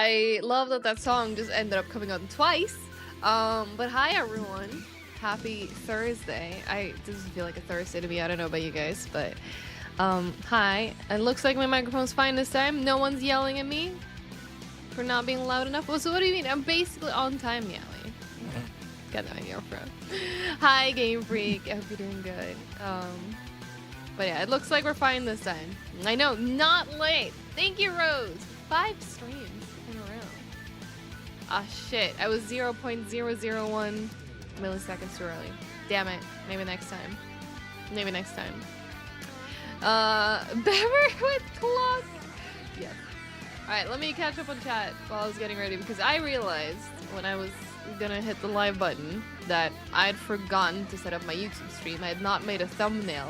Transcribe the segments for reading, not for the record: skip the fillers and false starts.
I love that that song just ended up coming on twice. But hi everyone. Happy Thursday. It doesn't feel like a Thursday to me. I don't know about you guys, but hi. It looks like my microphone's fine this time. No one's yelling at me for not being loud enough. Well, so what do you mean? I'm basically on time yelling. Got no idea, bro. Hi, Game Freak. I hope you're doing good. But yeah, it looks like we're fine this time. I know, not late. Thank you, Rose. 5 streams in a row. Ah, shit. I was 0.001 milliseconds too early. Damn it. Maybe next time. Maybe next time. Bever with clock. Yes. Alright, let me catch up on chat while I was getting ready, because I realized when I was gonna hit the live button that I'd forgotten to set up my YouTube stream. I had not made a thumbnail.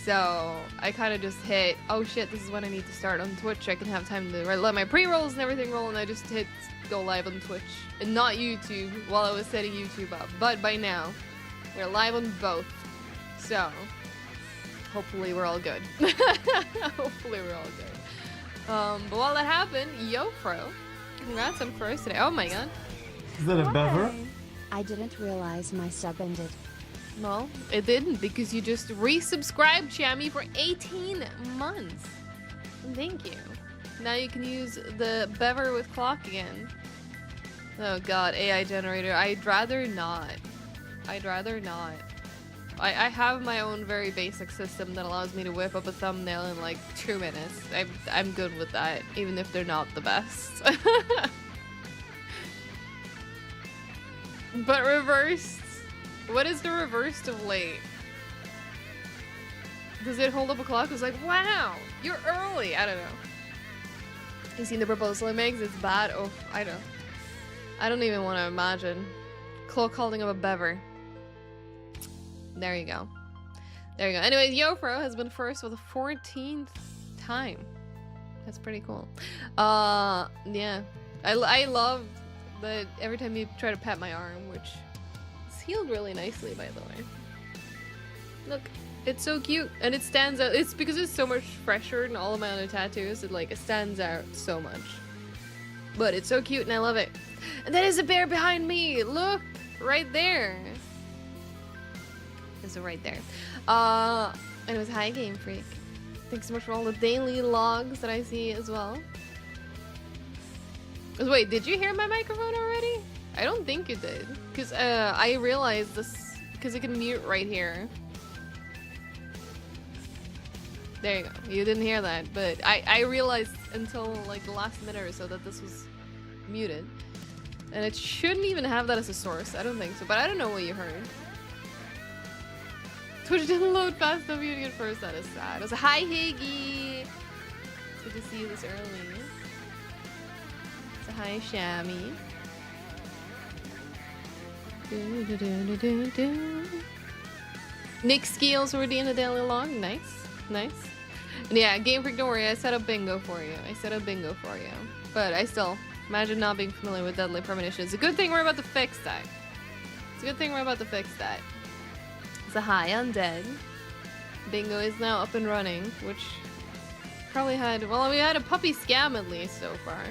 So I kind of just hit, oh shit, this is when I need to start on Twitch. I can have time to let my pre-rolls and everything roll, and I just hit go live on Twitch and not YouTube while I was setting YouTube up. But by now, we're live on both. So hopefully we're all good. Hopefully we're all good. But while that happened, yo, Fro, congrats on first today. Oh my god. Is that a bever? I didn't realize my sub ended. No, it didn't, because you just resubscribed, Chammy, for 18 months. Thank you. Now you can use the bever with clock again. Oh god, AI generator. I'd rather not. I'd rather not. I have my own very basic system that allows me to whip up a thumbnail in like 2 minutes. I'm good with that, even if they're not the best. But reversed. What is the reverse of late? Does it hold up a clock? It was like, wow, you're early. I don't know. You seen the proposal it makes? It's bad. Oh, I don't even want to imagine. Clock holding up a bever. There you go. There you go. Anyways, Yofro has been first for the 14th time. That's pretty cool. Yeah. I love that every time you try to pat my arm, which is healed really nicely, by the way. Look, it's so cute, and it stands out. It's because it's so much fresher than all of my other tattoos. It stands out so much. But it's so cute, and I love it. And that is a bear behind me. Look, right there. Is it right there? And it was hi, Game Freak. Thanks so much for all the daily logs that I see as well. Wait, did you hear my microphone already? I don't think you did. Because I realized this, because it can mute right here. There you go. You didn't hear that, but I realized until like the last minute or so that this was muted. And it shouldn't even have that as a source. I don't think so, but I don't know what you heard. Twitch didn't load fast enough for you to get first. That is sad. I was like, hi, Higgy. It's good to see you this early. So hi, Shammy. Nick Skeels already in the daily log. Nice, nice. And yeah, Game Freak, don't worry. I set up bingo for you. But I still imagine not being familiar with Deadly Premonition. It's a good thing we're about to fix that. So hi, Undead. Bingo is now up and running, which probably had, well, we had a puppy scam at least so far.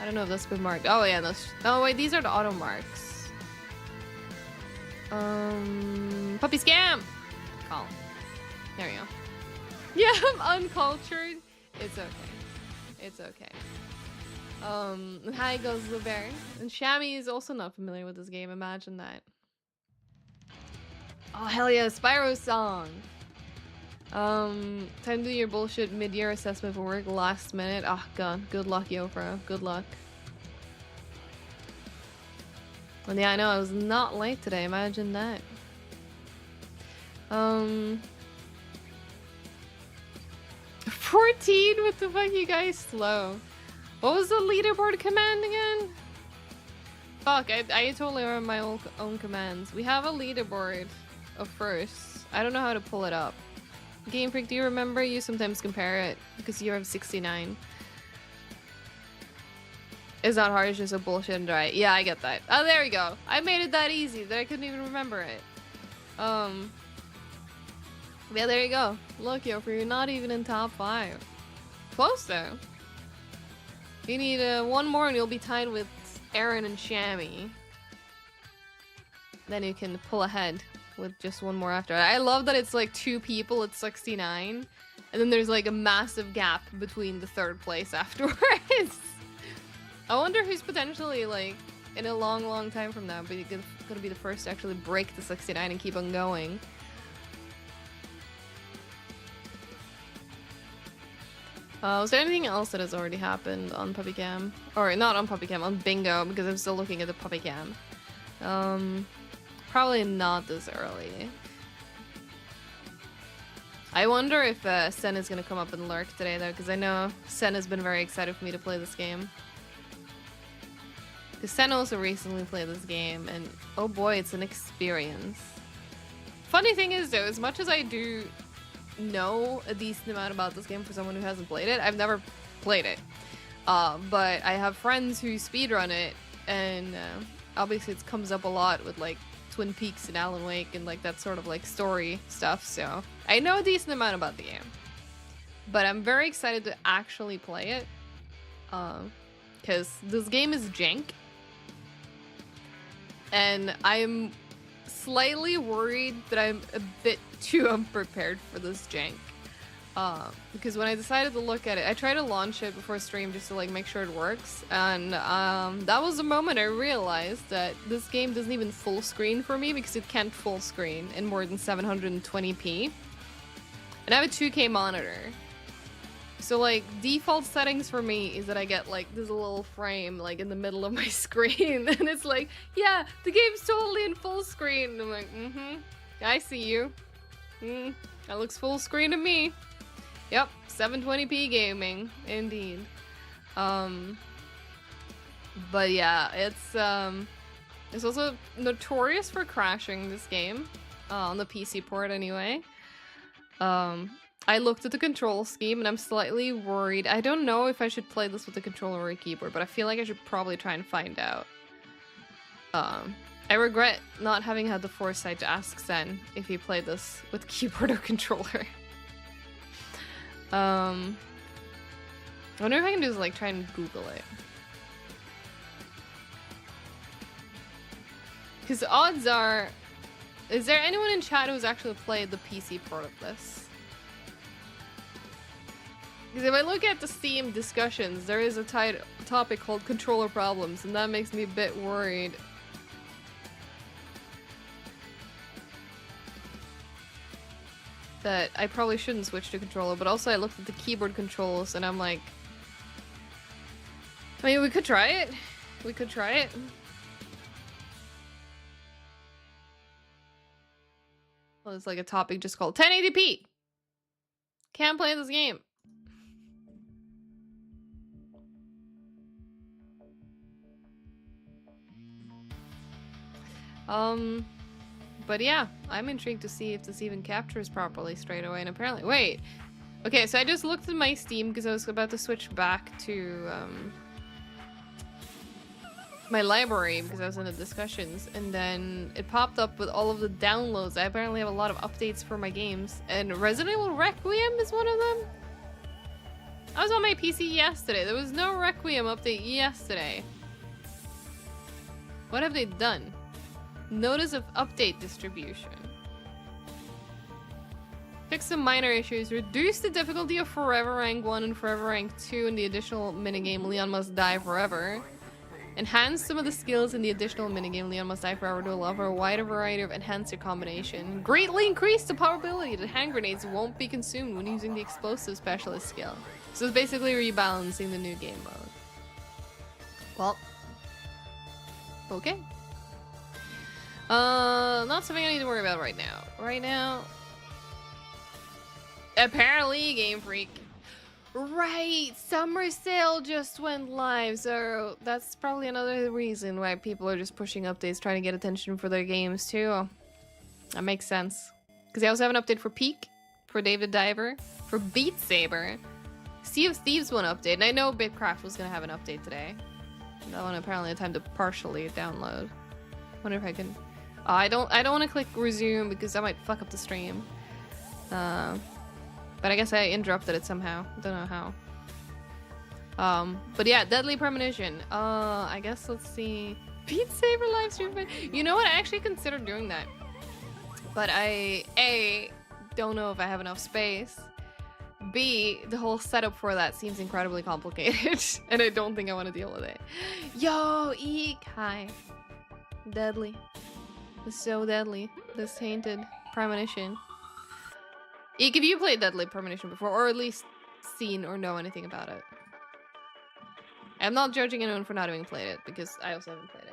I don't know if that's been marked. Oh yeah, those. Oh wait, these are the auto marks. Puppy scam. Call. There we go. Yeah, I'm uncultured. It's okay. It's okay. Hi goes the bear. And Shammy is also not familiar with this game. Imagine that. Oh hell yeah, Spyro song. Time to do your bullshit mid-year assessment for work last minute. Oh god, good luck, Yofro. Good luck. Well, yeah, I know I was not late today. Imagine that. 14? What the fuck, you guys slow. What was the leaderboard command again? Fuck, I totally remember my own commands. We have a leaderboard of firsts. I don't know how to pull it up. Game Freak, do you remember? You sometimes compare it because you have 69. It's not hard, it's just a bullshit and dry. Yeah, I get that. Oh, there we go. I made it that easy that I couldn't even remember it. Yeah, there you go. Look, yo, you're not even in top 5. Close though. You need one more and you'll be tied with Aaron and Shammy. Then you can pull ahead with just one more after. I love that it's like 2 people at 69. And then there's like a massive gap between the 3rd place afterwards. I wonder who's potentially like in a long time from now but gonna be the first to actually break the 69 and keep on going. Was there anything else that has already happened on PuppyCam? Or not on PuppyCam, on Bingo, because I'm still looking at the PuppyCam. Probably not this early. I wonder if Sen is gonna come up and lurk today though, because I know Sen has been very excited for me to play this game. Because Sen also recently played this game, and oh boy, it's an experience. Funny thing is though, as much as I do know a decent amount about this game for someone who hasn't played it, I've never played it. But I have friends who speedrun it, and obviously it comes up a lot with like Twin Peaks and Alan Wake and like that sort of like story stuff, so I know a decent amount about the game. But I'm very excited to actually play it, because this game is jank, and I'm slightly worried that I'm a bit too unprepared for this jank. Because when I decided to look at it, I tried to launch it before stream just to like make sure it works, and that was the moment I realized that this game doesn't even full screen for me because it can't full screen in more than 720p. And I have a 2K monitor. So like default settings for me is that I get like this little frame like in the middle of my screen and it's like, yeah, the game's totally in full screen. And I'm like, I see you. That looks full screen to me. Yep, 720p gaming, indeed. But yeah, it's also notorious for crashing, this game, on the PC port anyway. I looked at the control scheme and I'm slightly worried. I don't know if I should play this with a controller or a keyboard, but I feel like I should probably try and find out. I regret not having had the foresight to ask Sen if he played this with keyboard or controller. I wonder if I can just like try and Google it. Because odds are, is there anyone in chat who's actually played the PC port of this? Because if I look at the Steam discussions, there is a topic called controller problems, and that makes me a bit worried. That I probably shouldn't switch to controller, but also I looked at the keyboard controls and I'm like, I mean, we could try it. We could try it. Well, it's like a topic just called 1080p. Can't play this game. But yeah, I'm intrigued to see if this even captures properly straight away, and apparently, wait. Okay, so I just looked at my Steam because I was about to switch back to, my library because I was in the discussions, and then it popped up with all of the downloads. I apparently have a lot of updates for my games, and Resident Evil Requiem is one of them. I was on my PC yesterday. There was no Requiem update yesterday. What have they done? Notice of update distribution. Fix some minor issues. Reduce the difficulty of Forever Rank 1 and Forever Rank 2 in the additional minigame Leon Must Die Forever. Enhance some of the skills in the additional minigame Leon Must Die Forever to allow for a wider variety of enhancer combination. Greatly increase the probability that hand grenades won't be consumed when using the explosive specialist skill. So it's basically rebalancing the new game mode. Well, okay. Not something I need to worry about right now. Right now, apparently Game Freak. Right, summer sale just went live, so that's probably another reason why people are just pushing updates, trying to get attention for their games too. That makes sense. Because they also have an update for Peak, for David Diver, for Beat Saber. Sea of Thieves one update, and I know Bitcraft was gonna have an update today. That one apparently had time to partially download. Wonder if I can. I don't want to click resume because I might fuck up the stream. But I guess I interrupted it somehow. Don't know how. But yeah, Deadly Premonition. I guess let's see. Beat Saber live stream. You know what? I actually considered doing that, but I don't know if I have enough space. B, the whole setup for that seems incredibly complicated, and I don't think I want to deal with it. Yo, Eek, hi. Deadly. It's so deadly. This tainted premonition. Eek, have you played Deadly Premonition before, or at least seen or know anything about it? I'm not judging anyone for not having played it, because I also haven't played it.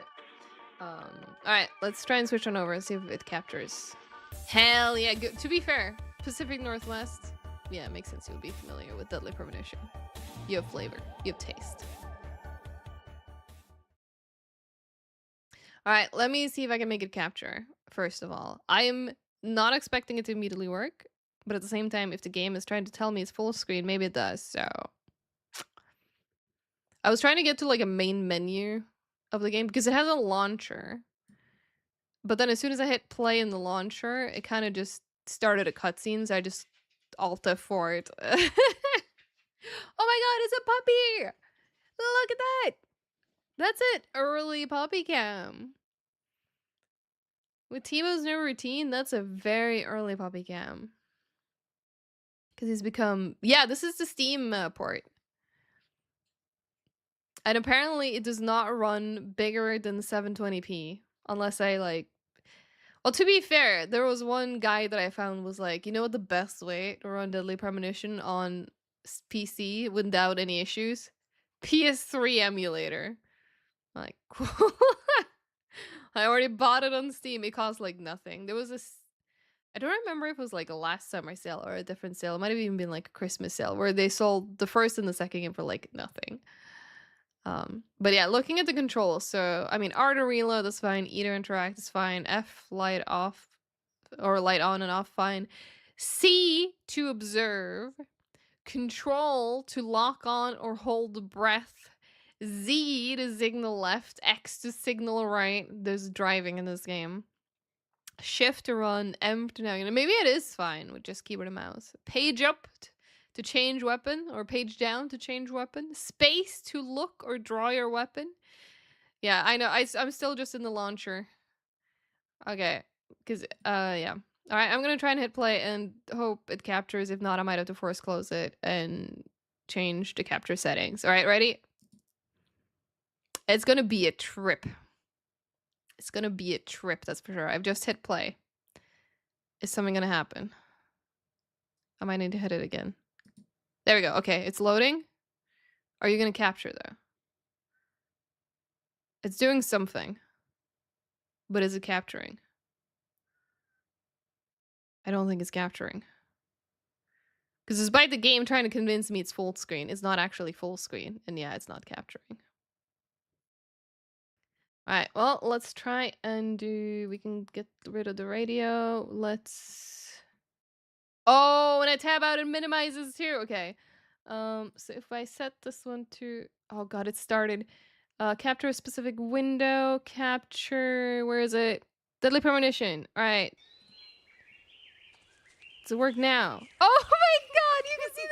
Alright, let's try and switch on over and see if it captures. Hell yeah, good. To be fair, Pacific Northwest, yeah, it makes sense you would be familiar with Deadly Premonition. You have flavor, you have taste. Alright, let me see if I can make it capture, first of all. I am not expecting it to immediately work, but at the same time, if the game is trying to tell me it's full screen, maybe it does, so... I was trying to get to like a main menu of the game because it has a launcher. But then as soon as I hit play in the launcher, it kind of just started a cutscene, so I just Alt F4 it. Oh my god, it's a puppy! Look at that! That's it, early puppy cam. With Timo's new routine, that's a very early puppy cam. Because he's become... Yeah, this is the Steam port. And apparently it does not run bigger than 720p. Unless I like... Well, to be fair, there was one guy that I found was like, you know what the best way to run Deadly Premonition on PC without any issues? PS3 emulator. I'm like, cool. I already bought it on Steam. It cost like nothing. There was this... I don't remember if it was like a last summer sale or a different sale. It might have even been like a Christmas sale where they sold the first and the second game for like nothing. But yeah, looking at the controls, so I mean, R to reload is fine, E to interact is fine, F light off or light on and off fine, C to observe, Control to lock on or hold breath, Z to signal left, X to signal right. There's driving in this game. Shift to run, M to navigate. Maybe it is fine with just keyboard and mouse. Page up to change weapon, or page down to change weapon. Space to look or draw your weapon. Yeah, I know. I'm still just in the launcher. Okay, because, yeah. Alright, I'm gonna try and hit play and hope it captures. If not, I might have to force close it and change the capture settings. Alright, ready? It's gonna be a trip. It's gonna be a trip, that's for sure. I've just hit play. Is something gonna happen? I might need to hit it again. There we go. Okay, it's loading. Are you gonna capture, though? It's doing something. But is it capturing? I don't think it's capturing. Because despite the game trying to convince me it's full screen, it's not actually full screen. And yeah, it's not capturing. Alright, well, let's try and do... We can get rid of the radio. Let's... Oh, when I tab out, it minimizes too. Okay. So if I set this one to... Oh god, it started. Capture a specific window. Capture... Where is it? Deadly Premonition. Alright. Does it work now? Oh my god, you can see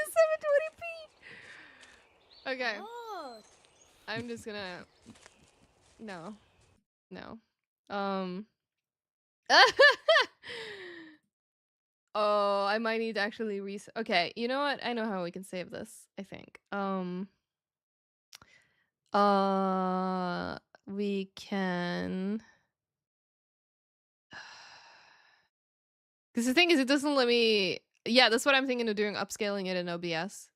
the 720p! Okay. Oh. I'm just gonna... No. No. Oh, I might need to actually reset. Okay, you know what? I know how we can save this, I think. We can... Because the thing is, it doesn't let me... Yeah, that's what I'm thinking of doing, upscaling it in OBS.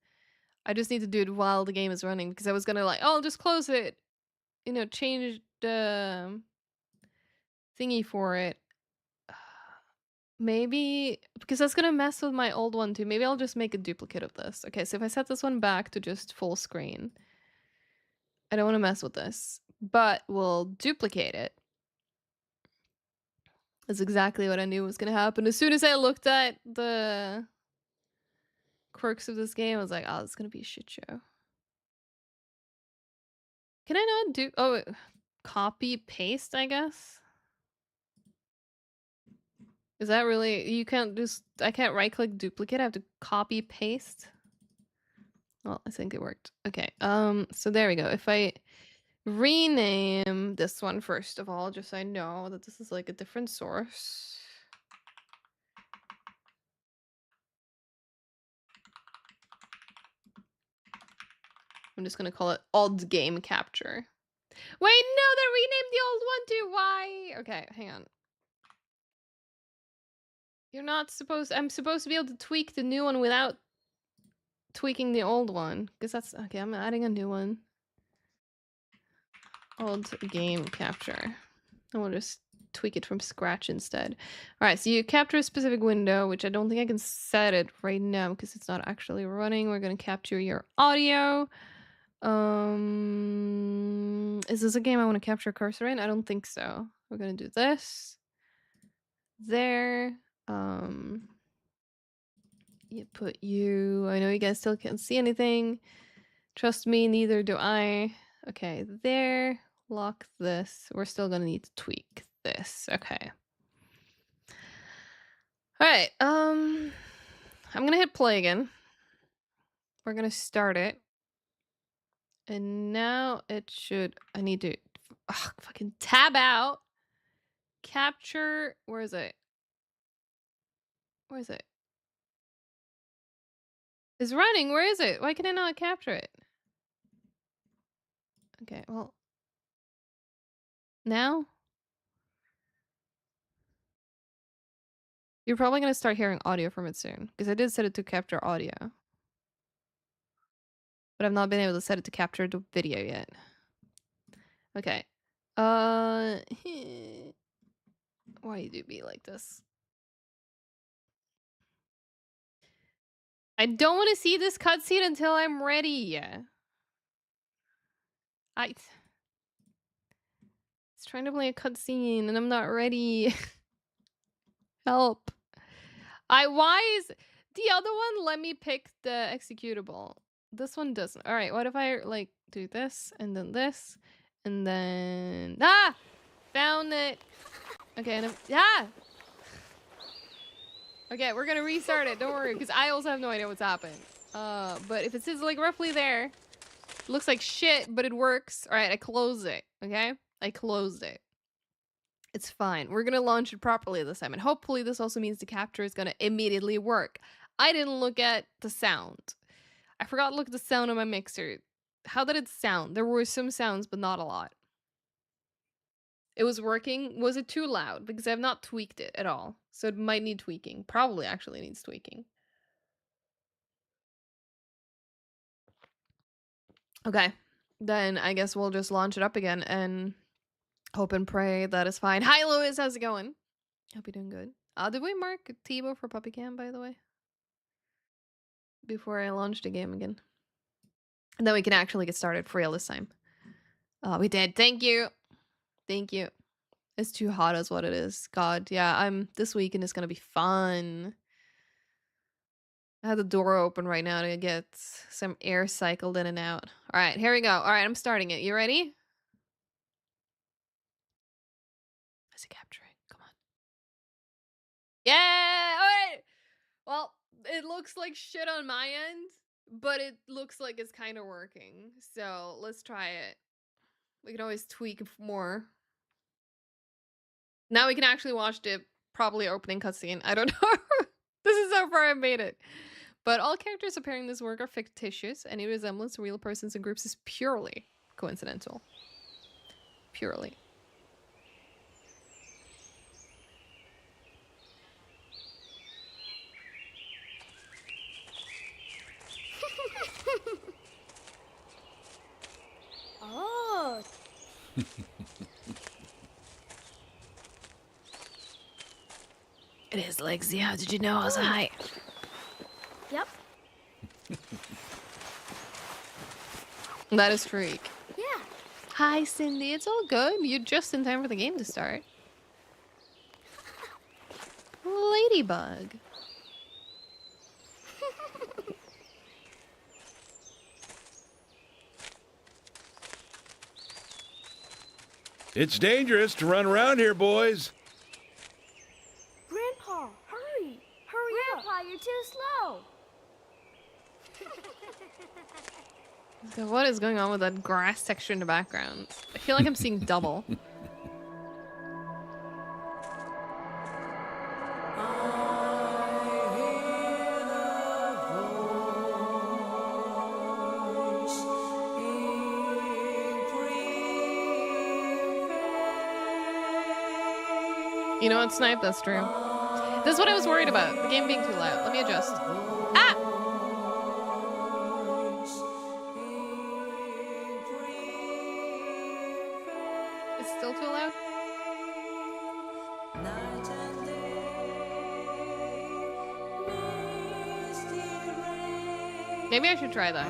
I just need to do it while the game is running, because I was gonna like, oh, I'll just close it. You know, change the thingy for it. Maybe, because that's gonna mess with my old one too. Maybe I'll just make a duplicate of this. Okay, so if I set this one back to just full screen, I don't want to mess with this, but we'll duplicate it. That's exactly what I knew was gonna happen. As soon as I looked at the quirks of this game, I was like, oh, it's gonna be a shit show. Can I not do... Oh, copy, paste, I guess? Is that really... You can't just... I can't right-click duplicate, I have to copy, paste? Well, I think it worked. Okay. So there we go. If I rename this one first of all, just so I know that this is like a different source. I'm just gonna call it Odd Game Capture. Wait, no, they renamed the old one too. Why? Okay, hang on. You're not supposed. I'm supposed to be able to tweak the new one without tweaking the old one, because that's okay. I'm adding a new one. Old Game Capture. I will just tweak it from scratch instead. All right, so you capture a specific window, which I don't think I can set it right now because it's not actually running. We're gonna capture your audio. Is this a game I want to capture a cursor in? I don't think so. We're gonna do this. There. You put you. I know you guys still can't see anything. Trust me, neither do I. Okay, there. Lock this. We're still gonna need to tweak this. Okay. All right. I'm gonna hit play again. We're gonna start it. And now it should. I need to fucking tab out. Capture. Where is it? Where is it? It's running. Where is it? Why can I not capture it? Okay, well. Now? You're probably gonna start hearing audio from it soon. Because I did set it to capture audio. But I've not been able to set it to capture the video yet. Okay. Why you do be like this? I don't want to see this cutscene until I'm ready. It's trying to play a cutscene and I'm not ready. Help. Why is the other one let me pick the executable? This one doesn't. All right, what if I like do this and then this and then found it. Okay, and okay, we're gonna restart it. Don't worry, because I also have no idea what's happened. But if it says like roughly there, it looks like shit, but it works. All right, I close it. Okay, I closed it. It's fine. We're gonna launch it properly this time, and hopefully this also means the capture is gonna immediately work. I didn't look at the sound. I forgot to look at the sound on my mixer. How did it sound? There were some sounds, but not a lot. It was working. Was it too loud? Because I've not tweaked it at all. So it might need tweaking. Probably actually needs tweaking. Okay. Then I guess we'll just launch it up again and hope and pray that is fine. Hi, Louis. How's it going? Hope you're doing good. Did we mark Tebow for Puppy Cam, by the way? Before I launched the game again. And then we can actually get started for real this time. We did. Thank you. Thank you. It's too hot as what it is. God, yeah, I'm this weekend is gonna be fun. I have the door open right now to get some air cycled in and out. All right, here we go. All right, I'm starting it. You ready? Is it capturing? Come on. Yeah! All right. Well, it looks like shit on my end, but it looks like it's kind of working. So let's try it. We can always tweak more. Now we can actually watch the probably opening cutscene. I don't know. This is how far I made it. But all characters appearing in this work are fictitious. Any resemblance to real persons and groups is purely coincidental. Purely. Oh. It is Lexi. How did you know I was high? Yep. That is freak. Yeah. Hi, Cindy. It's all good. You're just in time for the game to start. Ladybug. It's dangerous to run around here, boys. Grandpa, hurry! Hurry up! Grandpa, you're too slow. So what is going on with that grass texture in the background? I feel like I'm seeing double. You know what, Snipe? That's true. This is what I was worried about. The game being too loud. Let me adjust. Ah! It's still too loud? Maybe I should try that.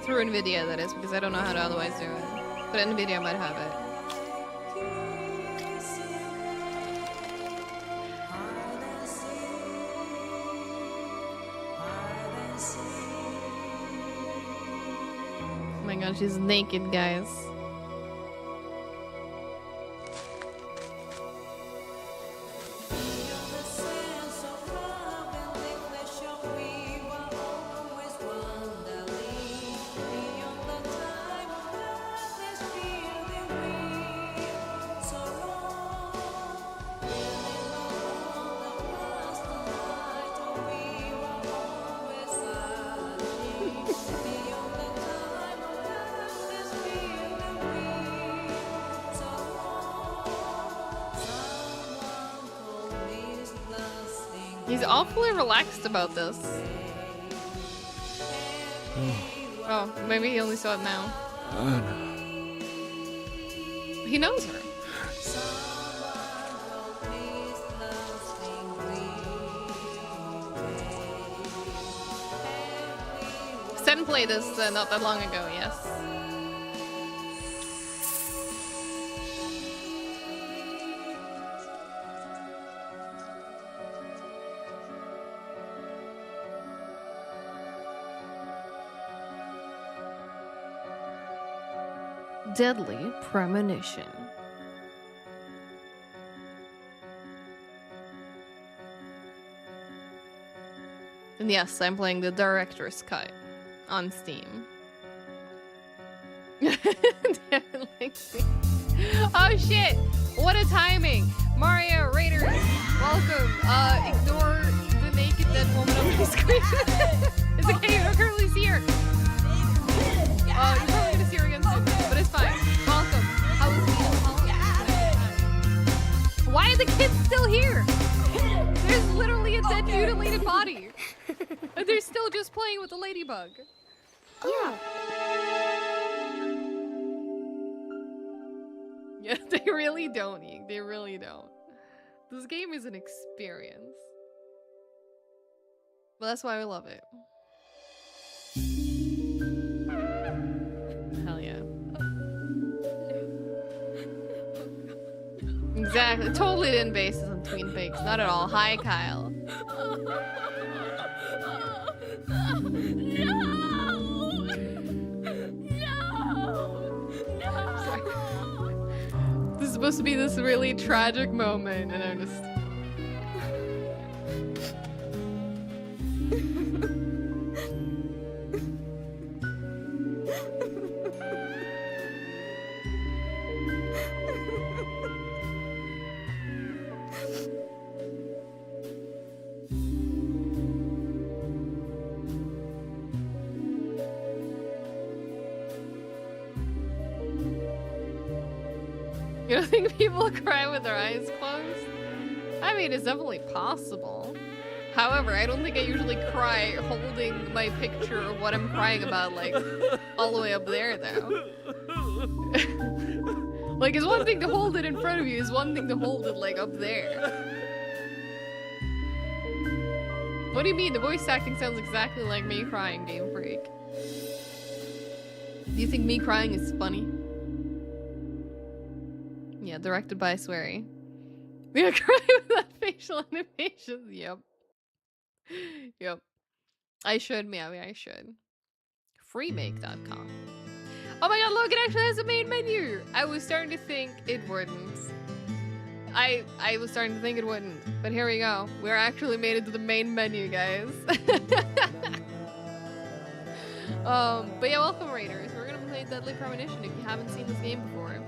Through NVIDIA, that is, because I don't know how to otherwise do it. But NVIDIA might have it. Oh my god, she's naked, guys. He's awfully relaxed about this. Oh, maybe he only saw it now. He knows her. Sen played this not that long ago, yes. Deadly Premonition. And yes, I'm playing the director's cut on Steam. Oh shit! What a timing! Mario Raiders, welcome. Ignore the naked dead woman on the screen. It's okay, you don't currently see her. You're probably gonna see her again soon, but it's fine. Welcome. How is it? Why are the kids still here? There's literally a dead mutilated body. And they're still just playing with the ladybug. Yeah. Yeah, they really don't, Eek. They really don't. This game is an experience. But that's why I love it. Hell yeah. Exactly. Totally didn't base this on Tween Peaks. Not at all. Hi, Kyle. This is supposed to be this really tragic moment, and I'm just... You don't think people cry with their eyes closed? I mean, it's definitely possible. However, I don't think I usually cry holding my picture of what I'm crying about, like, all the way up there, though. Like, it's one thing to hold it in front of you, it's one thing to hold it, like, up there. What do you mean? The voice acting sounds exactly like me crying, Game Freak. Do you think me crying is funny? Yeah, directed by Swery. We are crying with that facial animations. Yep. Yep. I should, Meowie, I should. Freemake.com. Oh my god, look, it actually has a main menu! I was starting to think it wouldn't. I was starting to think it wouldn't, but here we go. We're actually made it to the main menu, guys. But yeah, welcome Raiders. We're gonna play Deadly Premonition. If you haven't seen this game before,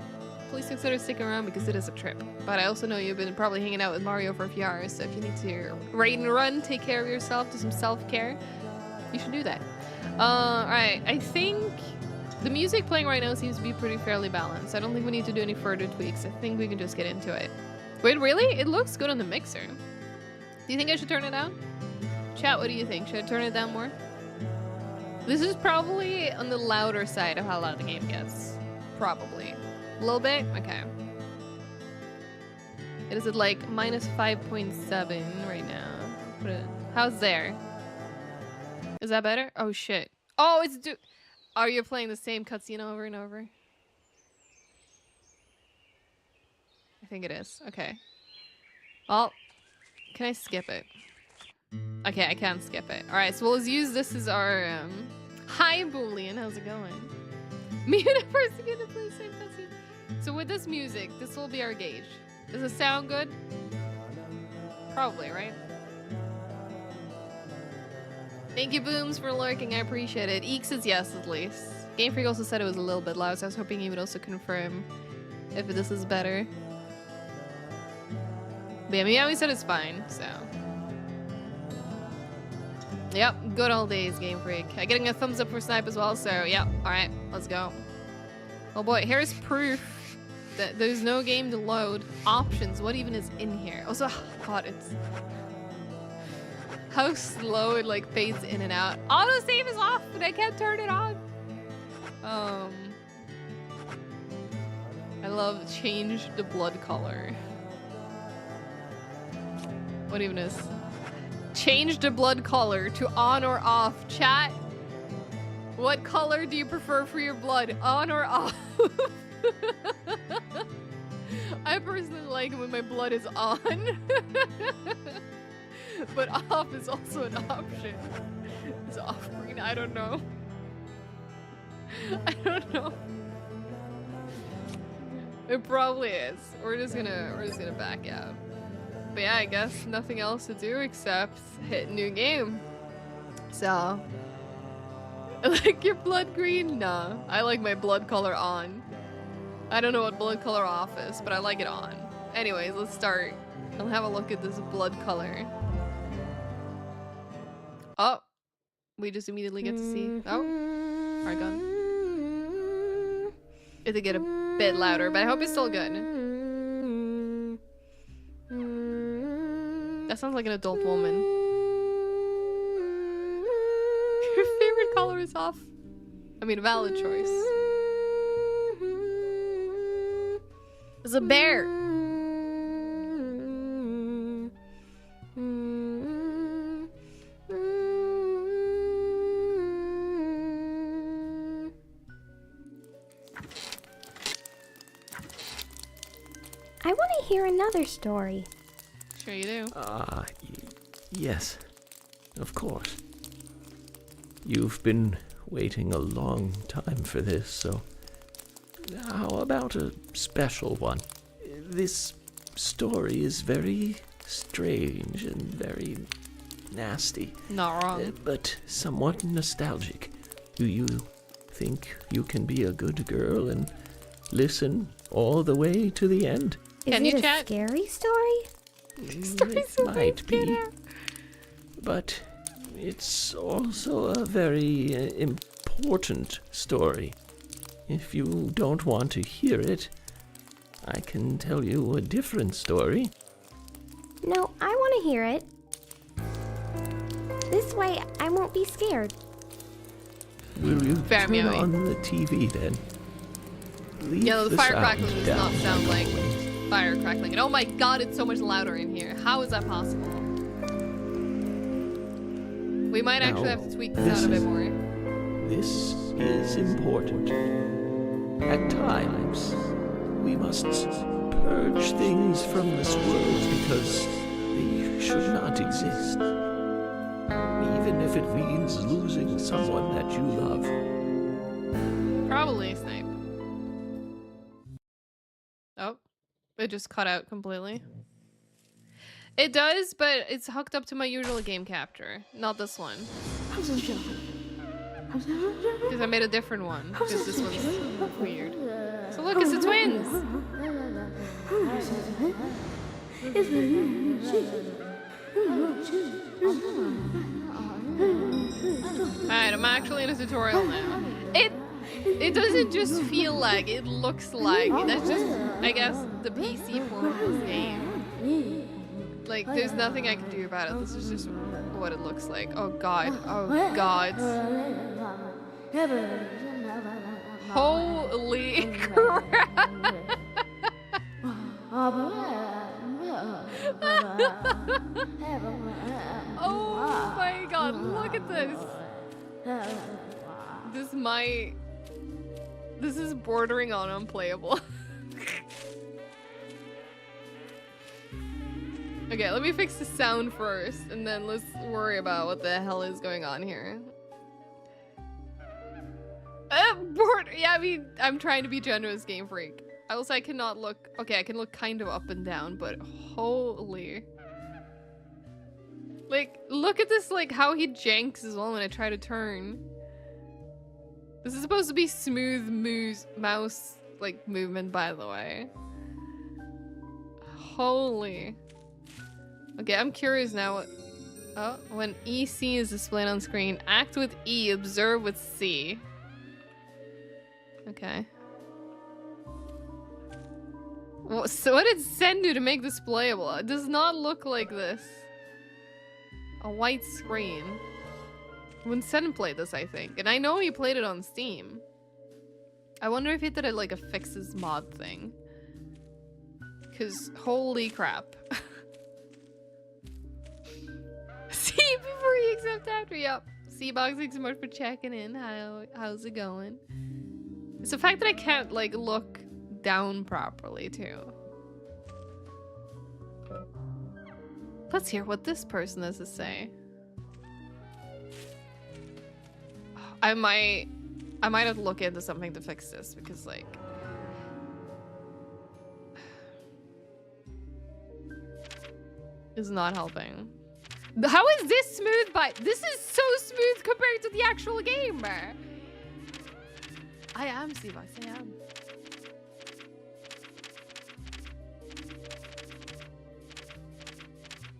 please consider sticking around because it is a trip. But I also know you've been probably hanging out with Mario for a few hours, so if you need to raid and run, take care of yourself, do some self-care, you should do that. Alright, I think the music playing right now seems to be pretty fairly balanced. I don't think we need to do any further tweaks. I think we can just get into it. Wait, really? It looks good on the mixer. Do you think I should turn it down? Chat, what do you think? Should I turn it down more? This is probably on the louder side of how loud the game gets. Probably. A little bit? Okay. It is at like -5.7 right now. Put it. How's there? Is that better? Oh shit. Oh, it's are you playing the same cutscene over and over? I think it is. Okay. Well, can I skip it? Okay, I can't skip it. Alright, so we'll use this as our hi Boolean, how's it going? Me and a person gonna play the same cutscene. So with this music, this will be our gauge. Does it sound good? Probably, right? Thank you, Booms, for lurking. I appreciate it. Eek says yes, at least. Game Freak also said it was a little bit loud, so I was hoping he would also confirm if this is better. But yeah, Meowie said it's fine, so. Yep, good old days, Game Freak. Getting a thumbs up for Snipe as well, so yep. Alright, let's go. Oh boy, here's proof that there's no game to load. Options, what even is in here? Also, oh god, it's... how slow it like fades in and out. Autosave is off, but I can't turn it on. I love change the blood color. What even is? Change the blood color to on or off. Chat, what color do you prefer for your blood? On or off? I personally like it when my blood is on. But off is also an option. Is off green? I don't know. I don't know. It probably is. We're just gonna back out. But yeah, I guess nothing else to do except hit new game. So, like your blood green? Nah, I like my blood color on. I don't know what blood color off is, but I like it on. Anyways, let's start. I'll have a look at this blood color. Oh, we just immediately get to see. Oh, Argon. It'll get a bit louder, but I hope it's still good. That sounds like an adult woman. Your favorite color is off. I mean, valid choice. It's a bear. I want to hear another story. Sure you do. Yes, of course. You've been waiting a long time for this, so how about a special one? This story is very strange and very nasty. Not wrong. But somewhat nostalgic. Do you think you can be a good girl and listen all the way to the end? Can Is you it a chat? scary story? It might be, but it's also a very important story. If you don't want to hear it, I can tell you a different story. No, I want to hear it. This way, I won't be scared. Will you Fair, turn Meowie. on the TV then? Leave Yeah, the fire sound crackling does down not sound for like always. fire crackling. And oh my god, it's so much louder in here. How is that possible? We might actually have to tweak this out a bit more. This is important. At times, we must purge things from this world because they should not exist. Even if it means losing someone that you love. Probably Snipe. Oh, It just cut out completely. It does, but it's hooked up to my usual game capture, not this one. Because I made a different one, because this one's weird. So look, it's the twins! Alright, I'm actually in a tutorial now. It doesn't just feel like, it looks like. That's just, I guess, the PC form of this game. Like, there's nothing I can do about it. This is just what it looks like. Oh god. Oh god. Holy crap. Oh my god, look at this. This is bordering on unplayable. Okay, let me fix the sound first, and then let's worry about what the hell is going on here. Yeah, I mean, I'm trying to be generous, Game Freak. Also, I cannot look... Okay, I can look kind of up and down, but holy... Like, look at this, like, how he janks as well when I try to turn. This is supposed to be smooth mouse, like, movement, by the way. Holy... Okay, I'm curious now what... Oh, when EC is displayed on screen, act with E, observe with C. Okay. Well, so what did Sen do to make this playable? It does not look like this. A white screen. When Sen played this, I think. And I know he played it on Steam. I wonder if he did it like a fixes mod thing. Because holy crap. See before you accept after. Yep. C-Box, thanks so much for checking in. How's it going? It's the fact that I can't like look down properly too. Let's hear what this person has to say. I might have to look into something to fix this because like it's not helping. How is this smooth this is so smooth compared to the actual game. I am, Seabox, I am.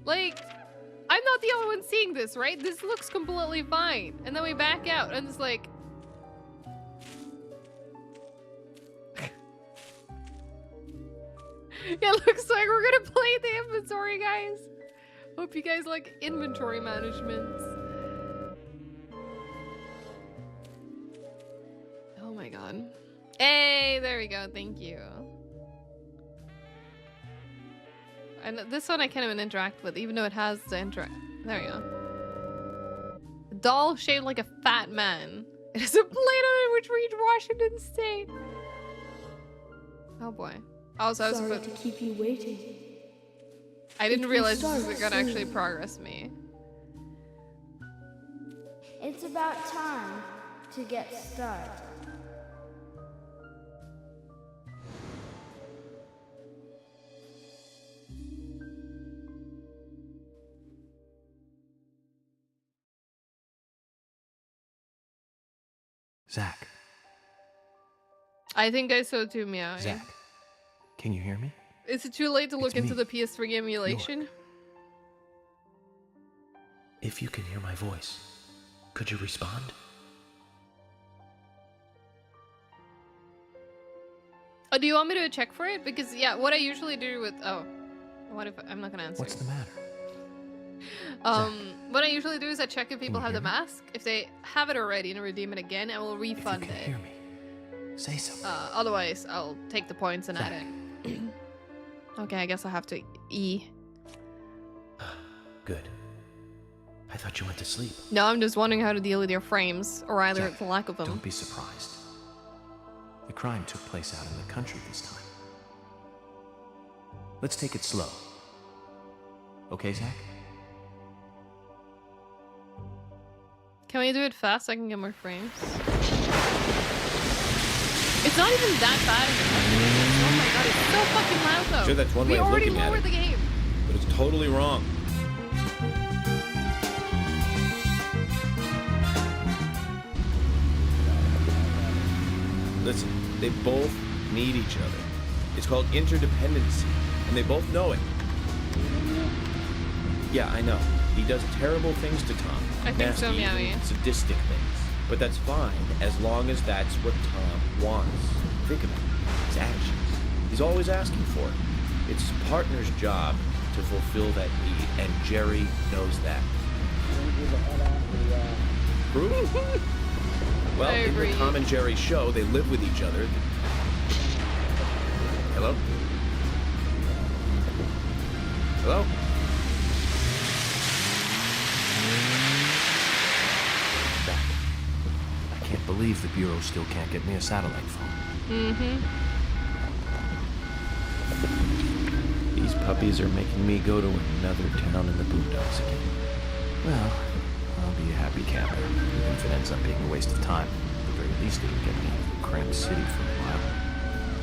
Like, I'm not the only one seeing this, right? This looks completely fine. And then we back out and it's like... It looks like we're gonna play the inventory, guys. Hope you guys like inventory management. Oh my god. Hey, there we go. Thank you. And this one I can't even interact with, even though it has the interact. There we go. A doll shaped like a fat man. It has a plate on it which reads Washington State. Oh boy. Also, I was Sorry to keep you waiting. I didn't realize this was gonna actually progress me. It's about time to get started. Zach. I think I saw too, Meow. Zach, can you hear me? Is it too late to look It's into me, the PS3 emulation? York. If you can hear my voice, could you respond? Oh, do you want me to check for it? Because, yeah, what I usually do with... Oh. What if... I'm not gonna answer. What's the matter? What I usually do is I check if people have the hear me? mask. If they have it already and redeem it again, I will refund If you can it. hear me, say something. Otherwise, I'll take the points and add it. Okay, I guess I'll have to E. Good. I thought you went to sleep. No, I'm just wondering how to deal with your frames, or rather Zach, the lack of them. Don't be surprised. The crime took place out in the country this time. Let's take it slow. Okay, Zach? Can we do it fast so I can get more frames? It's not even that bad. Oh my god, it's so fucking loud though. Sure, that's one way of We already looking at lowered it. the game. But it's totally wrong. Listen, they both need each other. It's called interdependency, and they both know it. Yeah, I know. He does terrible things to Tom. I think so, Nasty, Meowie. even sadistic things. But that's fine, as long as that's what Tom wants. Think about it. His actions. He's always asking for it. It's his partner's job to fulfill that need, and Jerry knows that. Proof? Well, I in agree. the Tom and Jerry show, they live with each other. Hello? Hello? Zach, I can't believe the Bureau still can't get me a satellite phone. These puppies are making me go to another town in the boondocks again. Well, I'll be a happy camper, even if it ends up being a waste of time. At the very least, it'll get me out of the cramped city for a while.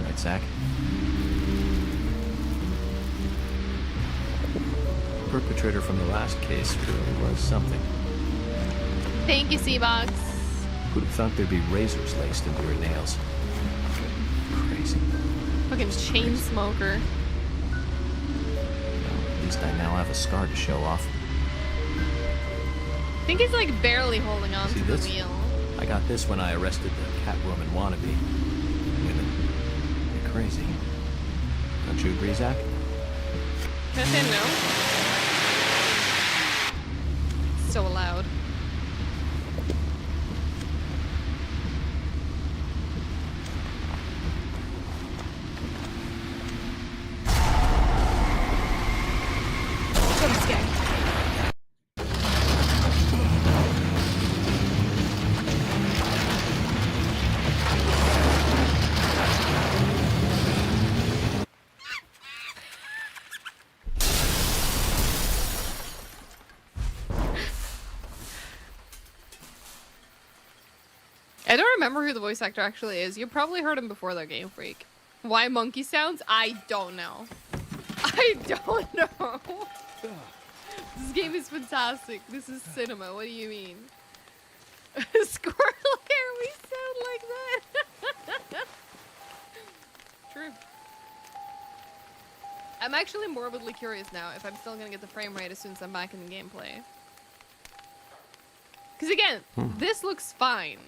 Right, Zach? The perpetrator from the last case really was something. Thank you, Seabox. Who'd have thought there'd be razors laced into her nails? Crazy. Fucking chain smoker. Well, at least I now have a scar to show off. I think he's like barely holding on See to the this? wheel. I got this when I arrested the Catwoman wannabe. Women. They're crazy. Don't you agree, Zach? Can I say no? So loud. Jump scare. I don't remember who the voice actor actually is. You probably heard him before though, Game Freak. Why monkey sounds? I don't know. I don't know. This game is fantastic. This is cinema. What do you mean? Squirrel hair, we sound like that. True. I'm actually morbidly curious now if I'm still gonna get the frame rate as soon as I'm back in the gameplay. Because again, this looks fine.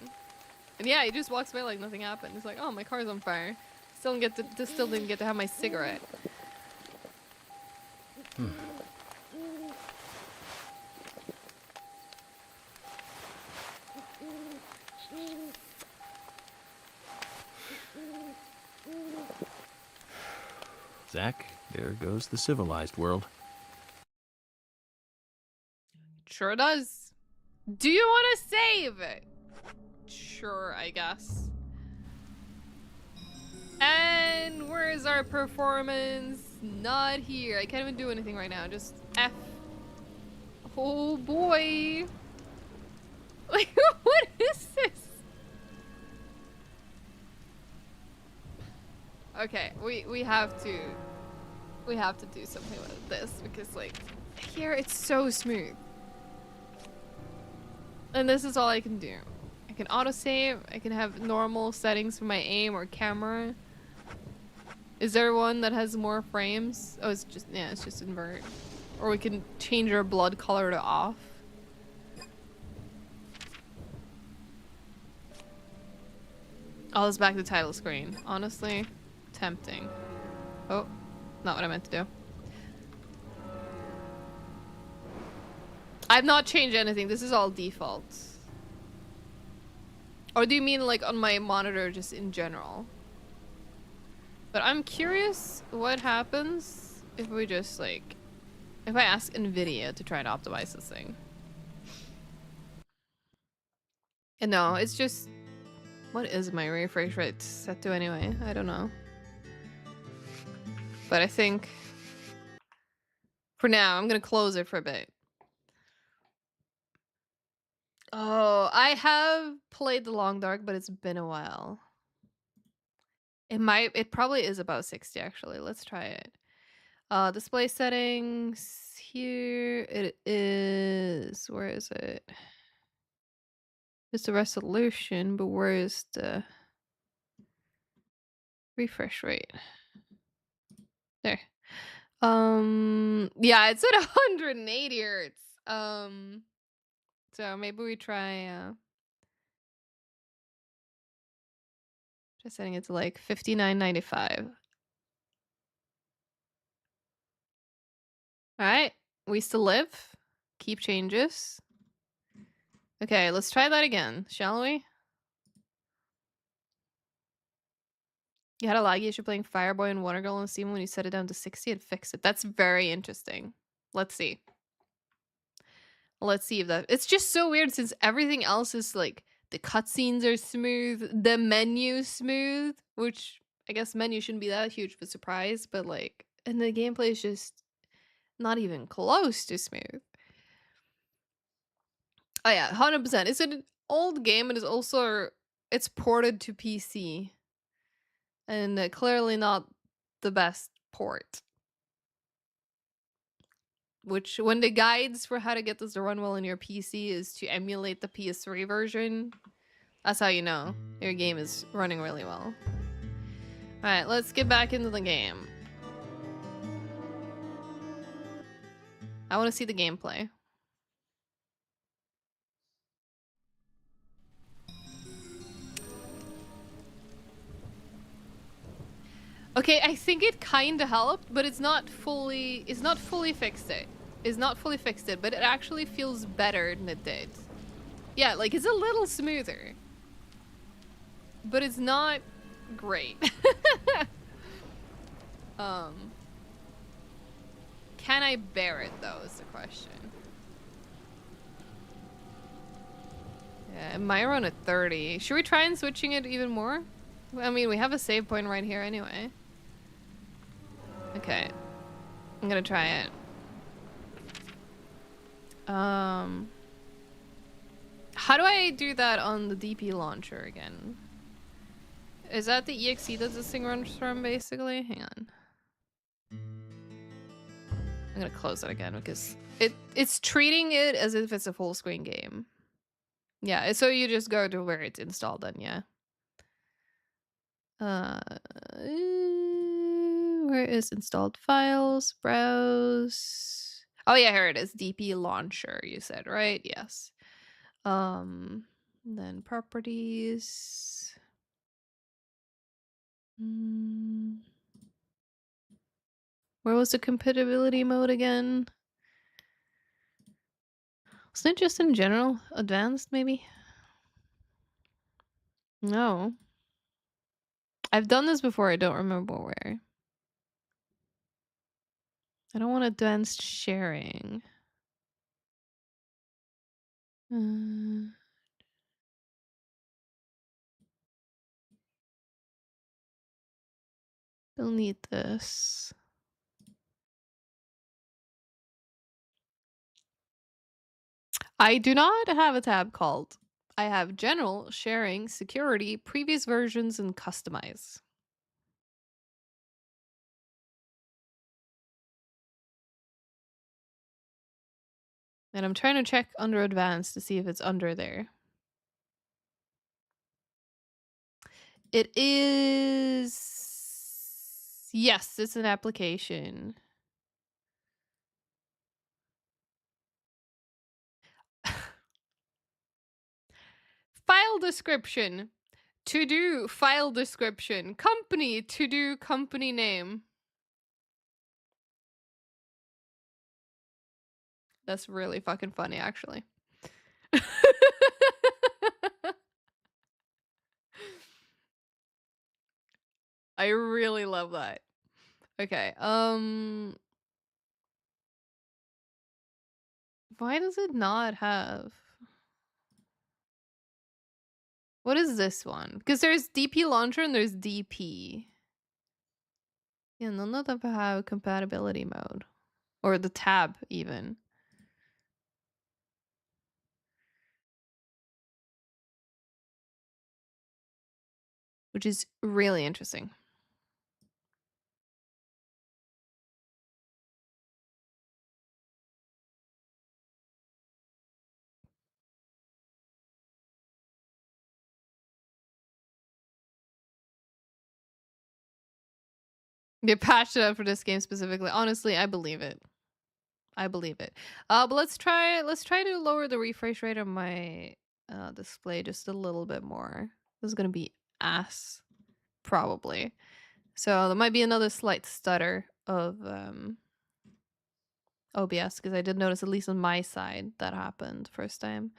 And yeah, he just walks away like nothing happened. It's like, oh, my car's on fire. Still didn't get to have my cigarette. Zach, there goes the civilized world. Sure does. Do you want to save it? Sure, I guess. And where's our performance? Not here. I can't even do anything right now. Just F. Oh boy. Like, what is this? Okay, we have to do something with this because like here it's so smooth. And this is all I can do. I can autosave, I can have normal settings for my aim or camera. Is there one that has more frames? Oh, it's just invert. Or we can change our blood color to off. Oh, let's back to the title screen. Honestly, tempting. Oh, not what I meant to do. I've not changed anything. This is all default. Or do you mean like on my monitor just in general? But I'm curious what happens if we just like... if I ask NVIDIA to try and optimize this thing. And no, it's just... what is my refresh rate set to anyway? I don't know. But I think... for now, I'm gonna close it for a bit. Oh, I have played The Long Dark, but it's been a while. It probably is about 60 actually. Let's try it. Display settings here. It is, where is it? It's the resolution, but where is the refresh rate? There. Yeah, it's at 180 hertz. So maybe we try just setting it to like 59.95. All right, we still live. Keep changes. Okay, let's try that again, shall we? You had a lag issue playing Fireboy and Water Girl on Steam. When you set it down to 60, it fixed it. That's very interesting. Let's see. Let's see if that... It's just so weird since everything else is like... The cutscenes are smooth. The menu's smooth. Which, I guess menu shouldn't be that huge of a surprise. But like... And the gameplay is just... Not even close to smooth. Oh yeah, 100%. It's an old game and it's also... It's ported to PC. And clearly not the best port. Which, when the guides for how to get this to run well in your PC is to emulate the PS3 version, that's how you know your game is running really well. Alright, let's get back into the game. I want to see the gameplay. Okay, I think it kinda helped, but it's not fully fixed it. It's not fully fixed it, but it actually feels better than it did. Yeah, like it's a little smoother. But it's not great. Can I bear it though is the question. Yeah, Myron at 30. Should we try and switching it even more? I mean, we have a save point right here anyway. Okay. I'm gonna try it. How do I do that on the DP launcher again? Is that the EXE that this thing runs from, basically? Hang on. I'm gonna close that again because it's treating it as if it's a full screen game. Yeah, so you just go to where it's installed then, yeah. Where is installed files? Browse. Oh yeah, here it is. DP launcher, you said, right? Yes. Then properties. Where was the compatibility mode again? Wasn't it just in general? Advanced, maybe? No. I've done this before, I don't remember where. I don't want advanced sharing. Don't need this. I do not have a tab called. I have general, sharing, security, previous versions, and customize. And I'm trying to check under advanced to see if it's under there. It is... Yes, it's an application. File description. To do file description. Company to do company name. That's really fucking funny, actually. I really love that. Okay, why does it not have... What is this one? Because there's DP launcher and there's DP. Yeah, none of them have compatibility mode. Or the tab, even. Which is really interesting. You're passionate for this game specifically. Honestly, I believe it. I believe it. But let's try to lower the refresh rate on my display just a little bit more. This is gonna be ass, probably. So there might be another slight stutter of OBS because I did notice, at least on my side, that happened first time.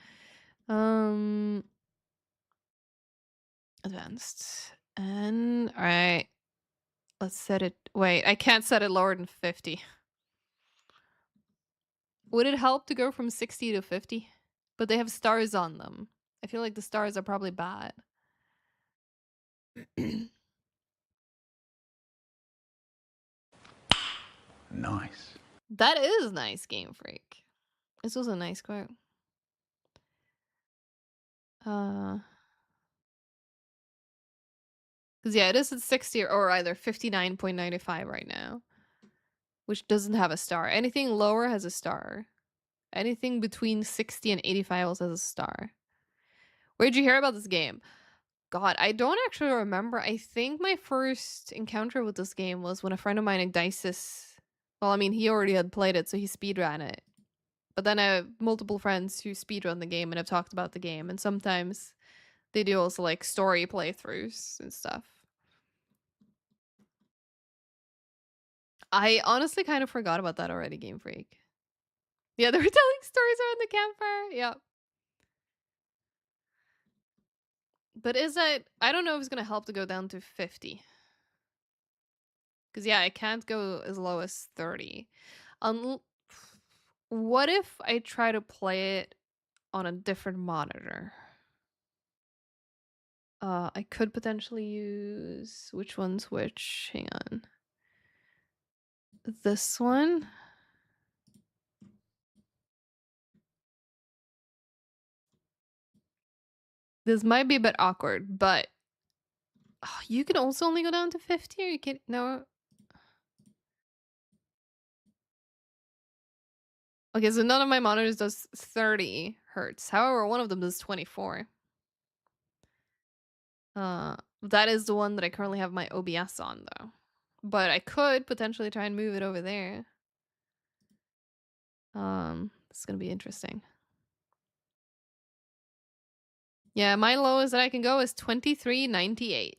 Advanced. And all right. Let's set it. Wait, I can't set it lower than 50. Would it help to go from 60 to 50? But they have stars on them. I feel like the stars are probably bad. Nice. That is nice, Game Freak. This was a nice quote. Because yeah, it is at 60 or either 59.95 right now, which doesn't have a star. Anything lower has a star. Anything between 60 and 85 also has a star. Where'd you hear about this game? God, I don't actually remember. I think my first encounter with this game was when a friend of mine, Idisis, well, I mean, he already had played it, so he speedran it. But then I have multiple friends who speedrun the game and have talked about the game, and sometimes they do also like story playthroughs and stuff. I honestly kind of forgot about that already, Game Freak. Yeah, they were telling stories around the campfire. Yeah. But is that... I don't know if it's going to help to go down to 50. Because, yeah, I can't go as low as 30. What if I try to play it on a different monitor? I could potentially use... Which one's which? Hang on. This one? This might be a bit awkward, but... Oh, you can also only go down to 50, or you can... No... Okay, so none of my monitors does 30 hertz. However, one of them does 24. That is the one that I currently have my OBS on, though. But I could potentially try and move it over there. It's gonna be interesting. Yeah, my lowest that I can go is 2398.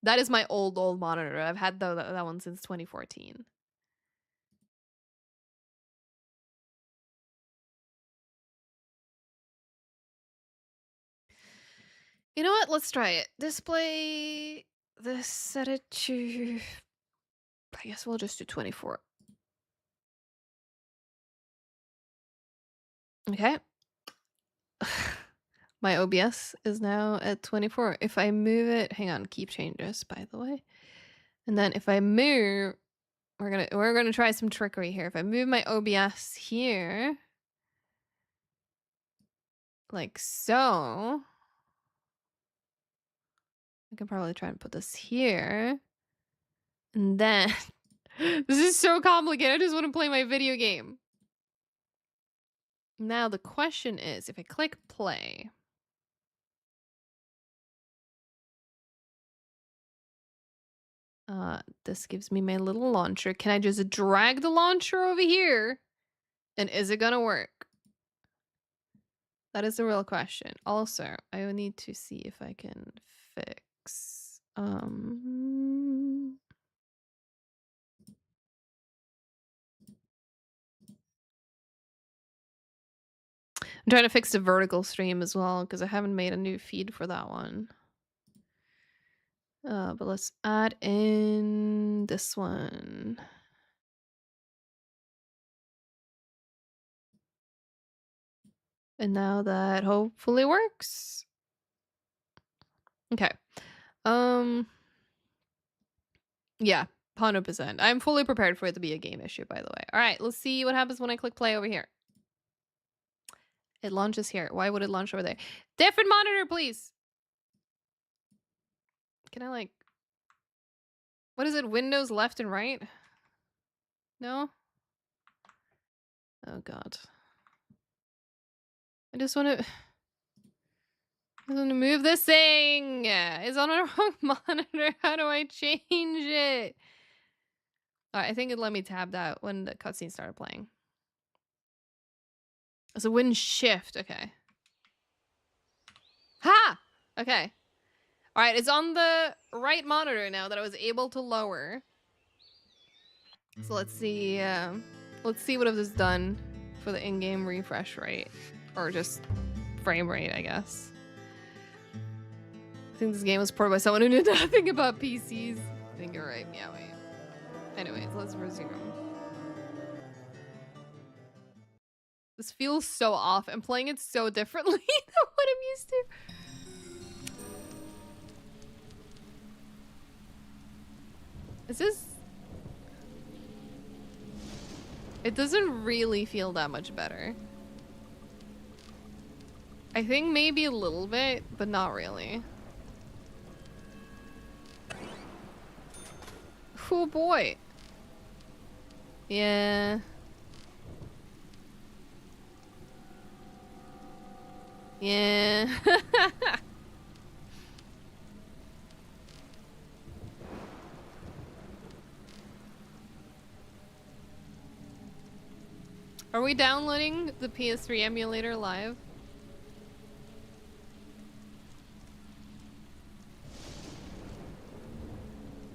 That is my old monitor. I've had that one since 2014. You know what? Let's try it. Display this, set it to... I guess we'll just do 24. Okay. My OBS is now at 24. If I move it, hang on, keep changes, by the way. And then if I move, we're gonna try some trickery here. If I move my OBS here, like so, I can probably try and put this here. And then this is so complicated. I just want to play my video game. Now the question is, if I click play, this gives me my little launcher. Can I just drag the launcher over here? And is it gonna work? That is the real question. Also, I will need to see if I can fix I'm trying to fix the vertical stream as well because I haven't made a new feed for that one. But let's add in this one. And now that hopefully works. Okay. Yeah, 100%. I'm fully prepared for it to be a game issue, by the way. All right, let's see what happens when I click play over here. It launches here. Why would it launch over there? Different monitor, please. Can I like... What is it? Windows left and right? No? Oh, God. I just want to move this thing. It's on a wrong monitor. How do I change it? Alright, I think it let me tab that when the cutscene started playing. So win shift, okay. Ha! Okay. Alright, it's on the right monitor now that I was able to lower. So let's see what it has done for the in-game refresh rate. Or just frame rate, I guess. I think this game was ported by someone who knew nothing about PCs. I think you're right. Yeah, wait. Anyways, let's resume. This feels so off. I'm playing it so differently than what I'm used to. Is this... It doesn't really feel that much better. I think maybe a little bit, but not really. Oh boy. Yeah. Yeah. Are we downloading the PS3 emulator live?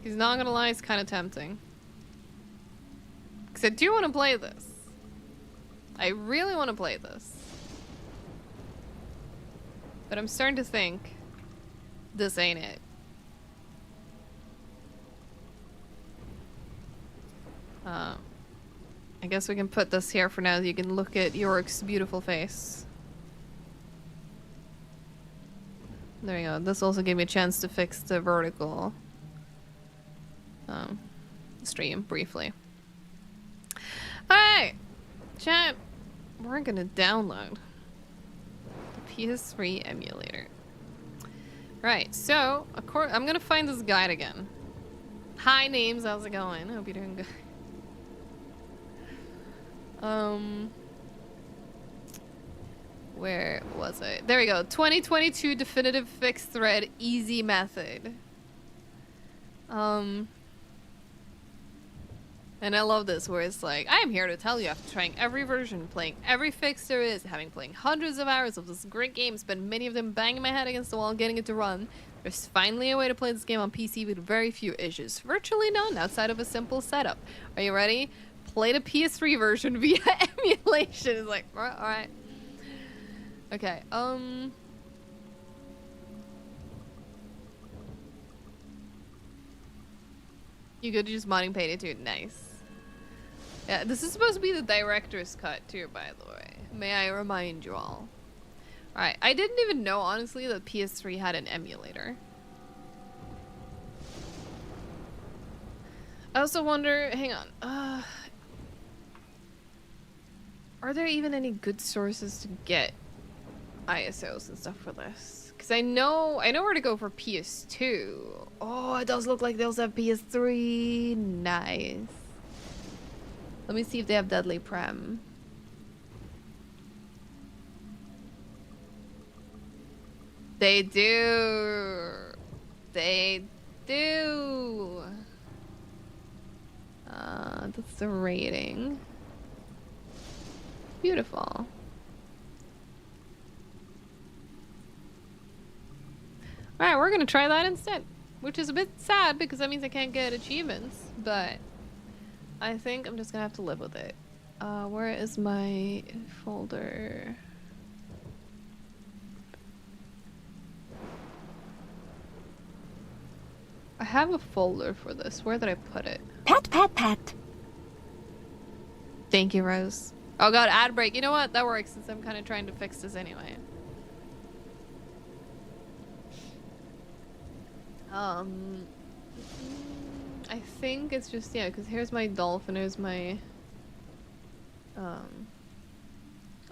He's not gonna lie, it's kind of tempting. Because I do want to play this. I really want to play this. But I'm starting to think this ain't it. I guess we can put this here for now so you can look at Yorick's beautiful face. There you go. This also gave me a chance to fix the vertical stream briefly. Alright! Chat, we're gonna download the PS3 emulator. Right, so, of course, I'm gonna find this guide again. Hi, names, how's it going? Hope you're doing good. Where was I? There we go. 2022 definitive fixed thread easy method. And I love this where it's like, I am here to tell you after trying every version, playing every fix there is, having playing hundreds of hours of this great game, spent many of them banging my head against the wall getting it to run. There's finally a way to play this game on PC with very few issues. Virtually none outside of a simple setup. Are you ready? Play the PS3 version via emulation. It's like, alright. Okay, You could just modding Payday 2. Nice. Yeah, this is supposed to be the director's cut too, by the way. May I remind you all. Alright, I didn't even know, honestly, that PS3 had an emulator. I also wonder, hang on, are there even any good sources to get ISOs and stuff for this? Because I know where to go for PS2. Oh, it does look like they also have PS3. Nice. Let me see if they have Deadly Prem. They do. They do. That's the rating. Beautiful. Alright, we're gonna try that instead. Which is a bit sad because that means I can't get achievements, but I think I'm just gonna have to live with it. Where is my folder? I have a folder for this. Where did I put it? Pat, pat, pat. Thank you, Rose. Oh god, ad break. You know what? That works since I'm kind of trying to fix this anyway. I think it's just, yeah, because here's my dolphin, here's my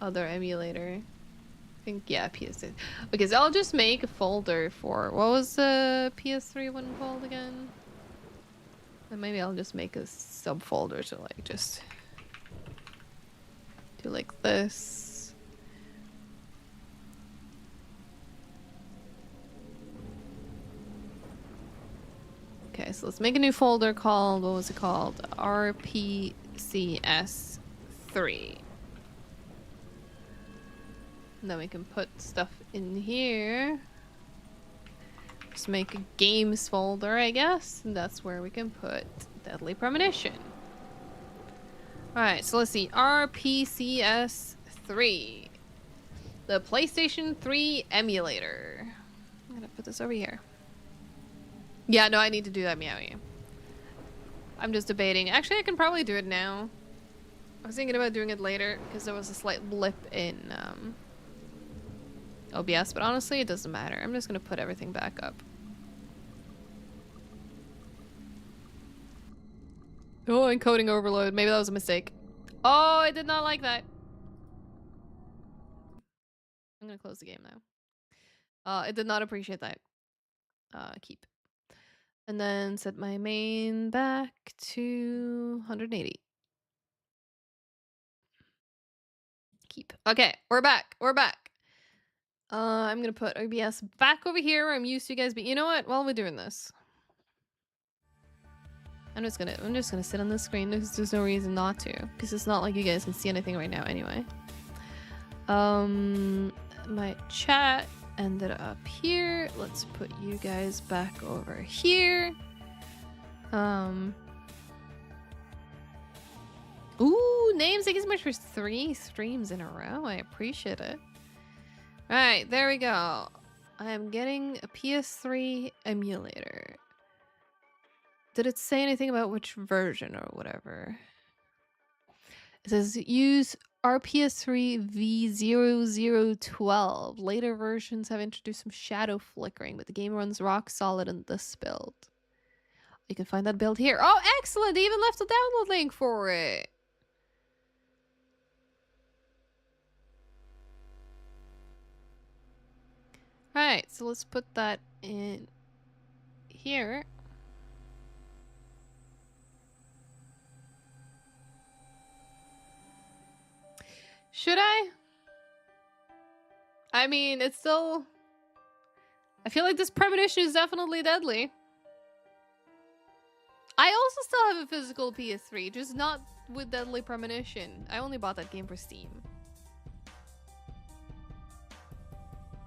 other emulator. I think, yeah, PS3. Okay, so I'll just make a folder for, what was the PS3 one called again? And maybe I'll just make a subfolder to like just do like this. Okay, Okay, so let's make a new folder called, what was it called? RPCS3. And then we can put stuff in here. Just make a games folder, I guess. And that's where we can put Deadly Premonition. Alright, so let's see. RPCS3. The PlayStation 3 emulator. I'm gonna put this over here. Yeah, no, I need to do that meowie. I'm just debating. Actually, I can probably do it now. I was thinking about doing it later because there was a slight blip in OBS, but honestly, it doesn't matter. I'm just gonna put everything back up. Oh, encoding overload. Maybe that was a mistake. Oh, I did not like that. I'm gonna close the game now. I did not appreciate that. Keep. And then set my main back to 180. Keep. Okay, we're back. We're back. I'm gonna put OBS back over here where I'm used to, guys. But you know what? While we're doing this, I'm just gonna sit on the screen. There's no reason not to, because it's not like you guys can see anything right now anyway. My chat ended up here. Let's put you guys back over here. Ooh, names. Thank you so much for 3 streams in a row. I appreciate it. Alright, there we go. I am getting a PS3 emulator. Did it say anything about which version or whatever? It says use RPS3 V0012. Later versions have introduced some shadow flickering, but the game runs rock solid in this build. You can find that build here. Oh, excellent! They even left a download link for it. Alright, so let's put that in here. Should I? I mean, it's still... I feel like this Premonition is definitely deadly. I also still have a physical PS3, just not with Deadly Premonition. I only bought that game for Steam.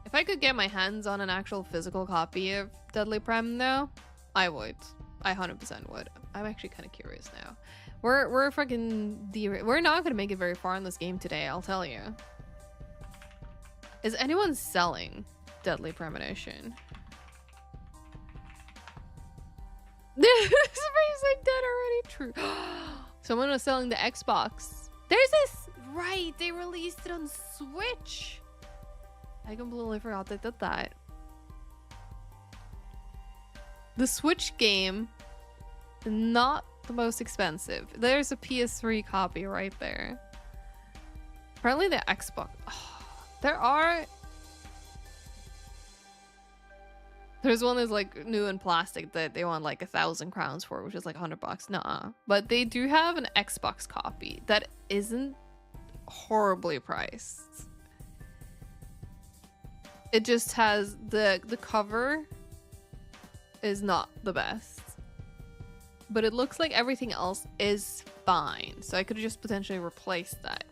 If I could get my hands on an actual physical copy of Deadly Prem though, I would. I 100% would. I'm actually kind of curious now. We're fucking we're not gonna make it very far in this game today, I'll tell you. Is anyone selling Deadly Premonition? Somebody's like dead already. True. Someone was selling the Xbox. There's this, right? They released it on Switch. I completely forgot they did that. The Switch game, not the most expensive. There's a PS3 copy right there. Apparently the Xbox. Oh, there's one that's like new in plastic that they want like 1,000 crowns for, which is like $100. Nuh-uh. But they do have an Xbox copy that isn't horribly priced. It just has the cover is not the best. But it looks like everything else is fine. So I could just potentially replace that.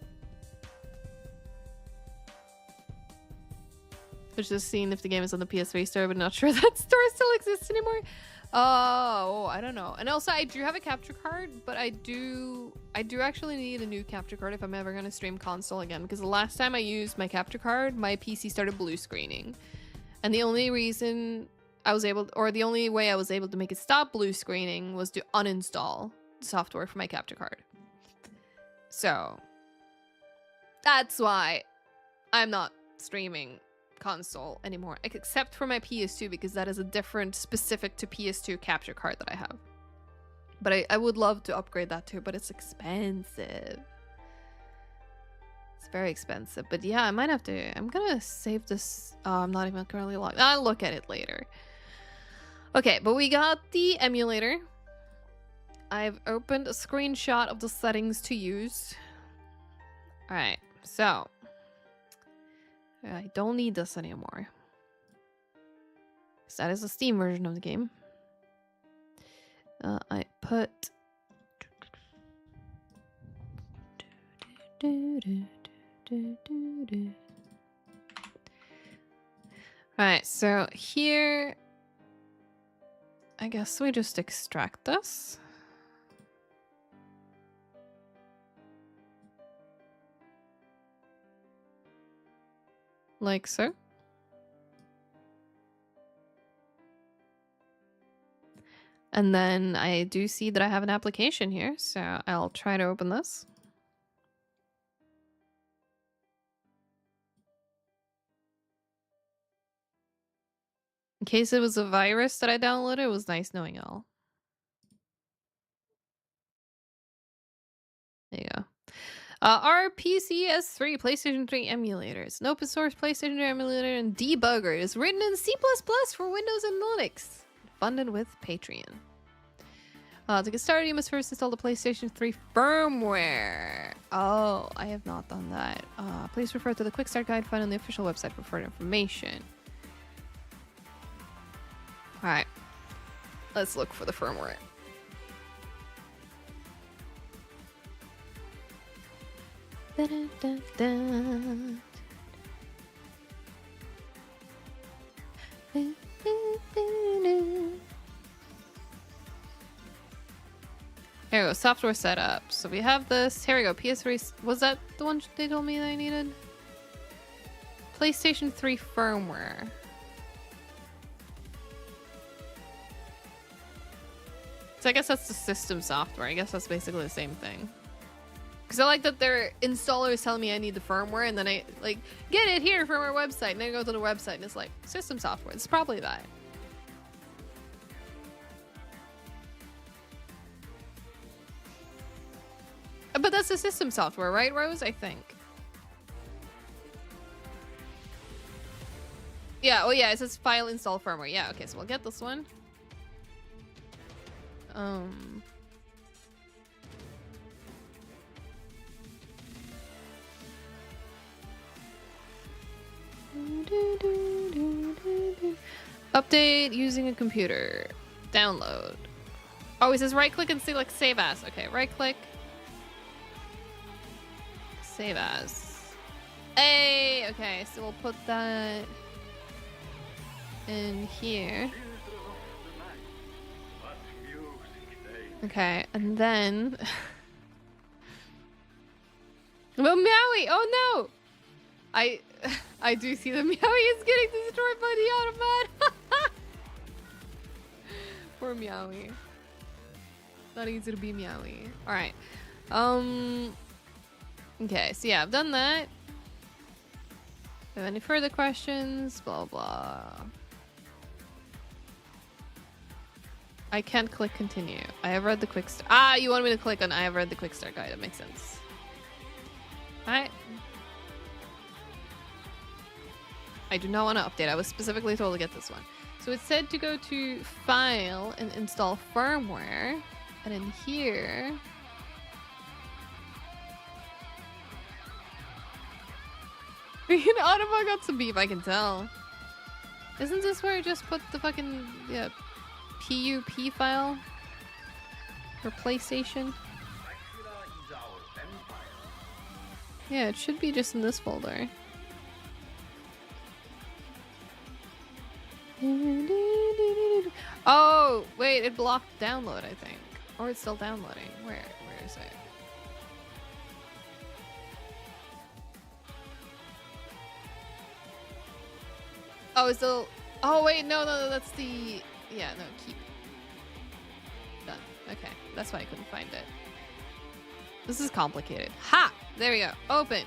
I was just seeing if the game is on the PS3 store, but not sure that store still exists anymore. Oh, I don't know. And also, I do have a capture card, but I do actually need a new capture card if I'm ever going to stream console again. Because the last time I used my capture card, my PC started blue screening. And the only reason I was able, or the only way I was able to make it stop blue screening was to uninstall the software for my capture card. So, that's why I'm not streaming console anymore, except for my PS2, because that is a different specific to PS2 capture card that I have. But I would love to upgrade that too, but it's expensive. It's very expensive. But yeah, I might have to. I'm gonna save this. I'm not even currently logged. I'll look at it later. Okay, but we got the emulator. I've opened a screenshot of the settings to use. Alright, so I don't need this anymore. Because that is the Steam version of the game. I put. Alright, so here. I guess we just extract this. Like so. And then I do see that I have an application here, so I'll try to open this. In case it was a virus that I downloaded, it was nice knowing y'all. There you go. Our PCS3 PlayStation 3 emulator. It's an open source PlayStation 3 emulator and debugger. It's written in C++ for Windows and Linux. Funded with Patreon. To get started, you must first install the PlayStation 3 firmware. Oh, I have not done that. Please refer to the quick start guide found on the official website for further information. Alright. Let's look for the firmware. Da, da, da, da. Here we go, software setup. So we have this. Here we go, PS3. Was that the one they told me that I needed? PlayStation 3 firmware. So I guess that's the system software. I guess that's basically the same thing. Because I like that their installer is telling me I need the firmware, and then I like get it here from our website, and then I go to the website and it's like system software. It's probably that. But that's the system software, right, Rose? I think. Yeah, oh yeah, it says file install firmware. Yeah, okay, so we'll get this one. Update using a computer. Download. Oh, it says right click and select save as. Okay, right click. Save as. Hey, okay, so we'll put that in here. Okay, and then well, Meowie! Oh no! I do see the Meowie is getting destroyed by the automat. Poor Meowie. Not easy to be Meowie. Alright. Okay, so yeah, I've done that. Have any further questions? Blah blah. I can't click continue. I have read the quick start. Ah, you want me to click on I have read the quick start guide. That makes sense. Alright. I do not want to update. I was specifically told to get this one. So it said to go to file and install firmware. And in here. Autobot got some beef, I can tell. Isn't this where I just put the fucking PUP file for PlayStation? Yeah, it should be just in this folder. Oh, wait, it blocked download, I think. Or it's still downloading. Where is it? Oh, it's still... Oh, wait, no, that's the... Yeah, no, keep. Done. Okay, that's why I couldn't find it. This is complicated. Ha! There we go. Open.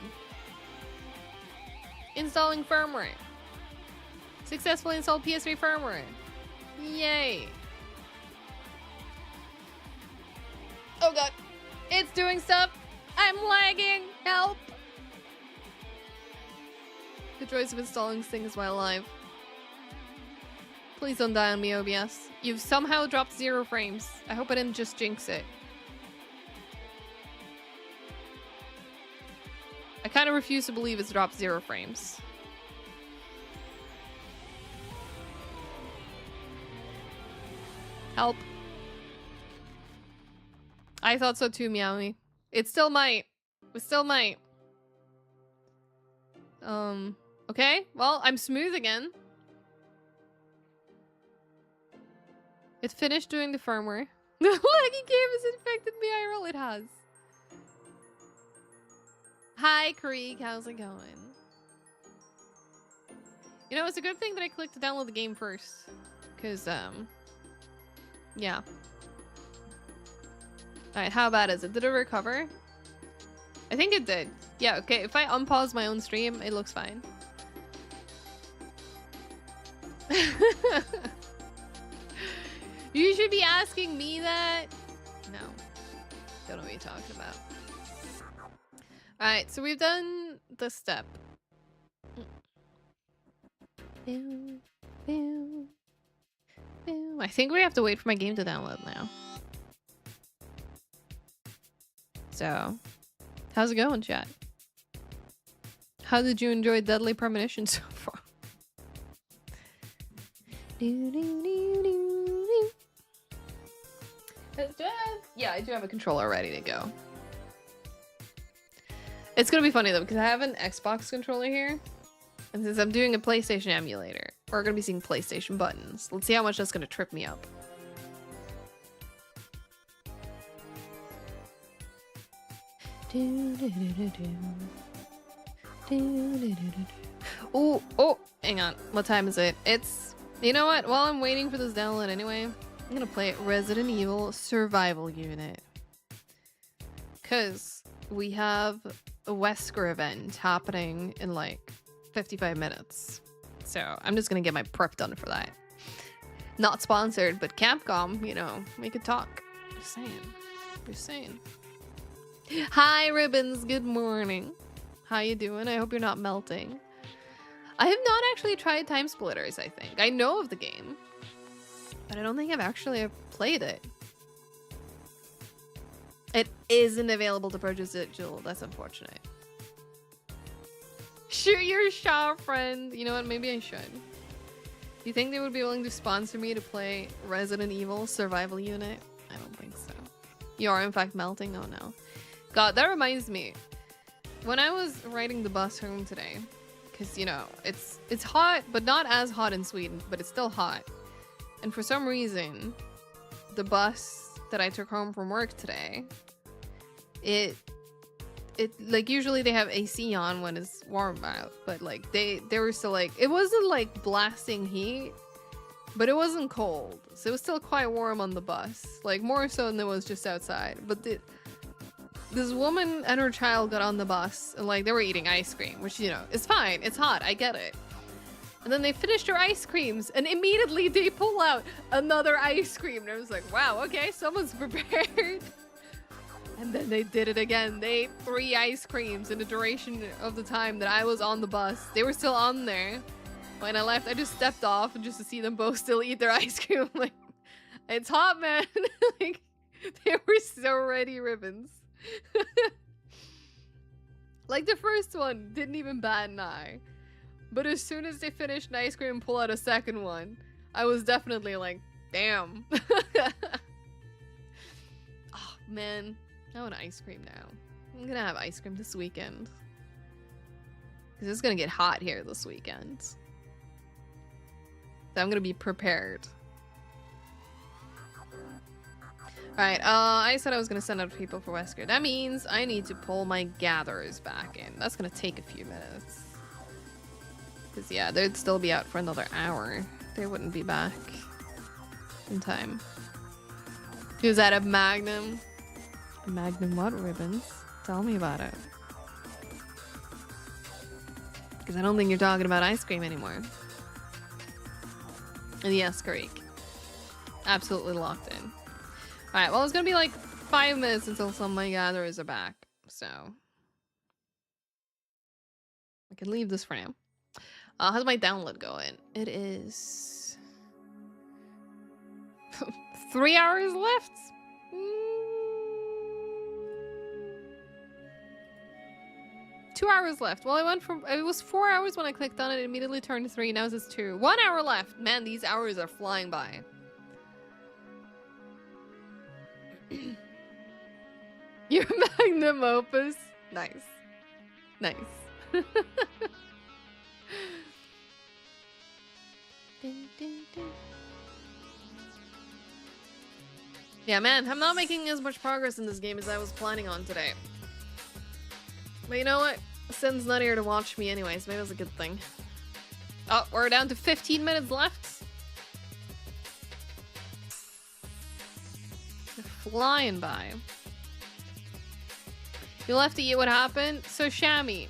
Installing firmware. Successfully installed PS3 firmware. Yay. Oh god. It's doing stuff. I'm lagging. Help. The joys of installing things while live. Please don't die on me, OBS. You've somehow dropped 0 frames. I hope I didn't just jinx it. I kind of refuse to believe it's dropped 0 frames. Help. I thought so too, Meowie. It still might. It still might. Okay. Well, I'm smooth again. It finished doing the firmware. The laggy game has infected me IRL. It has. Hi, Creek. How's it going? You know, it's a good thing that I clicked to download the game first. Because, yeah. Alright, how bad is it? Did it recover? I think it did. Yeah, okay. If I unpause my own stream, it looks fine. You should be asking me that. No. Don't know what you're talking about. Alright, so we've done the step. I think we have to wait for my game to download now. So, how's it going, chat? How did you enjoy Deadly Premonition so far? Yeah, I do have a controller ready to go. It's gonna be funny though, because I have an Xbox controller here. And since I'm doing a PlayStation emulator, we're gonna be seeing PlayStation buttons. Let's see how much that's gonna trip me up. Oh, oh, hang on. What time is it? It's, you know what? While I'm waiting for this download anyway, I'm gonna play Resident Evil Survival Unit. Because we have a Wesker event happening in like 55 minutes. So I'm just gonna get my prep done for that. Not sponsored, but Capcom, you know, we could talk. Just saying. Just saying. Hi, Ribbons. Good morning. How you doing? I hope you're not melting. I have not actually tried Time Splitters, I think. I know of the game, but I don't think I've actually played it. It isn't available to purchase digital. That's unfortunate. Shoot your shot, friend. You know what? Maybe I should. You think they would be willing to sponsor me to play Resident Evil Survival Unit? I don't think so. You are in fact melting? Oh no. God, that reminds me. When I was riding the bus home today, because, you know, it's hot, but not as hot in Sweden, but it's still hot. And for some reason, the bus that I took home from work today, it like, usually they have AC on when it's warm out, but like they were still like, it wasn't like blasting heat, but it wasn't cold. So it was still quite warm on the bus, like more so than it was just outside. But this woman and her child got on the bus and like they were eating ice cream, which, you know, is fine. It's hot. I get it. And then they finished their ice creams and immediately they pull out another ice cream. And I was like, wow, okay, someone's prepared. And then they did it again. They ate 3 ice creams in the duration of the time that I was on the bus. They were still on there. When I left, I just stepped off and just to see them both still eat their ice cream. I'm like, it's hot, man. Like, they were so ready, Ribbons. Like, the first one didn't even bat an eye. But as soon as they finished an ice cream and pull out a second one, I was definitely like, damn. Oh, man. I want ice cream now. I'm gonna have ice cream this weekend. Because it's gonna get hot here this weekend. So I'm gonna be prepared. Alright, I said I was gonna send out people for Wesker. That means I need to pull my gatherers back in. That's gonna take a few minutes. Because, yeah, they'd still be out for another hour. They wouldn't be back in time. Is that a Magnum? A Magnum what, Ribbons? Tell me about it. Because I don't think you're talking about ice cream anymore. And yes, Greek. Absolutely locked in. Alright, well, it's gonna be like 5 minutes until some of my gatherers are back. So I can leave this for now. How's my download going? It is 3 hours left. 2 hours left. Well, it was 4 hours when I clicked on it. It immediately turned to 3. Now it's 2. 1 hour left. Man, these hours are flying by. Your magnum opus. Nice. Nice. Dun, dun, dun. Yeah, man, I'm not making as much progress in this game as I was planning on today. But you know what? Sin's not here to watch me anyways. Maybe that's a good thing. Oh, we're down to 15 minutes left. They're flying by. You'll have to eat what happened. So, Shammy,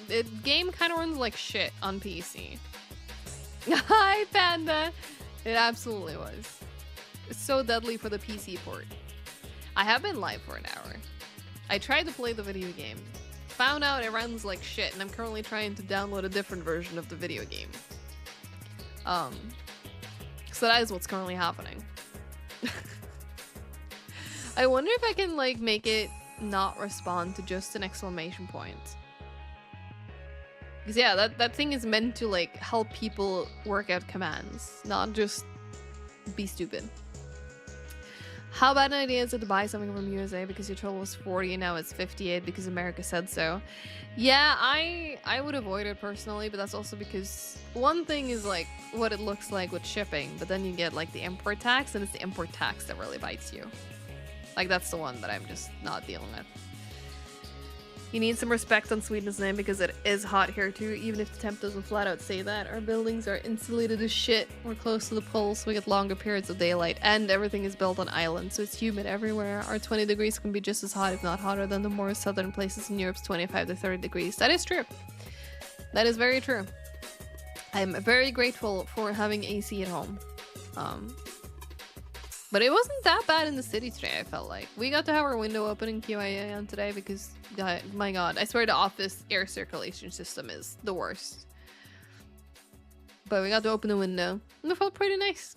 the game kind of runs like shit on PC. Hi, Panda. It absolutely was. It's so deadly for the PC port. I have been live for an hour. I tried to play the video game. Found out it runs like shit, and I'm currently trying to download a different version of the video game. So that is what's currently happening. I wonder if I can, like, make it not respond to just an exclamation point. Because, yeah, that thing is meant to, like, help people work out commands, not just be stupid. How bad an idea is it to buy something from USA because your total was 40 and now it's 58 because America said so? Yeah, I would avoid it personally, but that's also because one thing is like what it looks like with shipping, but then you get like the import tax, and it's the import tax that really bites you. Like that's the one that I'm just not dealing with. You need some respect on Sweden's name because it is hot here too, even if the temp doesn't flat out say that. Our buildings are insulated as shit. We're close to the poles, so we get longer periods of daylight, and everything is built on islands, so it's humid everywhere. Our 20 degrees can be just as hot, if not hotter, than the more southern places in Europe's 25 to 30 degrees. That is true. That is very true. I'm very grateful for having AC at home. But it wasn't that bad in the city today, I felt like. We got to have our window open in QIA today because, my god, I swear the office air circulation system is the worst. But we got to open the window, and it felt pretty nice.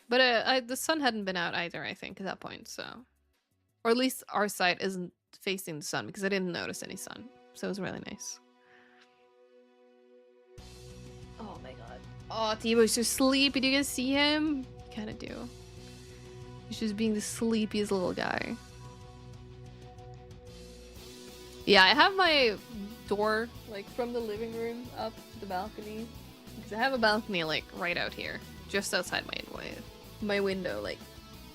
But the sun hadn't been out either, I think, at that point, so... Or at least our side isn't facing the sun, because I didn't notice any sun. So it was really nice. Oh my god. Oh, Tibo's so sleepy. Do you guys see him? You kind of do. He's just being the sleepiest little guy. Yeah, I have my door, like, from the living room up the balcony. Because I have a balcony, like, right out here. Just outside my window. Like,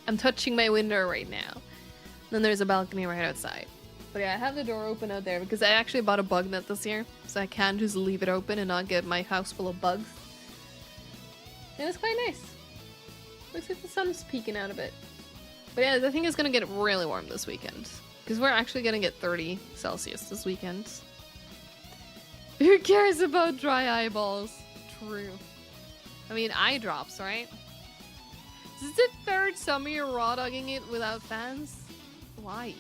I'm touching my window right now. Then there's a balcony right outside. But yeah, I have the door open out there because I actually bought a bug net this year. So I can just leave it open and not get my house full of bugs. And it's quite nice. Looks like the sun's peeking out a bit. But yeah, I think it's gonna get really warm this weekend. Because we're actually gonna get 30 Celsius this weekend. Who cares about dry eyeballs? True. I mean, eye drops, right? This is the third summer you're raw dogging it without fans? Why?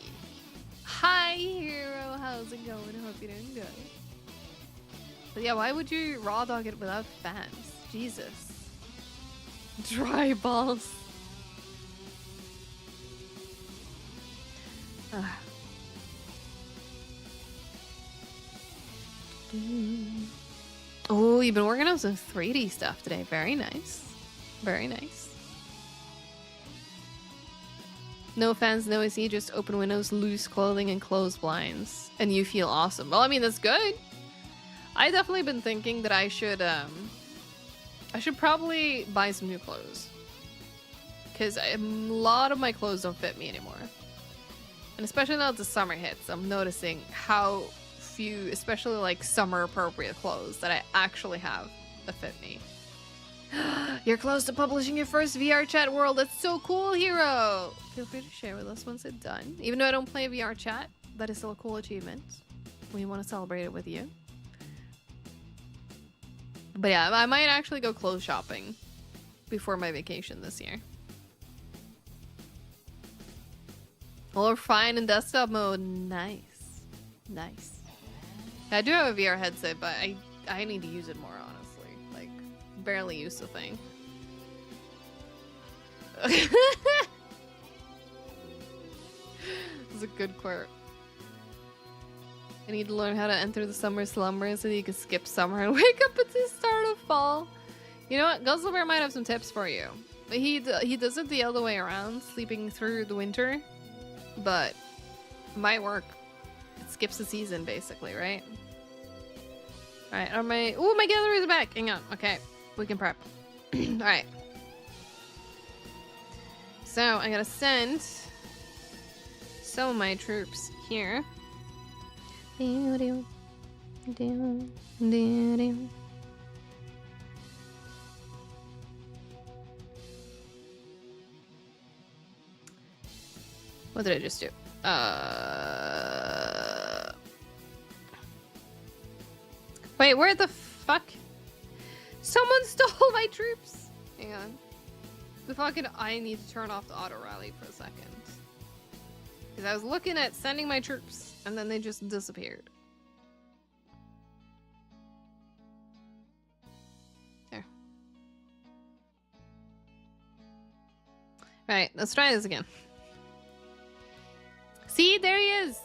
Hi, hero. How's it going? I hope you're doing good. But yeah, why would you raw dog it without fans? Jesus. Dry balls. Oh, you've been working on some 3D stuff today. Very nice. Very nice. No fans, no AC, just open windows, loose clothing, and closed blinds. And you feel awesome. Well, I mean, that's good. I definitely been thinking that I should probably buy some new clothes. Because a lot of my clothes don't fit me anymore. And especially now that the summer hits, I'm noticing how few, especially like summer appropriate clothes that I actually have that fit me. You're close to publishing your first VR chat world. That's so cool, hero. Feel free to share with us once it's done. Even though I don't play VR chat, that is still a cool achievement. We want to celebrate it with you. But yeah, I might actually go clothes shopping before my vacation this year. Well, we're fine in desktop mode. Nice. Nice. I do have a VR headset, but I need to use it more, honestly. Like, barely use the thing. This is a good quirk. I need to learn how to enter the summer slumber so that you can skip summer and wake up at the start of fall. You know what? Guzzlebear might have some tips for you. He does it the other way around, sleeping through the winter. But might work. It skips a season, basically, right? Alright, are my... Ooh, my gallery is back! Hang on. Okay, we can prep. Alright. So, I gotta send some of my troops here. What did I just do? Wait, where the fuck? Someone stole my troops! Hang on. I need to turn off the auto rally for a second. Because I was looking at sending my troops, and then they just disappeared. There. Alright, let's try this again. See, there he is!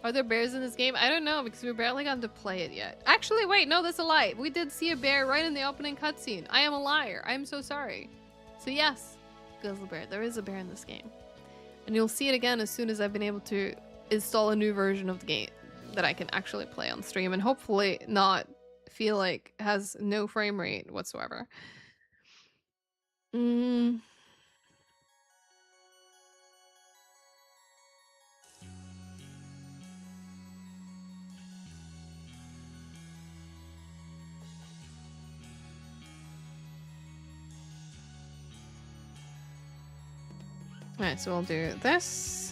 Are there bears in this game? I don't know, because we barely got to play it yet. Actually, wait, no, that's a lie. We did see a bear right in the opening cutscene. I am a liar. I am so sorry. So yes, Grizzly Bear. There is a bear in this game. And you'll see it again as soon as I've been able to install a new version of the game that I can actually play on stream and hopefully not feel like has no frame rate whatsoever. Alright, so we'll do this.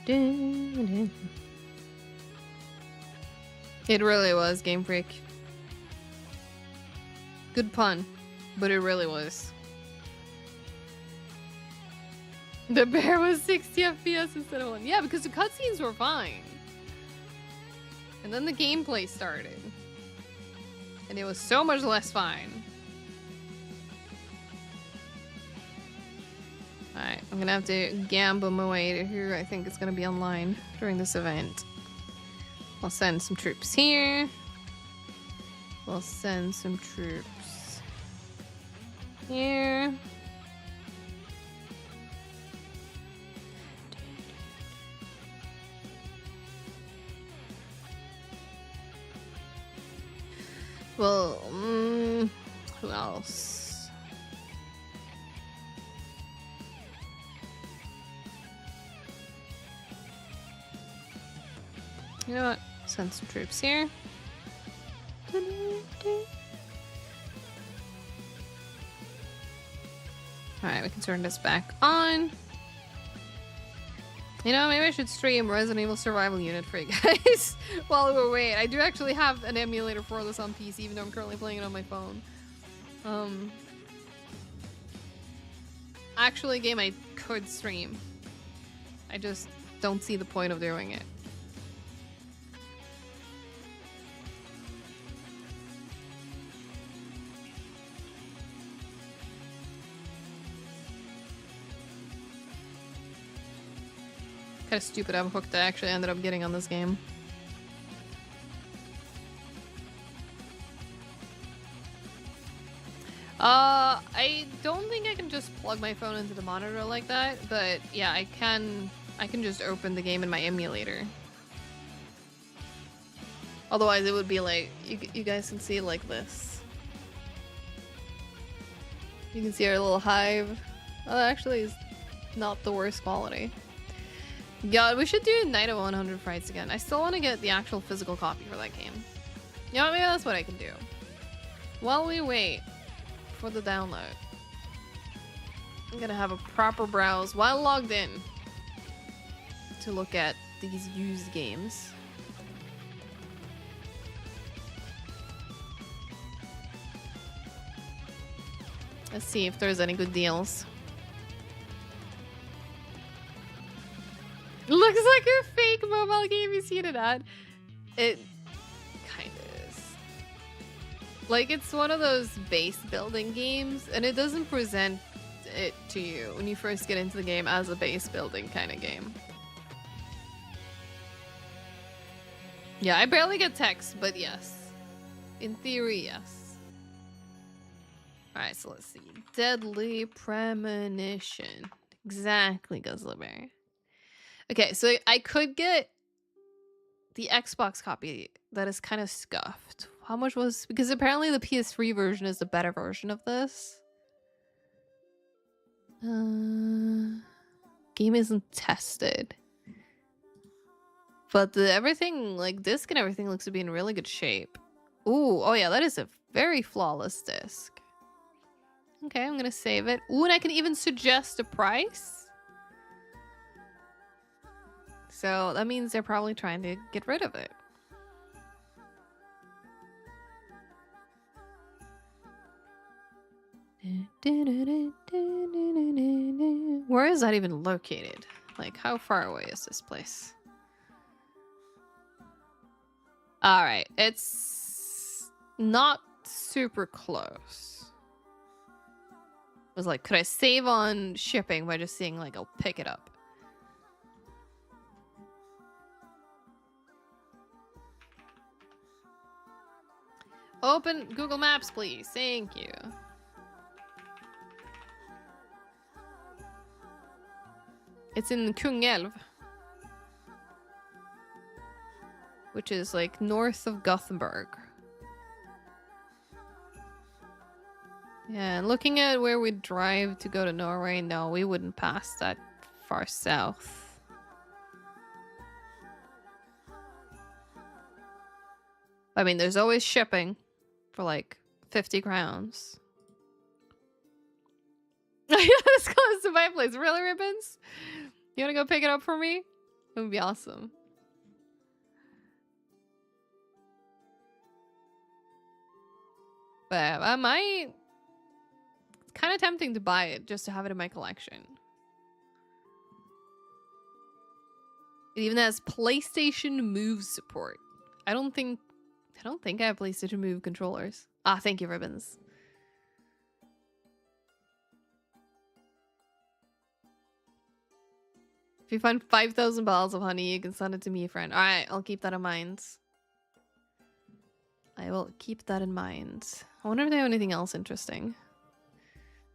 It really was, Game Freak. Good pun, but it really was. The bear was 60 FPS instead of 1. Yeah, because the cutscenes were fine. And then the gameplay started. And it was so much less fine. Alright, I'm gonna have to gamble my way to who I think is gonna be online during this event. I'll send some troops here. We'll send some troops here. Well, who else? You know what? Send some troops here. Alright, we can turn this back on. You know, maybe I should stream Resident Evil Survival Unit for you guys while we wait. I do actually have an emulator for this on PC, even though I'm currently playing it on my phone. Actually, a game I could stream. I just don't see the point of doing it. Kind of stupid I'm hooked I actually ended up getting on this game. I don't think I can just plug my phone into the monitor like that, but yeah, I can just open the game in my emulator. Otherwise it would be like, you guys can see it like this. You can see our little hive. Oh, that actually is not the worst quality. God, we should do Night of 100 Frights again. I still want to get the actual physical copy for that game. You know what, maybe that's what I can do. While we wait for the download, I'm gonna have a proper browse while logged in to look at these used games. Let's see if there's any good deals. Looks like a fake mobile game. You seen it ad? It kind of is. Like, it's one of those base building games, and it doesn't present it to you when you first get into the game as a base building kind of game. Yeah, I barely get text, but yes. In theory, yes. Alright, so let's see. Deadly Premonition. Exactly, Guzzlerberry. Okay, so I could get the Xbox copy that is kind of scuffed. How much was... Because apparently the PS3 version is the better version of this. Game isn't tested. But everything, like disc and everything, looks to be in really good shape. Ooh, oh yeah, that is a very flawless disc. Okay, I'm gonna save it. Ooh, and I can even suggest a price. So that means they're probably trying to get rid of it. Where is that even located? Like, how far away is this place? Alright, it's not super close. I was like, could I save on shipping by just seeing, like, I'll pick it up? Open Google Maps, please. Thank you. It's in Kungälv, which is like north of Gothenburg. Yeah, and looking at where we drive to go to Norway, no, we wouldn't pass that far south. I mean, there's always shipping for like 50 crowns. This close to my place. Really, Ribbons? You want to go pick it up for me? It would be awesome. But I might... It's kind of tempting to buy it just to have it in my collection. It even has PlayStation Move support. I don't think I have PlayStation Move controllers. Ah, thank you, Ribbons. If you find 5,000 bottles of honey, you can send it to me, friend. Alright, I'll keep that in mind. I will keep that in mind. I wonder if they have anything else interesting.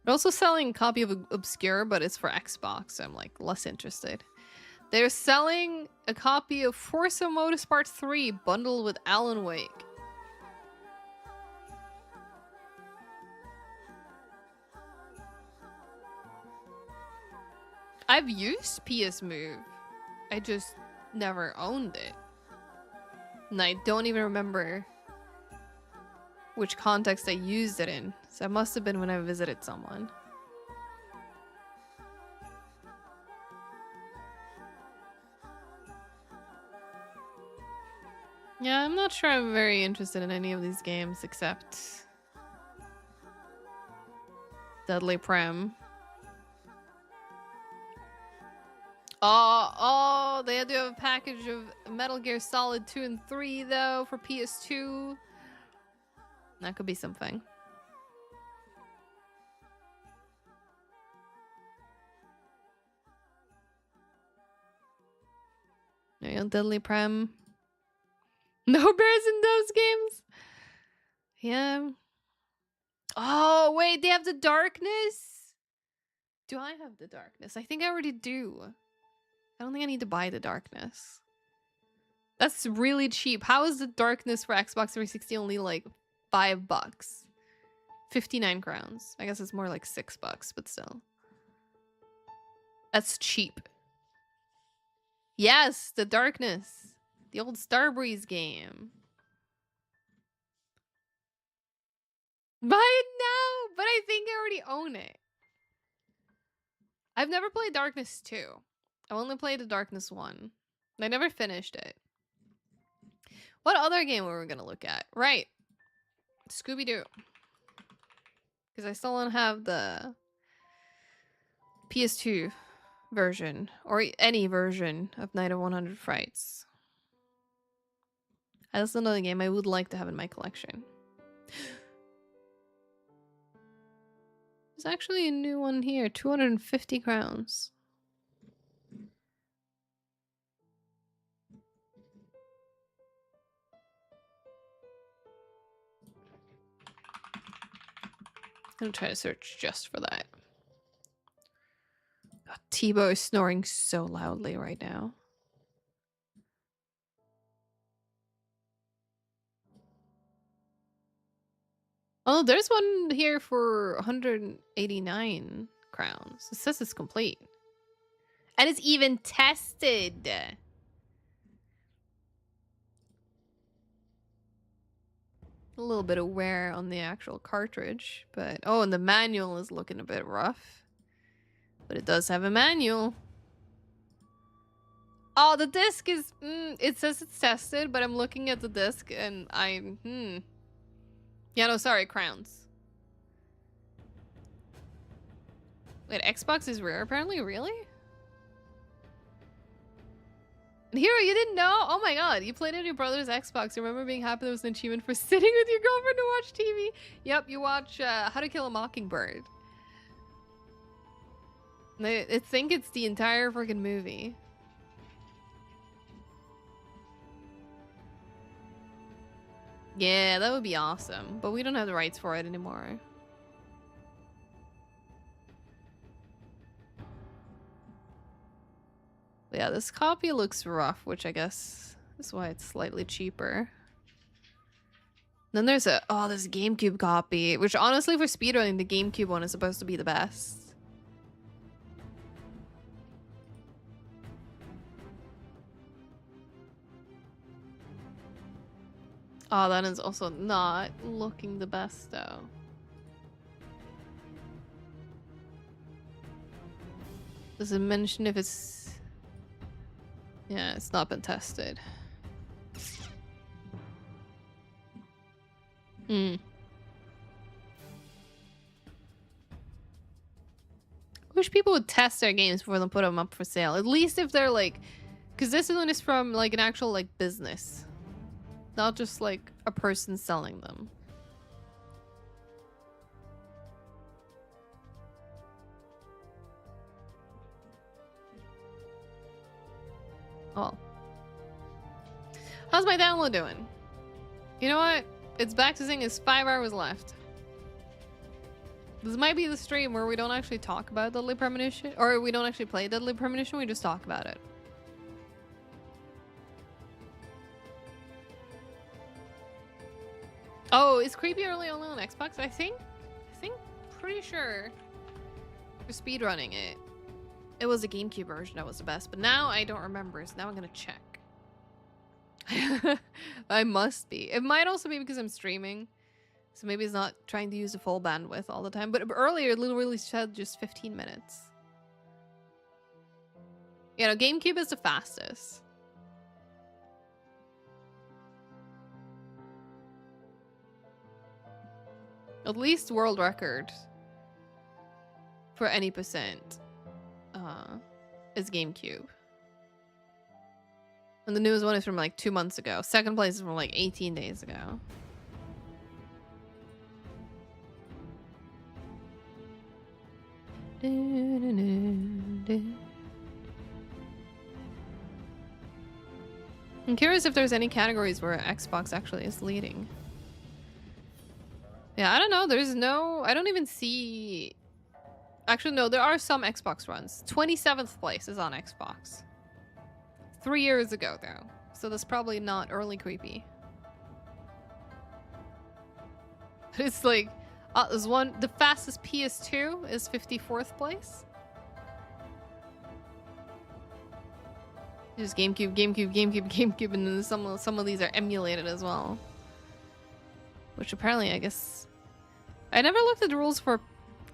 They're also selling a copy of Obscure, but it's for Xbox, so I'm like less interested. They're selling a copy of Forza Motorsport 3 bundled with Alan Wake. I've used PS Move. I just never owned it. And I don't even remember which context I used it in. So it must have been when I visited someone. Yeah, I'm not sure I'm very interested in any of these games except Deadly Prem. Oh, they do have a package of Metal Gear Solid 2 and 3 though for PS2. That could be something. There you go, Deadly Prem. No bears in those games? Yeah. Oh, wait, they have the darkness? Do I have the darkness? I think I already do. I don't think I need to buy the darkness. That's really cheap. How is the darkness for Xbox 360 only like $5? 59 crowns. I guess it's more like $6, but still. That's cheap. Yes, the darkness. The old Starbreeze game. Buy it now! But I think I already own it. I've never played Darkness 2. I've only played the Darkness 1. I never finished it. What other game were we gonna look at? Right. Scooby-Doo. Because I still don't have the PS2 version. Or any version of Night of 100 Frights. That's another game I would like to have in my collection. There's actually a new one here. 250 crowns. I'm gonna try to search just for that. God, Tebow is snoring so loudly right now. Oh, there's one here for 189 crowns. It says it's complete. And it's even tested. A little bit of wear on the actual cartridge, but oh, and the manual is looking a bit rough. But it does have a manual. Oh, the disc is it says it's tested, but I'm looking at the disc and yeah, no, sorry, crowns. Wait, Xbox is rare apparently? Really? And Hero, you didn't know? Oh my god, you played on your brother's Xbox. You remember being happy there was an achievement for sitting with your girlfriend to watch TV? Yep, you watch How to Kill a Mockingbird. I think it's the entire freaking movie. Yeah, that would be awesome. But we don't have the rights for it anymore. But yeah, this copy looks rough, which I guess is why it's slightly cheaper. Then there's this GameCube copy, which honestly for speedrunning, the GameCube one is supposed to be the best. Oh, that is also not looking the best, though. Does it mention if it's... Yeah, it's not been tested. Wish people would test their games before they put them up for sale. At least if they're like... Because this one is from like an actual like business. Not just like a person selling them. Oh. How's my download doing? You know what? It's back to saying it's 5 hours left. This might be the stream where we don't actually talk about Deadly Premonition. Or we don't actually play Deadly Premonition, we just talk about it. Oh, is Creepy Early only on Xbox? I think pretty sure for speedrunning it was a GameCube version that was the best, but now I don't remember, so now I'm gonna check. I must be. It might also be because I'm streaming, so maybe it's not trying to use the full bandwidth all the time, but earlier it literally said just 15 minutes. You know, GameCube is the fastest. At least world record for any percent is GameCube. And the newest one is from like 2 months ago. Second place is from like 18 days ago. I'm curious if there's any categories where Xbox actually is leading. Yeah, I don't know. There's no... I don't even see... Actually, no. There are some Xbox runs. 27th place is on Xbox. 3 years ago, though. So that's probably not early creepy. But it's like... there's one... The fastest PS2 is 54th place. Just GameCube, and then some of these are emulated as well. Which apparently, I guess... I never looked at the rules for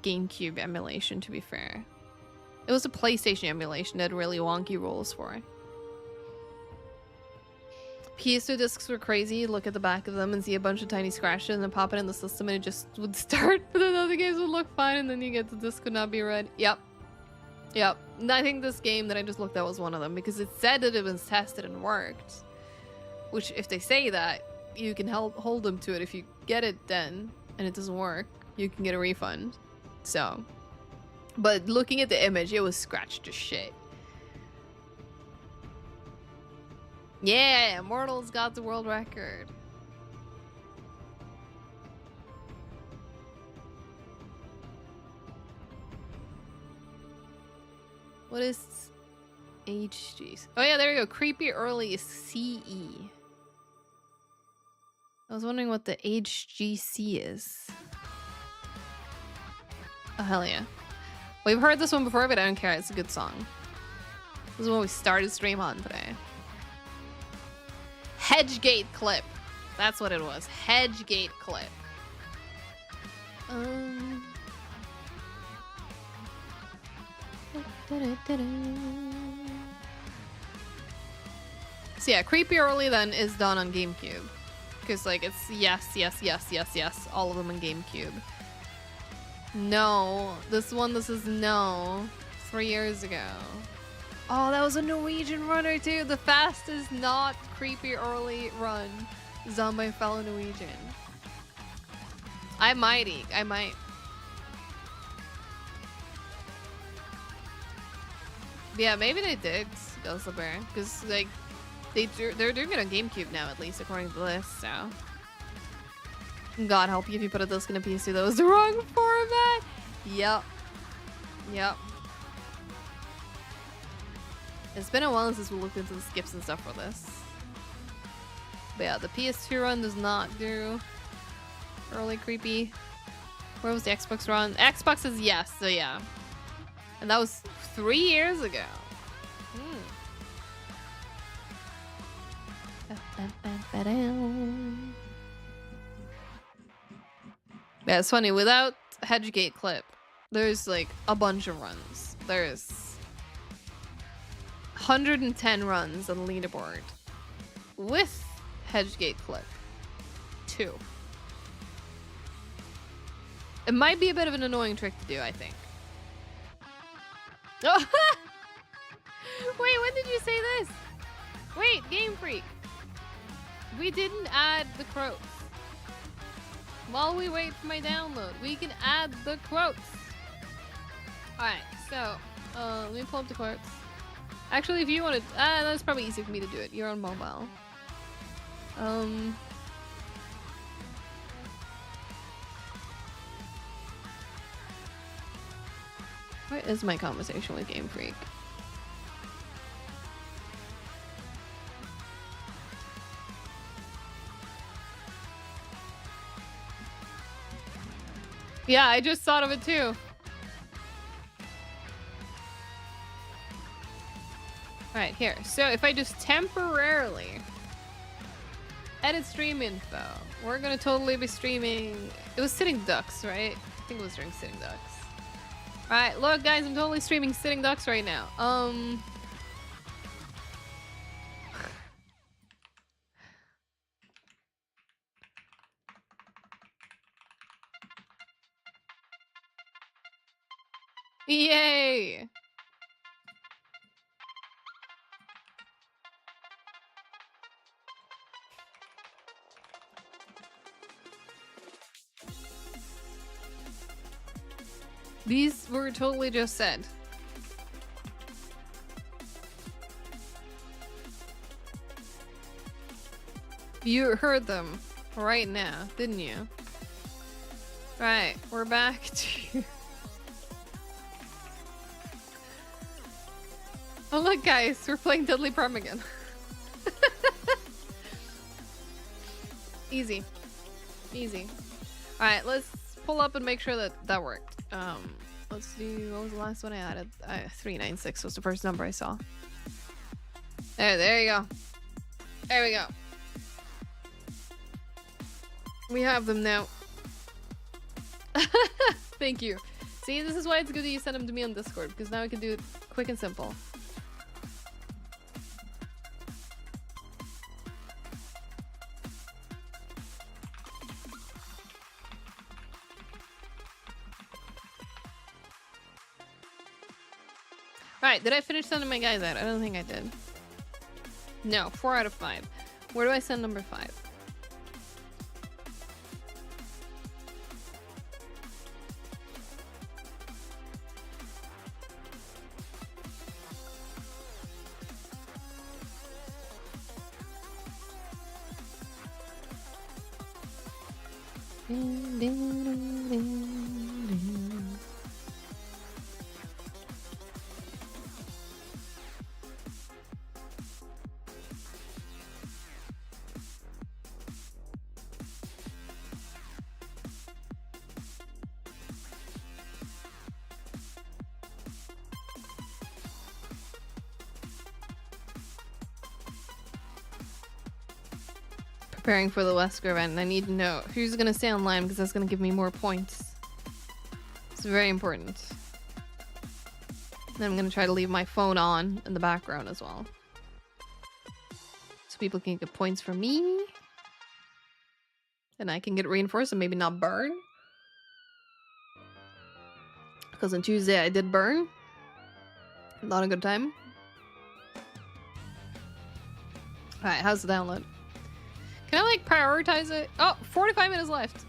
GameCube emulation, to be fair. It was a PlayStation emulation that had really wonky rules for it. PS2 discs were crazy. Look at the back of them and see a bunch of tiny scratches and then pop it in the system and it just would start, but then other games would look fine and then you get the disc would not be read. Yep. And I think this game that I just looked at was one of them because it said that it was tested and worked. Which, if they say that, you can hold them to it. If you get it then and it doesn't work, you can get a refund. So, but looking at the image, it was scratched to shit. Yeah, Immortals got the world record. What is HG? Oh yeah, there you go. Creepy early is CE. I was wondering what the HGC is. Oh hell yeah. We've heard this one before, but I don't care. It's a good song. This is what we started stream on today. Hedgegate clip. That's what it was. Hedgegate clip. So yeah, Creepy Early then is done on GameCube. Because like it's yes, all of them on GameCube. No, this is no. 3 years ago. Oh, that was a Norwegian runner too. The fastest not Creepy Early run is done by a fellow Norwegian. I might. Yeah, maybe they did Ghostly Bear, because like they're doing it on GameCube now, at least according to this. So God help you if you put a disc in a PC that was the wrong format. Yep. It's been a while since we looked into the skips and stuff for this. But yeah, the PS2 run does not do early creepy. Where was the Xbox run? Xbox is yes, so yeah. And that was 3 years ago. Yeah, it's funny. Without Hedgegate clip, there's like a bunch of runs. There's 110 runs on the leaderboard. With Hedgegate clip, 2. It might be a bit of an annoying trick to do, I think. Oh. Wait, when did you say this? Wait, Game Freak. We didn't add the quotes. While we wait for my download, we can add the quotes. Alright, so, let me pull up the quotes. Actually, if you want to, that's probably easier for me to do it. You're on mobile. Where is my conversation with Game Freak? Yeah, I just thought of it too. Alright, here. So if I just temporarily edit stream info, we're gonna totally be streaming. It was Sitting Ducks, right? I think it was during Sitting Ducks. Alright, look guys, I'm totally streaming Sitting Ducks right now. Yay! These were totally just said. You heard them right now, didn't you? Right, we're back to... Oh look guys, we're playing Deadly Prem again. Easy. Easy. Alright, let's pull up and make sure that that worked. Let's do, what was the last one I added? 396 was the first number I saw. There you go. There we go. We have them now. Thank you. See, this is why it's good that you send them to me on Discord, because now I can do it quick and simple. Alright, did I finish sending my guys out? I don't think I did. No, 4 out of 5. Where do I send number 5? Preparing for the Wesker event, and I need to know who's gonna stay online because that's gonna give me more points. It's very important. Then I'm gonna try to leave my phone on in the background as well, so people can get points from me, and I can get reinforced and maybe not burn. Because on Tuesday I did burn. Not a good time. Alright, how's the download? Can I like prioritize it? Oh, 45 minutes left.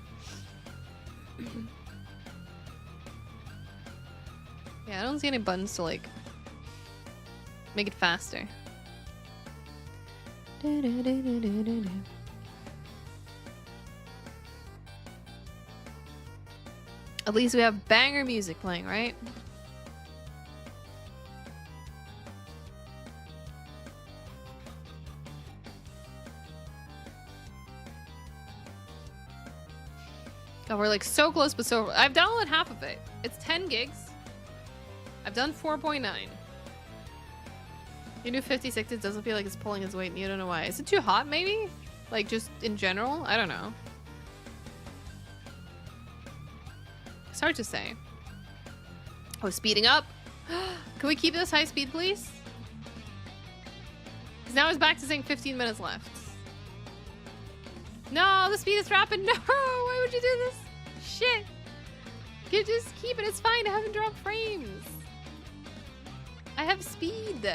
Yeah, I don't see any buttons to like make it faster. At least we have banger music playing, right? God, we're like so close, but so... I've downloaded half of it. It's 10 gigs. I've done 4.9. You do 56, it doesn't feel like it's pulling its weight, and you don't know why. Is it too hot, maybe? Like, just in general? I don't know. It's hard to say. Oh, speeding up. Can we keep this high speed, please? Because now it's back to saying 15 minutes left. No, the speed is dropping. No, why would you do this? Shit. You just keep it. It's fine. I haven't dropped frames. I have speed.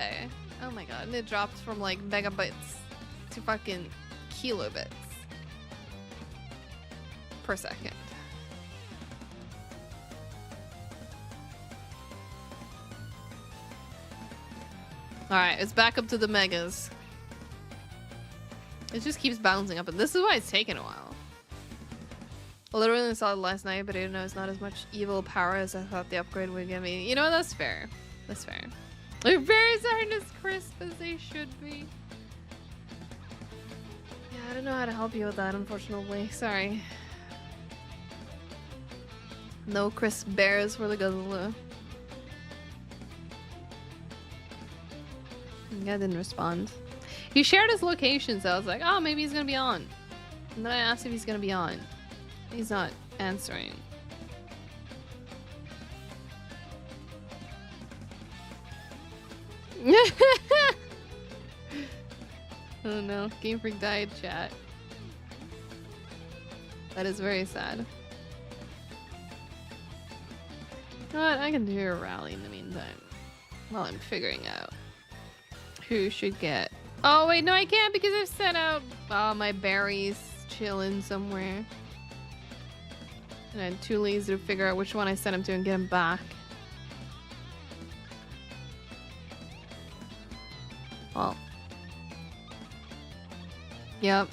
Oh my god. And it dropped from like megabytes to fucking kilobits per second. Alright, it's back up to the megas. It just keeps bouncing up, and this is why it's taken a while. I literally saw it last night, but I didn't know it's not as much evil power as I thought the upgrade would give me. You know, that's fair. That's fair. Their berries aren't as crisp as they should be. Yeah, I don't know how to help you with that, unfortunately. Sorry. No crisp bears for the guzzler. Guy didn't respond. He shared his location, so I was like, oh, maybe he's gonna be on. And then I asked if he's gonna be on. He's not answering. Oh no, Game Freak died, chat. That is very sad. You know what? I can do a rally in the meantime while I'm figuring out who should get. Oh wait, no, I can't because I've sent out my berries chilling somewhere. And I'm too lazy to figure out which one I sent him to and get him back. Well. Yep.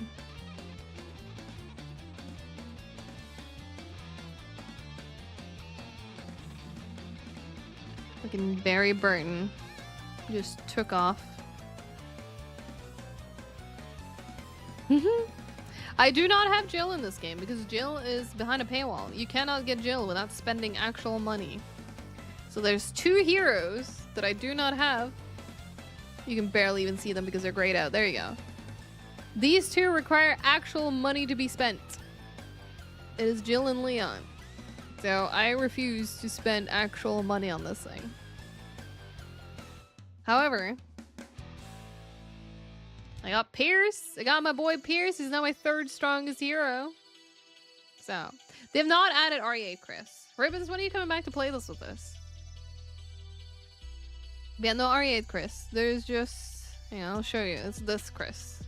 Fucking Barry Burton just took off. I do not have Jill in this game because Jill is behind a paywall. You cannot get Jill without spending actual money. So there's 2 heroes that I do not have. You can barely even see them because they're grayed out. There you go. These 2 require actual money to be spent. It is Jill and Leon. So I refuse to spend actual money on this thing. However, I got Pierce. I got my boy Pierce. He's now my 3rd strongest hero. So, they've not added RE8 Chris. Ribbons, when are you coming back to play this with us? Yeah, no RE8 Chris. There's just, I'll show you. It's this Chris.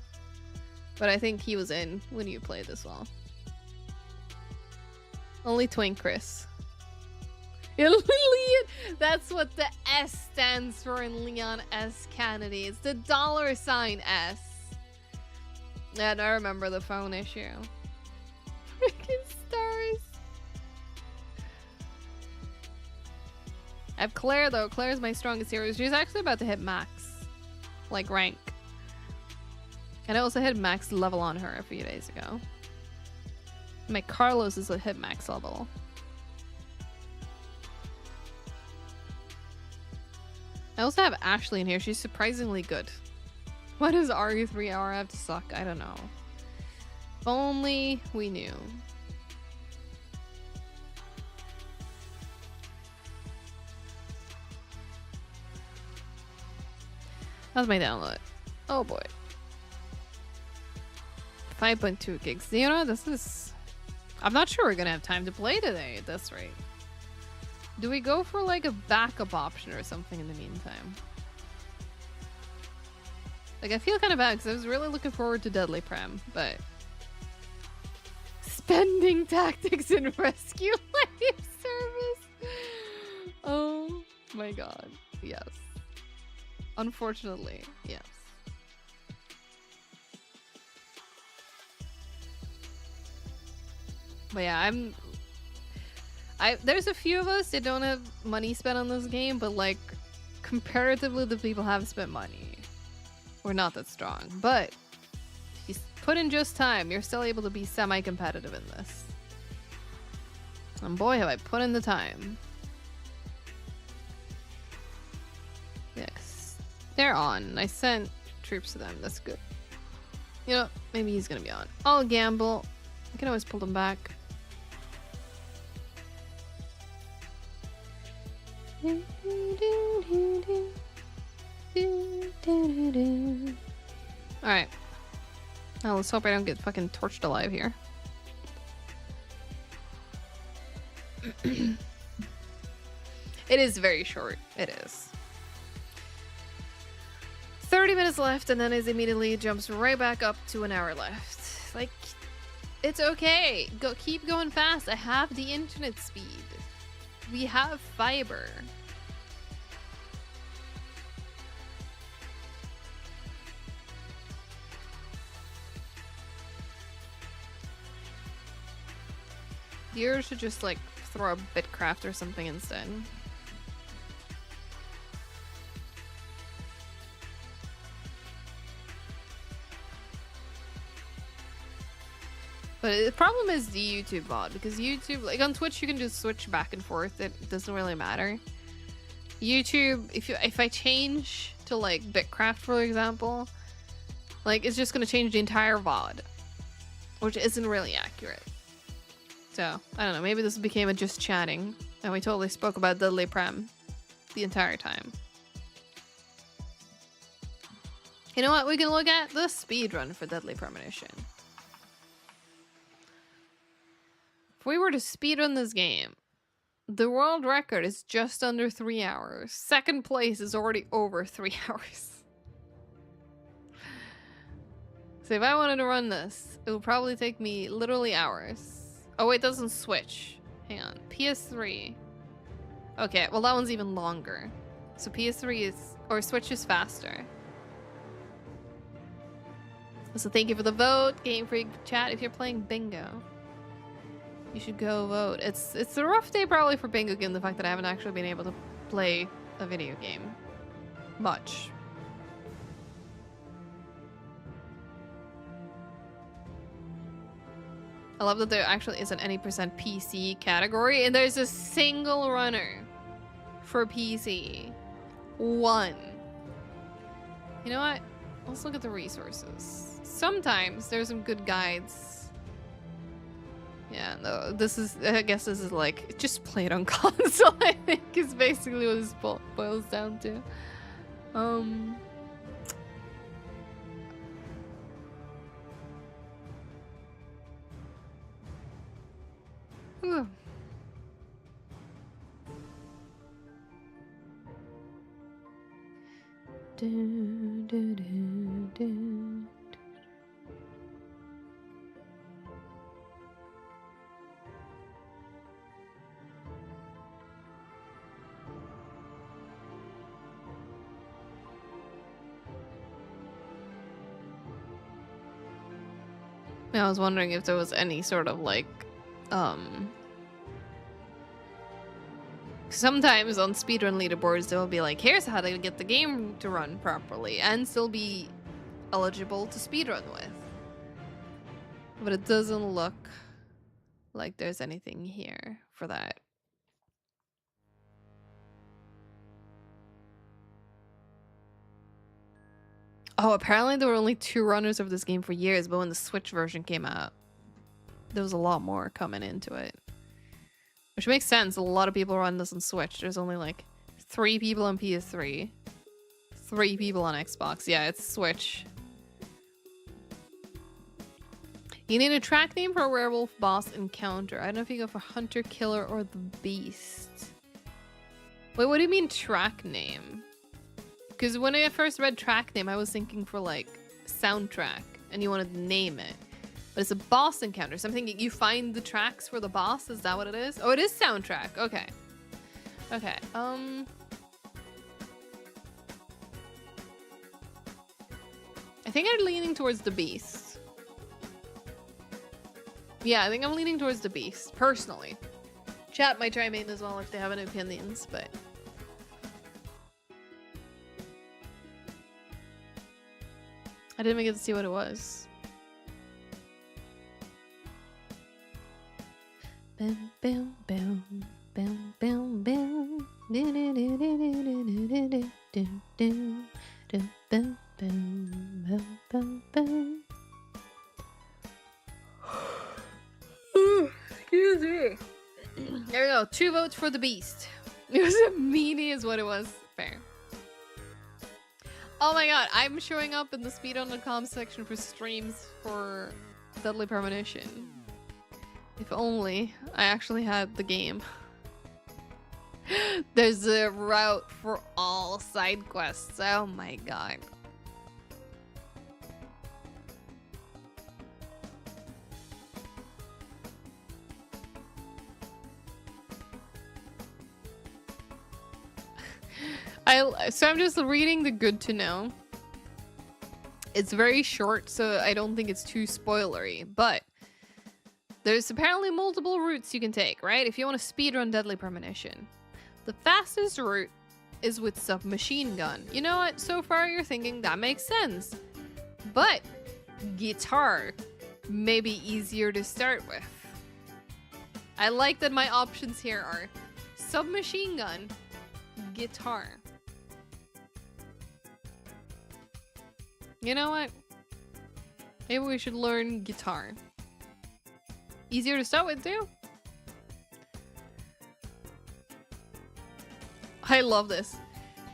But I think he was in when you played this well. Only Twink Chris. Yeah, Leon, that's what the S stands for in Leon S. Kennedy. It's the $S. And I remember the phone issue. Freaking stars. I have Claire though. Claire's my strongest hero. She's actually about to hit max. Like rank. And I also hit max level on her a few days ago. My Carlos is a hit max level. I also have Ashley in here. She's surprisingly good. Why does RE3R have to suck? I don't know. only we knew. That's my download. Oh boy. 5.2 gigs. You know, this is... I'm not sure we're gonna have time to play today at this rate. Do we go for like a backup option or something in the meantime? Like, I feel kind of bad because I was really looking forward to Deadly Prem, but... Spending tactics in rescue life service! Oh my god. Yes. Unfortunately, yes. But yeah, there's a few of us that don't have money spent on this game, but like comparatively the people have spent money. We're not that strong. But if you put in just time, you're still able to be semi-competitive in this. And boy, have I put in the time. Yes. They're on. I sent troops to them. That's good. You know, maybe he's gonna be on. I'll gamble. I can always pull them back. Alright. Now let's hope I don't get fucking torched alive here. It is very short. It is. 30 minutes left, and then it immediately jumps right back up to an hour left. Like, it's okay. Keep going fast. I have the internet speed. We have fiber. You should just like throw a Bitcraft or something instead. But the problem is the YouTube VOD, because YouTube, like on Twitch, you can just switch back and forth. It doesn't really matter. YouTube, if I change to like Bitcraft, for example, like it's just gonna change the entire VOD, which isn't really accurate. So I don't know. Maybe this became a just chatting, and we totally spoke about Deadly Prem the entire time. You know what? We can look at the speedrun for Deadly Premonition. If we were to speedrun this game, the world record is just under 3 hours. Second place is already over 3 hours. So if I wanted to run this, it would probably take me literally hours. Oh wait, it doesn't switch. Hang on. PS3. Okay, well that one's even longer. So PS3 is, or Switch is faster. So thank you for the vote, Game Freak chat. If you're playing bingo, you should go vote. It's a rough day probably for bingo, given the fact that I haven't actually been able to play a video game much. I love that there actually isn't any percent PC category, and there's a single runner for PC. One. You know what? Let's look at the resources. Sometimes there's some good guides. Yeah, no, this is, I guess this is like, just play it on console, I think is basically what this boils down to. Ooh. I was wondering if there was any sort of like, sometimes on speedrun leaderboards they'll be like, here's how to get the game to run properly and still be eligible to speedrun with. But it doesn't look like there's anything here for that. Oh, apparently there were only 2 runners of this game for years, but when the Switch version came out, there was a lot more coming into it. Which makes sense. A lot of people run this on Switch. There's only like 3 people on PS3. 3 people on Xbox. Yeah, it's Switch. You need a track name for a werewolf boss encounter. I don't know if you go for Hunter, Killer, or the Beast. Wait, what do you mean track name? Because when I first read track name, I was thinking for like soundtrack, and you wanted to name it. But it's a boss encounter, so I'm thinking you find the tracks for the boss? Is that what it is? Oh, it is soundtrack. Okay. Okay, I think I'm leaning towards the Beast. Yeah, I think I'm leaning towards the Beast, personally. Chat might chime in as well if they have any opinions, but... I didn't even get to see what it was. Boom, boom, boom, boom, boom, boom. Do, do, do, do, do, do, do, do, do, boom, boom, boom, boom, boom. Excuse me. There we go. 2 votes for the Beast. It was a meanie is what it was. Fair. Oh my god, I'm showing up in the speedrun.com section for streams for Deadly Premonition. If only I actually had the game. There's a route for all side quests. Oh my god. So I'm just reading the good to know. It's very short, so I don't think it's too spoilery, but there's apparently multiple routes you can take, right? If you want to speedrun Deadly Premonition. The fastest route is with submachine gun. You know what? So far you're thinking that makes sense. But guitar may be easier to start with. I like that my options here are submachine gun, guitar. You know what? Maybe we should learn guitar. Easier to start with too. I love this.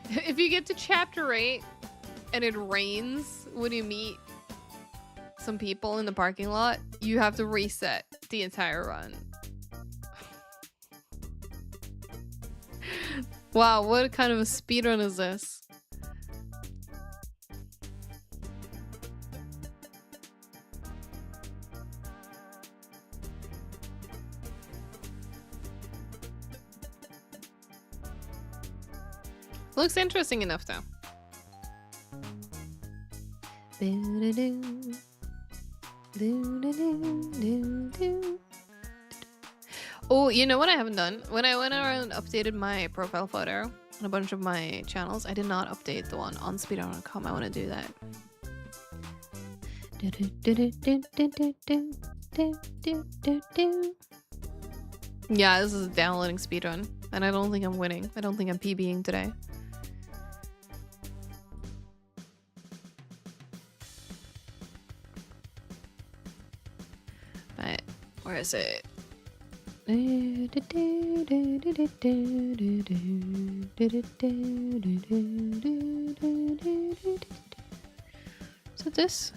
If you get to chapter 8 and it rains when you meet some people in the parking lot, you have to reset the entire run. Wow, what kind of a speedrun is this? Looks interesting enough though. Oh, you know what I haven't done? When I went around and updated my profile photo on a bunch of my channels, I did not update the one on speedrun.com. I want to do that. Yeah, this is downloading speedrun, and I don't think I'm winning. I don't think I'm PBing today. But where is it? Is it this?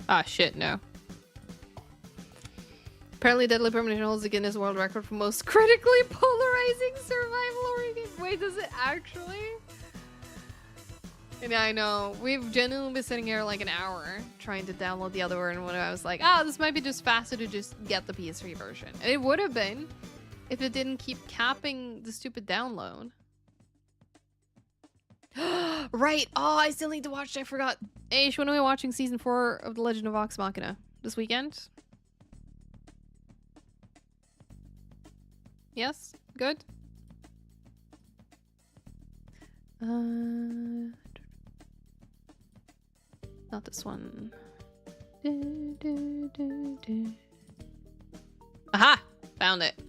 Ah, shit, no. Apparently Deadly Premonition holds the Guinness World Record for most critically polarizing survival horror game. Wait, does it actually? Yeah, I know. We've genuinely been sitting here like an hour trying to download the other one when I was like, oh, this might be just faster to just get the PS3 version. And it would have been if it didn't keep capping the stupid download. Right. Oh, I still need to watch it. I forgot. Aish, when are we watching season 4 of The Legend of Vox Machina? This weekend? Yes? Good? Not this one. Aha! Found it.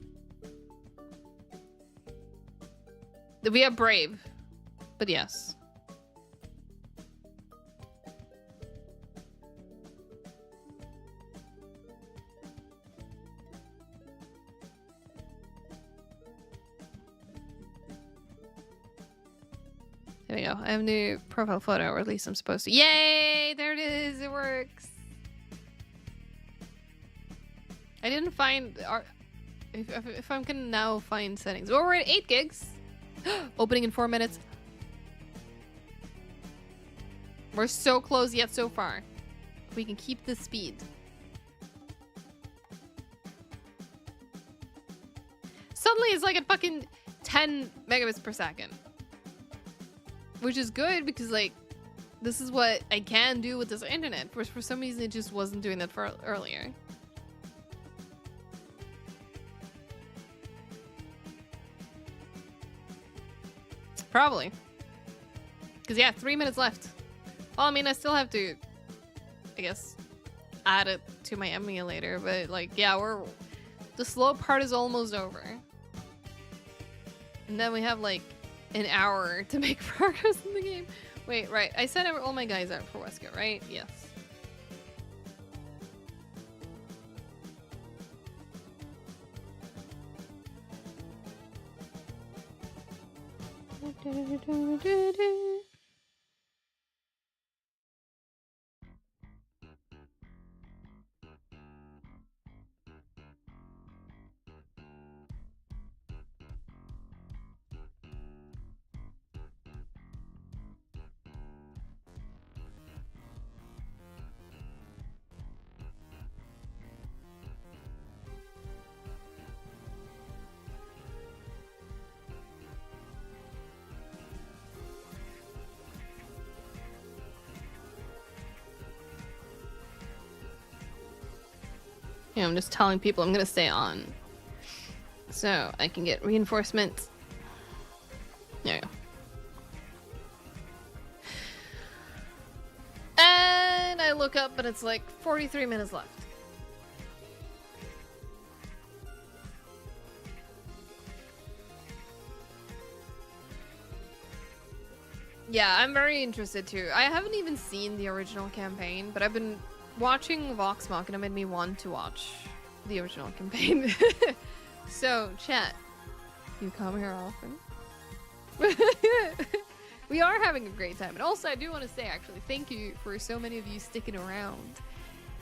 We have Brave. But yes. There we go. I have a new profile photo, or at least I'm supposed to. Yay! There it is. It works. I didn't find our. If I'm gonna now find settings. Oh, we're at 8 gigs. Opening in 4 minutes. We're so close yet so far. We can keep the speed. Suddenly it's like at fucking 10 megabits per second. Which is good because like this is what I can do with this internet. For some reason it just wasn't doing that for earlier. Probably. Because yeah, 3 minutes left. Well, I mean, I still have to, I guess, add it to my emulator. But like, yeah, the slow part is almost over. And then we have like an hour to make progress in the game. Wait, right. I sent all my guys out for Westgate, right? Yes. Yeah, I'm just telling people I'm gonna stay on so I can get reinforcements. There you go. And I look up and it's like 43 minutes left. Yeah, I'm very interested too. I haven't even seen the original campaign, but I've been watching Vox Machina made me want to watch the original campaign. So, chat, you come here often? We are having a great time. And also, I do want to say, actually, thank you for so many of you sticking around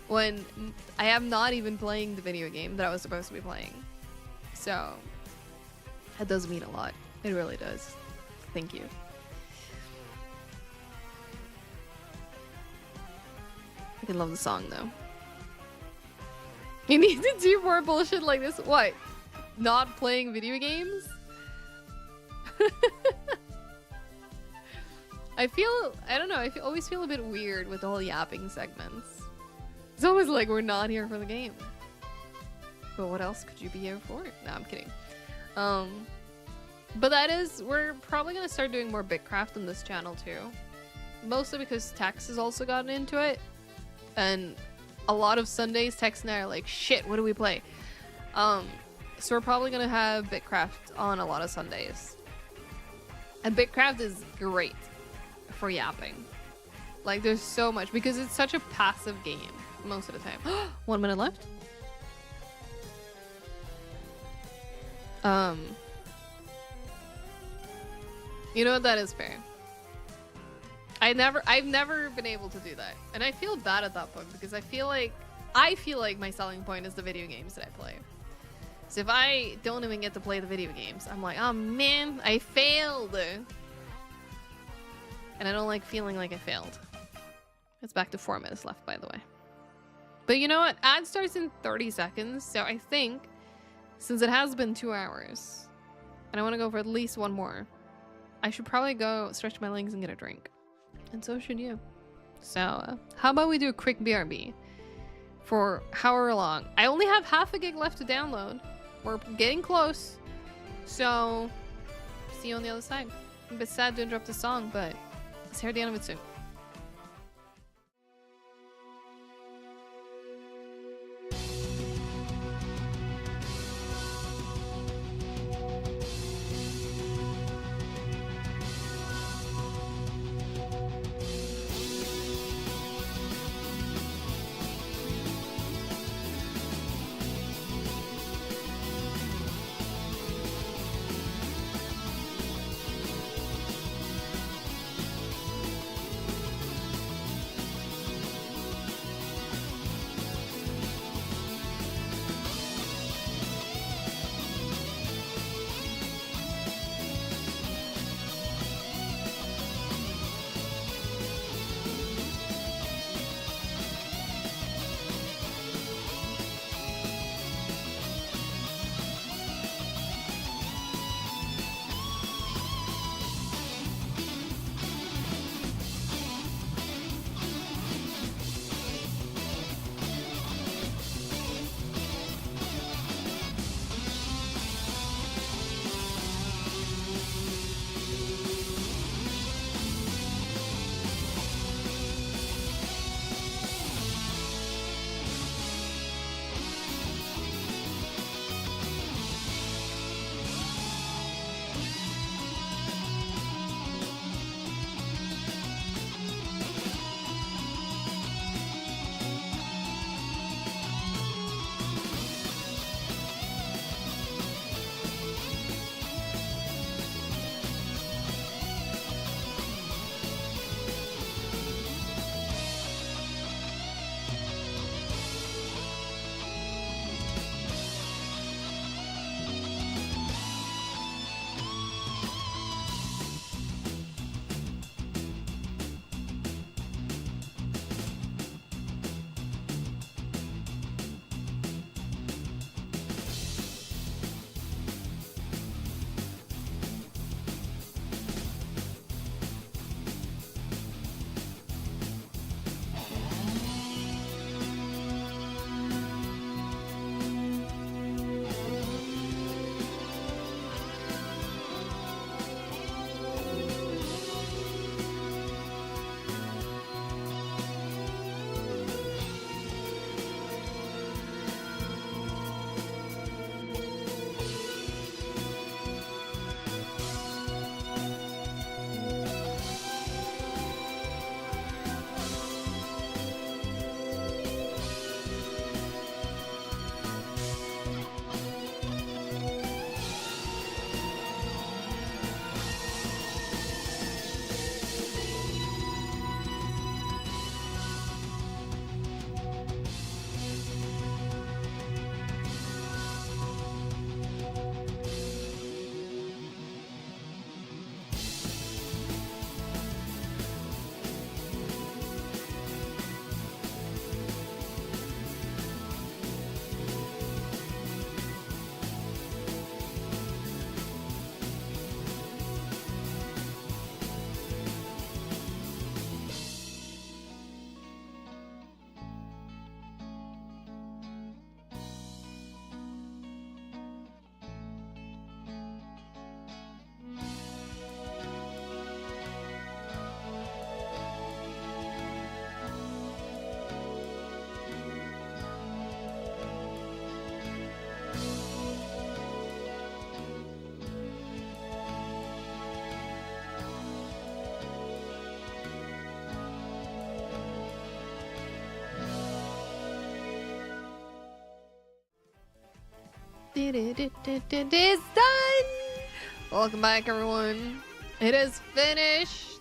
when I am not even playing the video game that I was supposed to be playing. So, that does mean a lot. It really does. Thank you. I love the song though. You need to do more bullshit like this. What? Not playing video games? I don't know, always feel a bit weird with all yapping segments. It's always like we're not here for the game. But what else could you be here for? No, I'm kidding. But we're probably gonna start doing more Bitcraft on this channel too. Mostly because Tex has also gotten into it. And a lot of Sundays, Tex and I are like, shit, what do we play? So we're probably gonna have Bitcraft on a lot of Sundays. And Bitcraft is great for yapping. Like, there's so much, because it's such a passive game most of the time. 1 minute left? You know what, that is fair. I've never been able to do that. And I feel bad at that point because I feel like my selling point is the video games that I play. So if I don't even get to play the video games, I'm like, oh man, I failed. And I don't like feeling like I failed. It's back to 4 minutes left, by the way. But you know what? Ad starts in 30 seconds. So I think since it has been 2 hours and I want to go for at least one more, I should probably go stretch my legs and get a drink. And so should you. So, how about we do a quick BRB for however long? I only have half a gig left to download. We're getting close. So, see you on the other side. I'm a bit sad to interrupt the song, but let's hear the end of it soon. It's done! Welcome back, everyone. It is finished.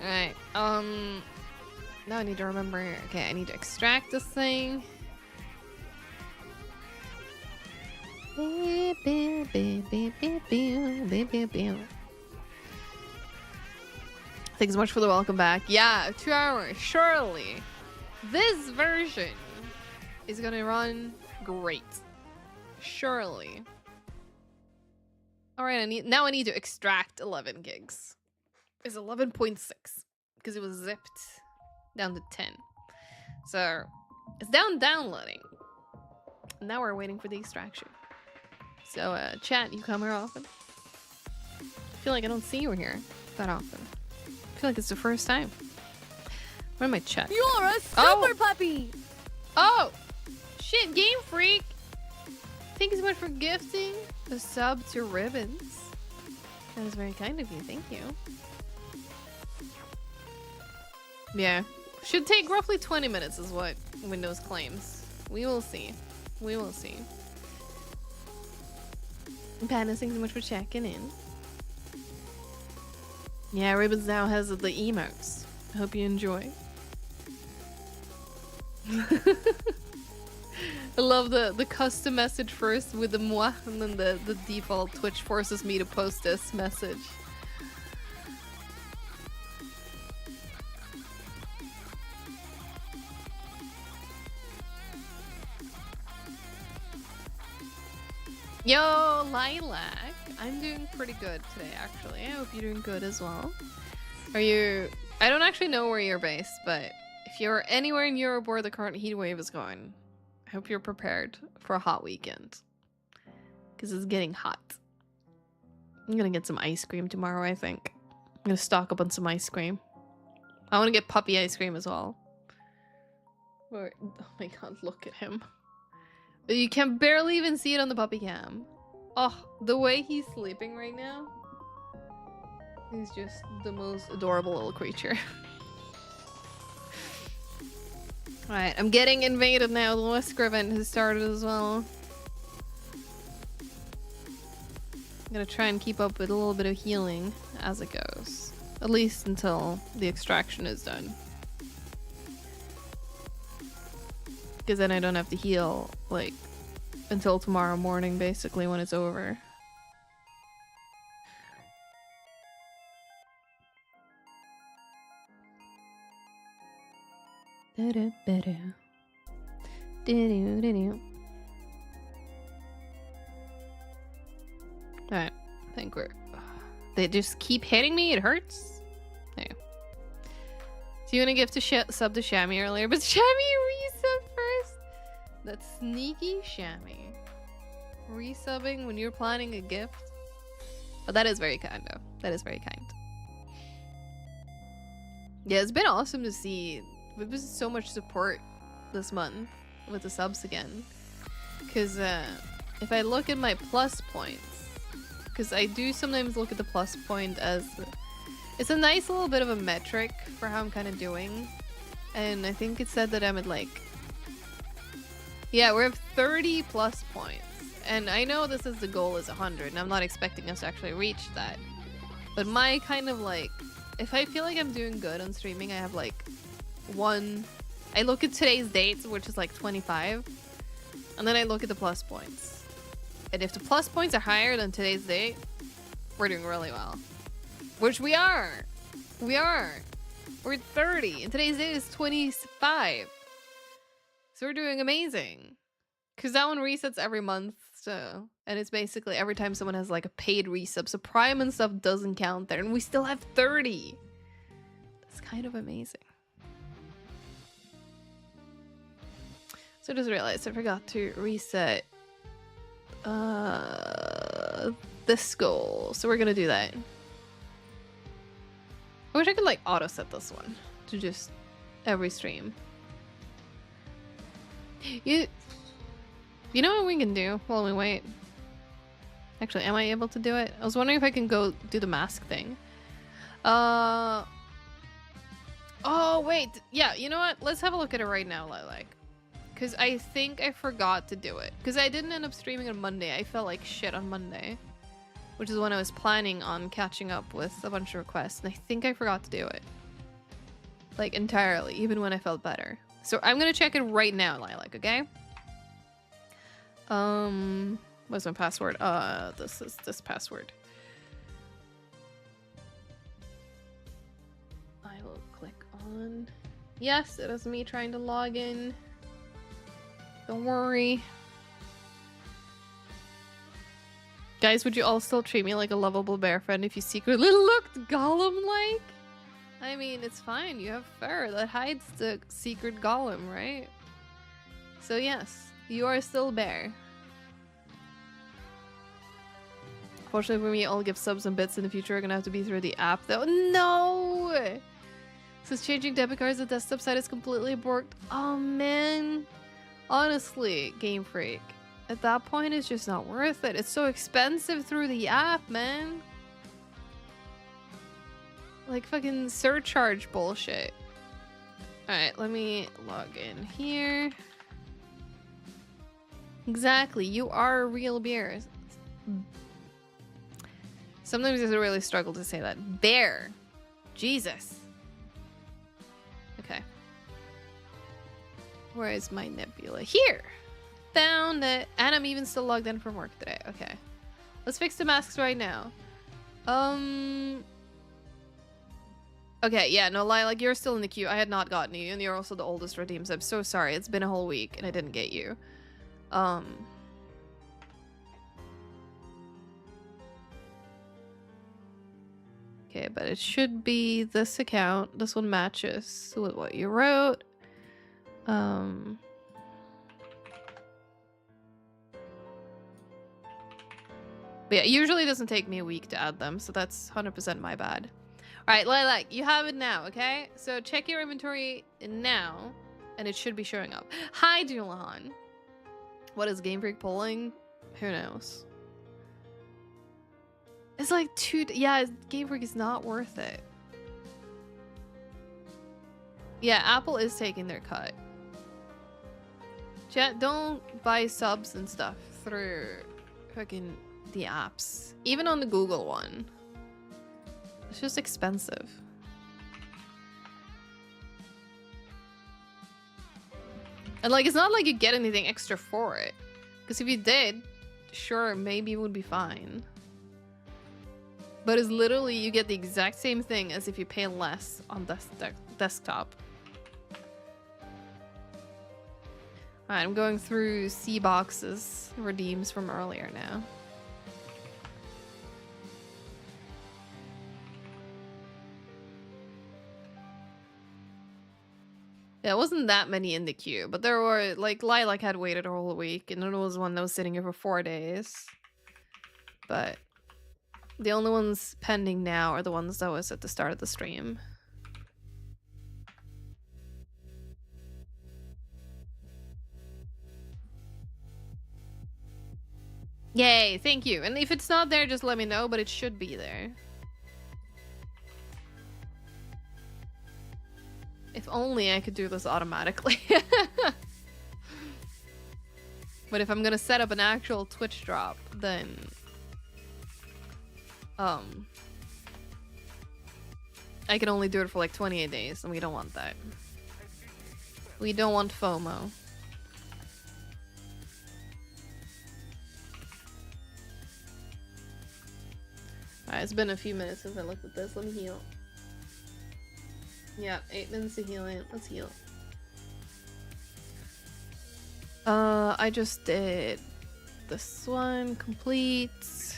Alright, now I need to remember. Okay, I need to extract this thing. Thanks so much for the welcome back. Yeah, 2 hours. Surely this version is gonna run great. Surely. All right, I need to extract 11 gigs. It's 11.6 because it was zipped down to 10. So it's downloading. Now we're waiting for the extraction. So chat, you come here often? I feel like I don't see you here that often. I feel like it's the first time. Where am I chat? You're a super puppy! Oh! Shit, Game Freak! Thank you so much for gifting a sub to Ribbons. That was very kind of you, thank you. Yeah. Should take roughly 20 minutes is what Windows claims. We will see. We will see. Panda, thanks so much for checking in. Yeah, Ribbons now has the emotes. I hope you enjoy. I love the custom message first with the moi, and then the default Twitch forces me to post this message. Yo, Lilac. I'm doing pretty good today, actually. I hope you're doing good as well. Are you... I don't actually know where you're based, but if you're anywhere in Europe where the current heat wave is going, I hope you're prepared for a hot weekend. Because it's getting hot. I'm gonna get some ice cream tomorrow, I think. I'm gonna stock up on some ice cream. I want to get puppy ice cream as well. Oh my god, look at him. You can barely even see it on the puppy cam. Oh, the way he's sleeping right now. He's just the most adorable little creature. Alright, I'm getting invaded now. The Wesker event has started as well. I'm gonna try and keep up with a little bit of healing as it goes. At least until the extraction is done. Because then I don't have to heal, like, until tomorrow morning, basically, when it's over. Alright, I think we're... They just keep hitting me, it hurts. There. So you want to give to sub to Shammy earlier, but Shammy resub first. That's sneaky Shammy. Resubbing when you're planning a gift. But that is very kind though. That is very kind. Yeah, it's been awesome to see. There's been so much support this month with the subs again. Because if I look at my plus points, because I do sometimes look at the plus point as... It's a nice little bit of a metric for how I'm kind of doing. And I think it said that I'm at like... Yeah, we're at 30 plus points. And I know this is the goal is 100, and I'm not expecting us to actually reach that. But my kind of like... If I feel like I'm doing good on streaming, I have like one... I look at today's dates, which is like 25. And then I look at the plus points. And if the plus points are higher than today's date, we're doing really well. Which we are. We are. We're at 30. And today's date is 25. So we're doing amazing. Because that one resets every month. So, and it's basically every time someone has like a paid resub. So Prime and stuff doesn't count there. And we still have 30. That's kind of amazing. So I just realized I forgot to reset this goal. So we're going to do that. I wish I could like auto set this one to just every stream. You know what we can do while we wait? Actually, am I able to do it? I was wondering if I can go do the mask thing. Oh wait, yeah, you know what? Let's have a look at it right now, Lilac. because I think I forgot to do it. Because I didn't end up streaming on Monday. I felt like shit on Monday, which is when I was planning on catching up with a bunch of requests, and I think I forgot to do it. Like, entirely, even when I felt better. So I'm gonna check it right now, Lilac, okay? What's my password? This is this password. I will click on... Yes, it is me trying to log in. Don't worry. Guys, would you all still treat me like a lovable bear friend if you secretly looked Gollum-like? I mean, it's fine. You have fur that hides the secret Gollum, right? So yes, you are still bear. Fortunately for me, I'll give subs and bits in the future. Are gonna have to be through the app though. No! Since changing debit cards to desktop side is completely borked. Oh man. Honestly, Game Freak. At that point, it's just not worth it. It's so expensive through the app, man. Like fucking surcharge bullshit. Alright, let me log in here. Exactly, you are a real bear. Sometimes it's a really struggle to say that. Bear. Jesus. Okay. Where is my nebula? Here! Found it. And I'm even still logged in from work today. Okay. Let's fix the masks right now. Okay, yeah, no, Lilac, you're still in the queue. I had not gotten you, and you're also the oldest redeemed, so I'm so sorry. It's been a whole week, and I didn't get you. Okay, but it should be this account. This one matches with what you wrote. But yeah, it usually doesn't take me a week to add them, so that's 100% my bad. Alright, Lilac, you have it now, okay? So check your inventory now, and it should be showing up. Hi, Julahan. What is Game Freak pulling? Who knows? It's like yeah, Game Freak is not worth it. Yeah, Apple is taking their cut. Chat, don't buy subs and stuff through fucking the apps. Even on the Google one. It's just expensive. And like, it's not like you get anything extra for it. Because if you did, sure, maybe it would be fine. But it's literally, you get the exact same thing as if you pay less on desktop. Alright, I'm going through C-Box's redeems from earlier now. Yeah, it wasn't that many in the queue, but there were, like, Lilac had waited a whole week, and there was one that was sitting here for 4 days. But the only ones pending now are the ones that was at the start of the stream. Yay, thank you. And if it's not there, just let me know, but it should be there. If only I could do this automatically. But if I'm gonna set up an actual Twitch drop, then I can only do it for like 28 days, and we don't want that. We don't want FOMO. Alright, it's been a few minutes since I looked at this. Let me heal. Yeah, 8 minutes to healing. Let's heal. I just did this one. Complete.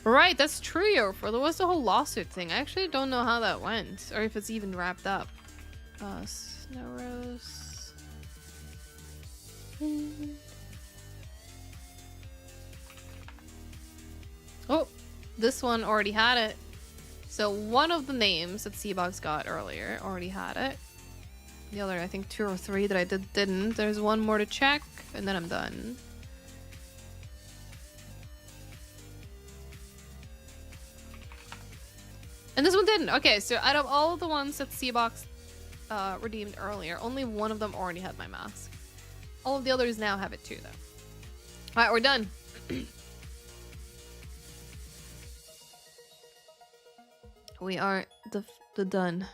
Right, that's true, Yofor. There was the whole lawsuit thing. I actually don't know how that went, or if it's even wrapped up. Snow Rose. Oh, this one already had it. So one of the names that Seabox got earlier already had it. The other, I think 2 or 3 that I didn't. There's one more to check, and then I'm done. And this one didn't. Okay, so out of all of the ones that Seabox redeemed earlier, only one of them already had my mask. All of the others now have it too, though. All right, we're done. We are the done.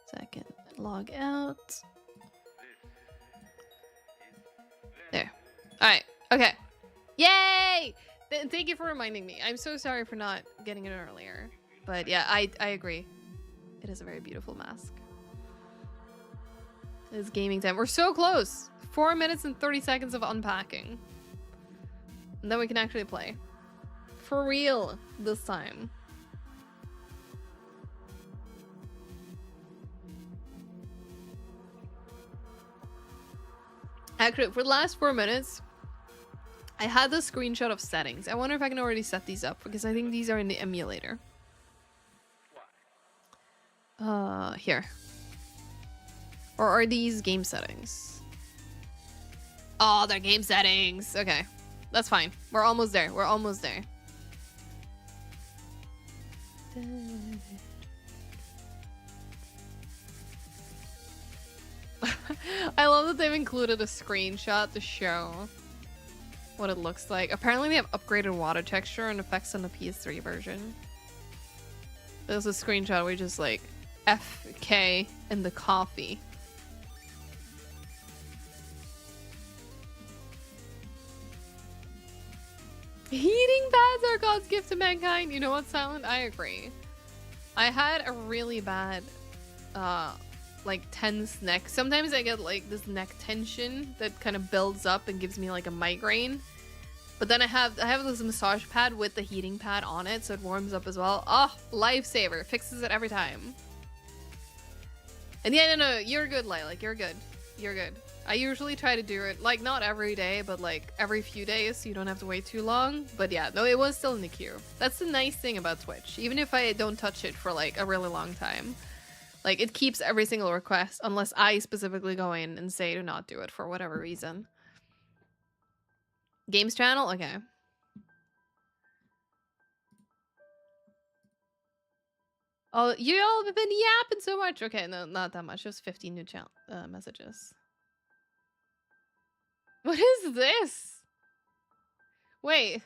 Second, log out. There. All right. Okay. Yay! Thank you for reminding me. I'm so sorry for not getting it earlier. But yeah, I agree. It is a very beautiful mask. It's gaming time. We're so close. 4 minutes and 30 seconds of unpacking. And then we can actually play. For real this time. Actually, for the last 4 minutes, I had the screenshot of settings. I wonder if I can already set these up, because I think these are in the emulator. Here. Or are these game settings? Oh, they're game settings. Okay. That's fine. We're almost there. We're almost there. I love that they've included a screenshot to show what it looks like. Apparently they have upgraded water texture and effects on the PS3 version. There's a screenshot where you just like FK in the coffee. Heating pads are God's gift to mankind. You know what, Silent? I agree. I had a really bad like tense neck. Sometimes I get like this neck tension that kind of builds up and gives me like a migraine. But then I have this massage pad with the heating pad on it, so it warms up as well. Oh, lifesaver. Fixes it every time. And yeah, no, you're good, Lilac. You're good. You're good. I usually try to do it, like, not every day, but like every few days, so you don't have to wait too long. But yeah, no, it was still in the queue. That's the nice thing about Twitch. Even if I don't touch it for like a really long time, like it keeps every single request, unless I specifically go in and say to not do it for whatever reason. Games channel? Okay. Oh, you all have been yapping so much. Okay, no, not that much. Just 15 new messages. What is this? Wait.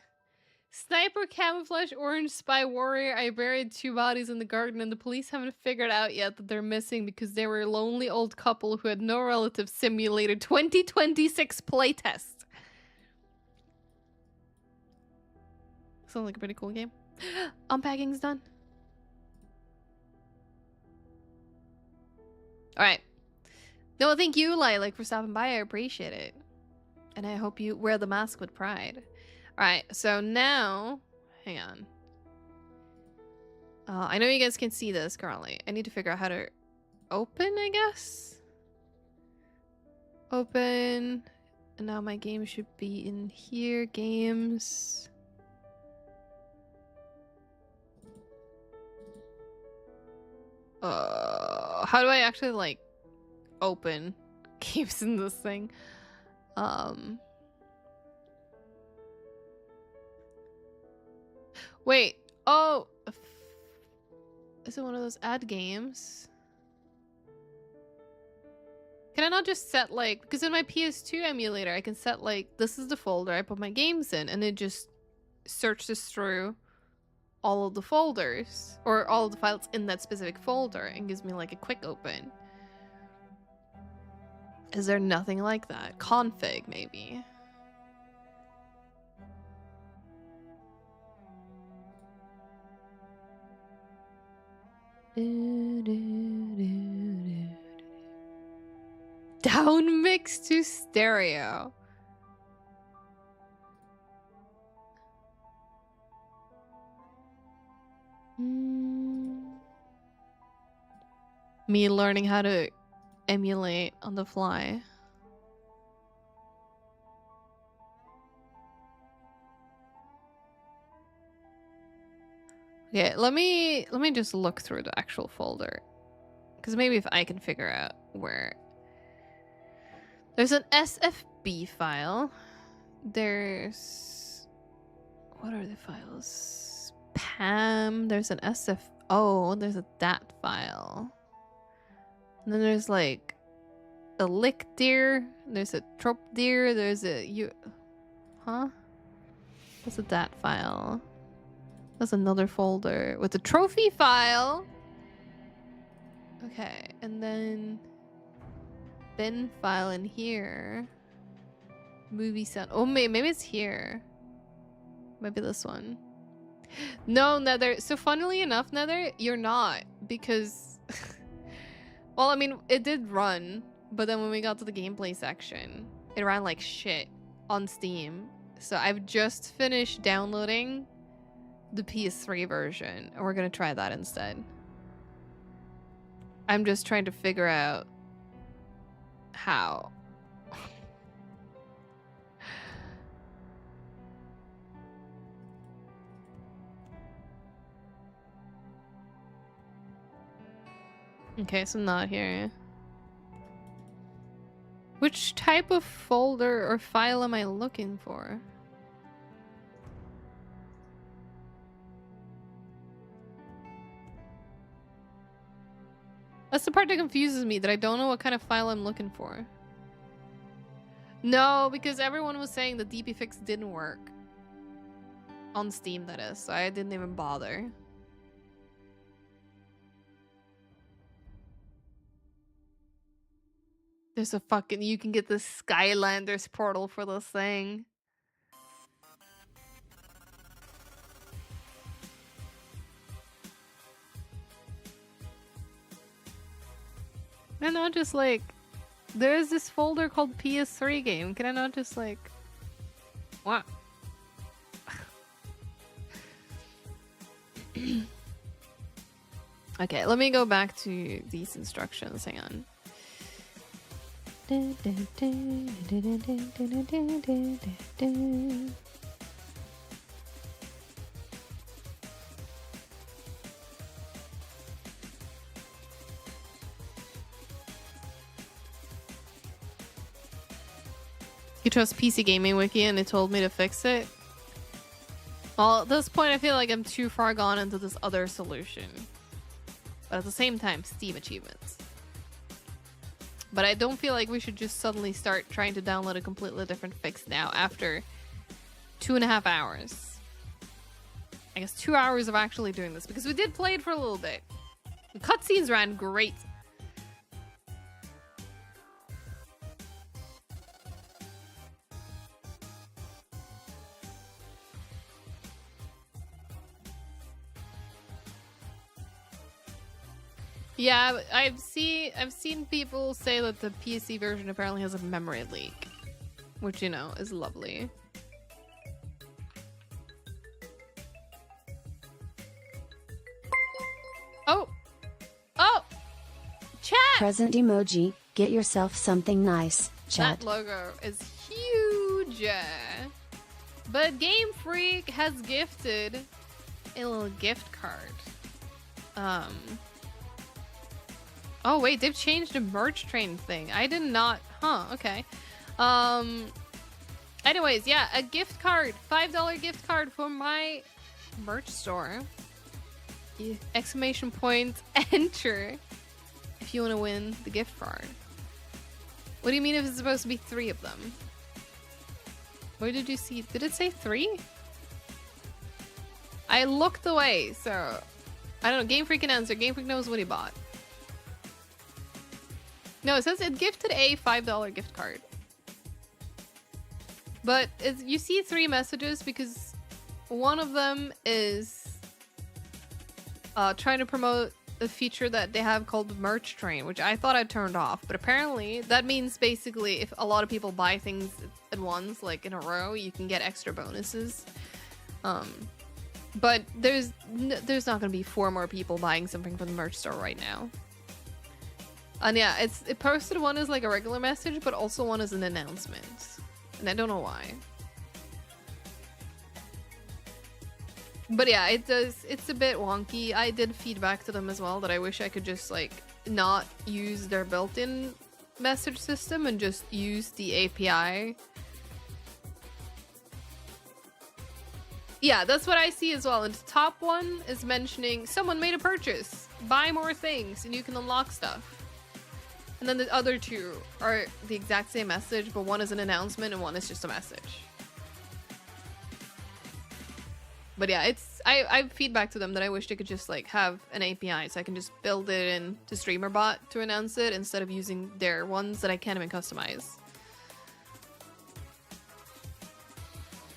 Sniper camouflage orange spy warrior. I buried 2 bodies in the garden and the police haven't figured out yet that they're missing because they were a lonely old couple who had no relatives. Simulator 2026 playtest. Sounds like a pretty cool game. Unpacking's done. Alright. No, thank you, Lilac, for stopping by. I appreciate it. And I hope you wear the mask with pride. Alright, so now... Hang on. I know you guys can see this currently. I need to figure out how to open, I guess? Open. And now my game should be in here. Games. How do I actually, like, open games in this thing? Wait. Oh. Is it one of those ad games? Can I not just set, like, because in my PS2 emulator, I can set, like, this is the folder I put my games in, and it just searches through all of the folders, or all of the files in that specific folder, and gives me, like, a quick open. Is there nothing like that? Config, maybe. Down mix to stereo. Me learning how to emulate on the fly. Okay, let me just look through the actual folder, because maybe if I can figure out where. There's an SFB file. There's, what are the files? PAM. There's an SF. Oh, there's a DAT file. And then there's like a lick deer. There's a trope deer. There's a huh? What's a dat file? That's another folder with the trophy file. Okay, and then bin file in here. Movie sound. Oh, maybe it's here. Maybe this one. No, Nether. So funnily enough, Nether, you're not, because well, I mean, it did run, but then when we got to the gameplay section, it ran like shit on Steam. So I've just finished downloading the PS3 version, and we're gonna try that instead. I'm just trying to figure out how. Okay, so not here. Which type of folder or file am I looking for? That's the part that confuses me, that I don't know what kind of file I'm looking for. No, because everyone was saying the DP fix didn't work. On Steam, that is, so I didn't even bother. There's a fucking... You can get the Skylanders portal for this thing. Can I not just like... There's this folder called PS3 game. Can I not just like... What? Okay, let me go back to these instructions. Hang on. You trust PC Gaming Wiki and it told me to fix it? Well, at this point I feel like I'm too far gone into this other solution. But at the same time, Steam achievements. But I don't feel like we should just suddenly start trying to download a completely different fix now after 2.5 hours. I guess 2 hours of actually doing this, because we did play it for a little bit. The cutscenes ran great. Yeah, I've seen people say that the PC version apparently has a memory leak, which, you know, is lovely. Oh! Oh! Chat! Present emoji, get yourself something nice, chat. That logo is huge! But Game Freak has gifted a little gift card. Oh wait, they've changed the merch train thing. I did not... Huh, okay. Anyways, yeah, a gift card. $5 gift card for my merch store. Exclamation point, enter, if you want to win the gift card. What do you mean if it's supposed to be 3 of them? Where did you see... Did it say 3? I looked away, so... I don't know. Game Freak can answer. Game Freak knows what he bought. No, it says it gifted a $5 gift card. But you see 3 messages because one of them is trying to promote a feature that they have called the merch train, which I thought I'd turned off. But apparently that means basically if a lot of people buy things at once, like in a row, you can get extra bonuses. But there's not going to be 4 more people buying something from the merch store right now. And yeah, it posted one as like a regular message, but also one as an announcement. And I don't know why. But yeah, it's a bit wonky. I did feedback to them as well that I wish I could just like not use their built-in message system and just use the API. Yeah, that's what I see as well. And the top one is mentioning someone made a purchase. Buy more things and you can unlock stuff. And then the other two are the exact same message, but one is an announcement and one is just a message. But yeah, it's I feedback to them that I wish they could just like have an API so I can just build it in to StreamerBot to announce it instead of using their ones that I can't even customize.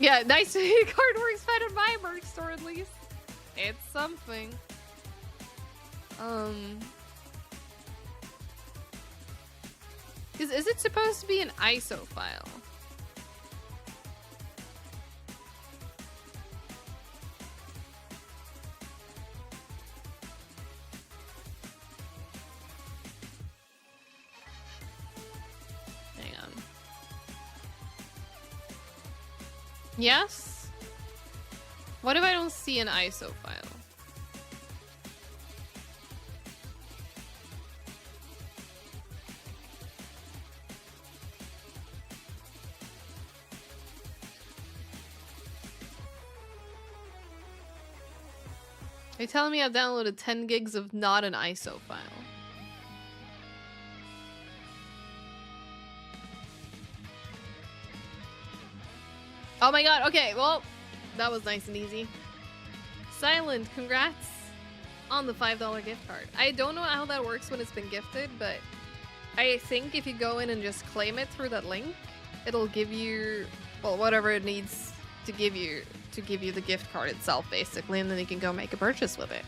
Yeah, nice card works better than my merch store at least. It's something. Is it supposed to be an ISO file? Hang on. Yes? What if I don't see an ISO file? Are you telling me I've downloaded 10 gigs of not an ISO file? Oh my god, okay, well, that was nice and easy. Silent, congrats on the $5 gift card. I don't know how that works when it's been gifted, but I think if you go in and just claim it through that link, it'll give you, well, whatever it needs to give you the gift card itself, basically, and then you can go make a purchase with it.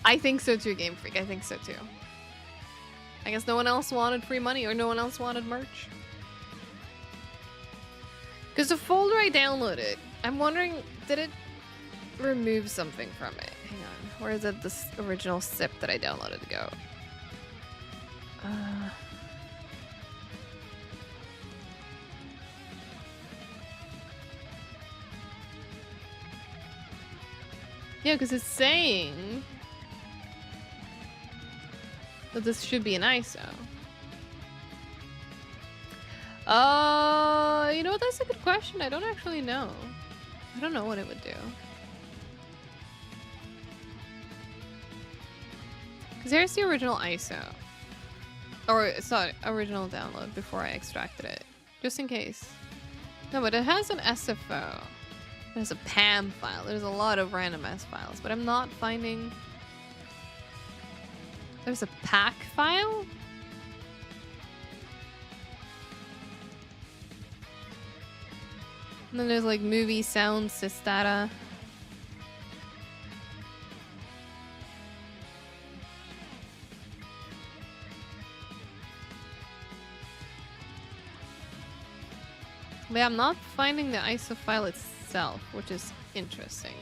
I think so too, Game Freak. I think so too. I guess no one else wanted free money or no one else wanted merch. Because the folder I downloaded, I'm wondering, did it remove something from it? Hang on. Where did this original zip that I downloaded go? Yeah, because it's saying that this should be an ISO. You know what? That's a good question. I don't actually know. I don't know what it would do. Because here's the original ISO. Or, it's not original download before I extracted it. Just in case. No, but it has an SFO. There's a PAM file. There's a lot of random S files, but I'm not finding... There's a pack file? And then there's like movie sound sysdata. But yeah, I'm not finding the ISO file itself, which is interesting.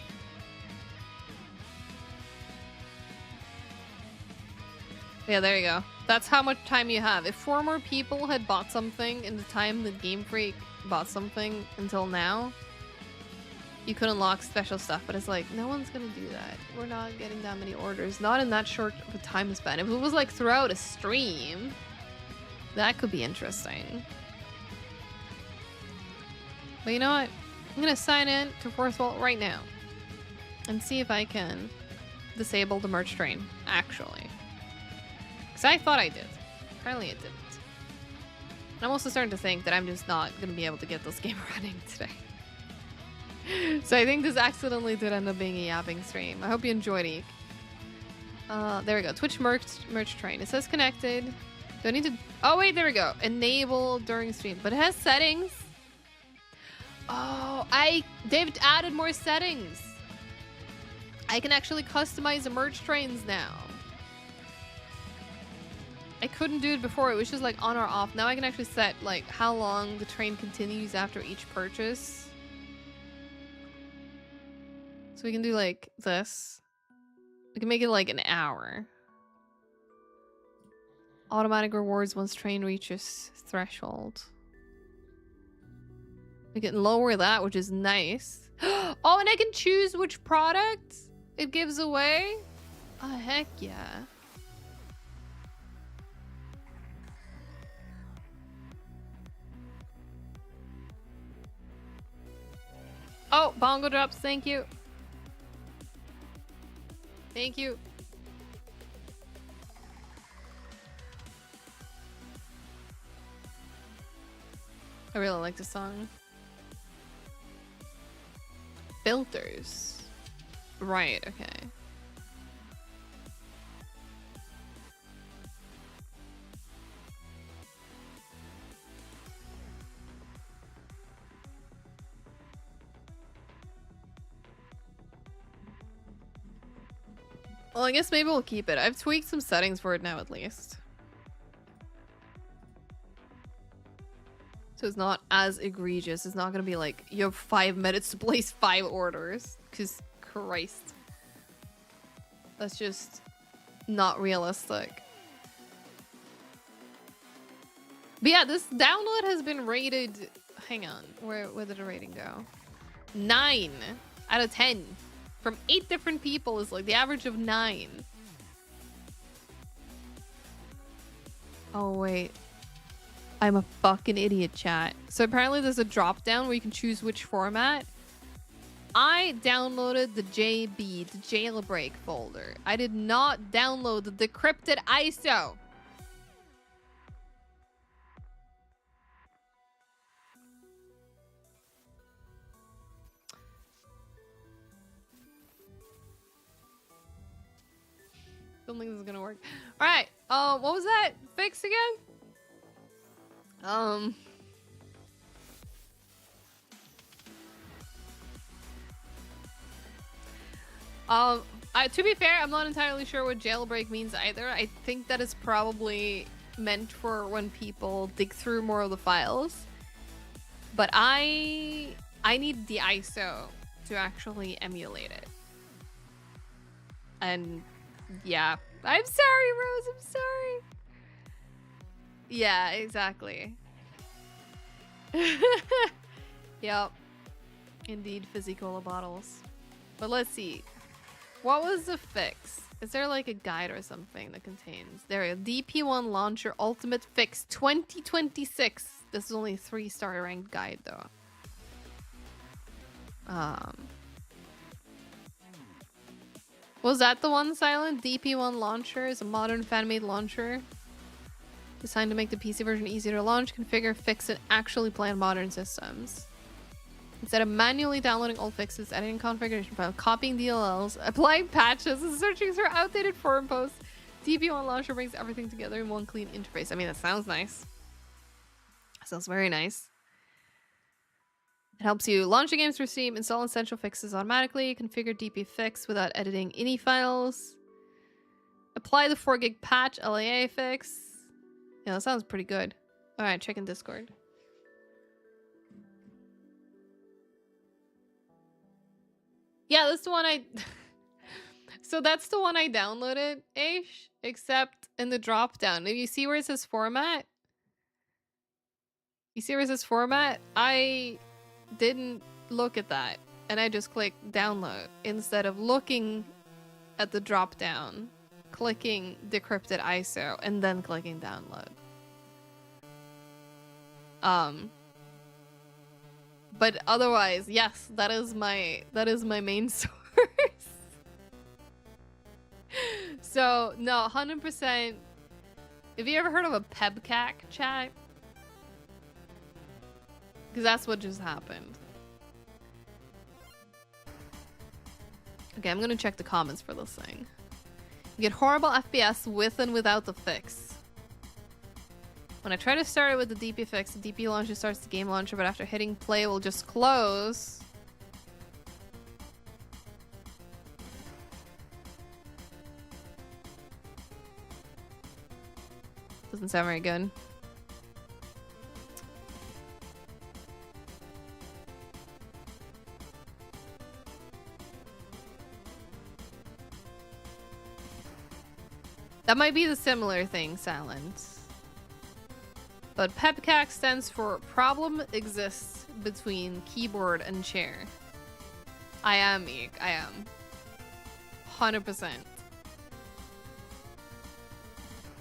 Yeah, there you go. That's how much time you have. If 4 more people had bought something in the time that Game Freak bought something until now, you could unlock special stuff, but it's like, no one's gonna do that. We're not getting that many orders. Not in that short of a time span. If it was like throughout a stream, that could be interesting. But you know what? I'm gonna sign in to Fourth Vault right now and see if I can disable the merch train, actually. Because I thought I did. Apparently it didn't. And I'm also starting to think that I'm just not going to be able to get this game running today. So I think this accidentally did end up being a yapping stream. I hope you enjoyed it. There we go. Twitch merch train. It says connected. Do I need to... Oh, wait, there we go. Enable during stream. But it has settings. Oh, they've added more settings. I can actually customize the merch trains now. I couldn't do it before. It was just like on or off. Now I can actually set like how long the train continues after each purchase. So we can do like this. We can make it like an hour. Automatic rewards once train reaches threshold. We can lower that, which is nice. Oh, and I can choose which product it gives away. Oh, heck yeah. Oh, bongo drops, thank you. Thank you. I really like this song. Filters. Right, okay. Well, I guess maybe we'll keep it. I've tweaked some settings for it now, at least. So it's not as egregious. It's not gonna be like, you have 5 minutes to place 5 orders. Because, Christ. That's just not realistic. But yeah, this download has been rated... Hang on. Where did the rating go? 9 out of 10. From 8 different people is like the average of 9. Oh, wait. I'm a fucking idiot, chat. So apparently there's a drop down where you can choose which format. I downloaded the JB, the jailbreak folder. I did not download the decrypted ISO. Don't think this is gonna work. All right. What was that fix again? To be fair, I'm not entirely sure what jailbreak means either. I think that it's probably meant for when people dig through more of the files. But I need the ISO to actually emulate it. And yeah, I'm sorry, Rose. I'm sorry. Yeah, exactly. Yep. Indeed, Fizzy-Cola bottles. But let's see. What was the fix? Is there like a guide or something that contains... There we go. DP1 Launcher Ultimate Fix 2026. This is only a 3-star ranked guide though. Was that the one, Silent? DP1 Launcher is a modern fan-made launcher designed to make the PC version easier to launch, configure, fix, and actually play on modern systems. Instead of manually downloading old fixes, editing configuration file, copying DLLs, applying patches, and searching for outdated forum posts, DP1 Launcher brings everything together in one clean interface. I mean, that sounds nice. Sounds very nice. It helps you launch games through Steam, install essential fixes automatically, configure DP fix without editing any files, apply the 4 gig patch LAA fix. Yeah, that sounds pretty good. All right, check in Discord. Yeah, that's the one I... So that's the one I downloaded, Aish, except in the drop-down. If you see where it says format... You see where it says format? I didn't look at that. And I just clicked download instead of looking at the drop-down, clicking decrypted ISO, and then clicking download. But otherwise, yes, that is my main source. So no, 100%. Have you ever heard of a pebcac, chat? Because that's what just happened. Okay, I'm gonna check the comments for this thing. You get horrible FPS with and without the fix. When I try to start it with the DP fix, the DP launcher starts the game launcher, but after hitting play, it will just close. Doesn't sound very good. That might be the similar thing, Silent. But PEPCAC stands for Problem Exists Between Keyboard and Chair. I am, Eek. I am. 100%.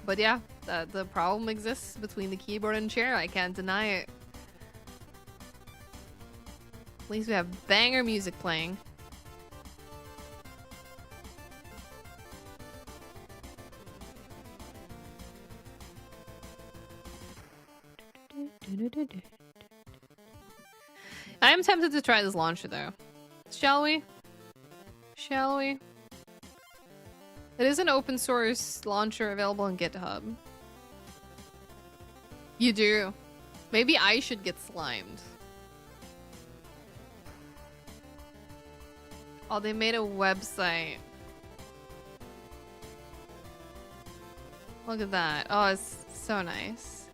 But yeah, the problem exists between the keyboard and chair. I can't deny it. At least we have banger music playing. I am tempted to try this launcher though. Shall we? Shall we? It is an open source launcher available on GitHub. You do. Maybe I should get slimed. Oh, they made a website. Look at that. Oh, it's so nice.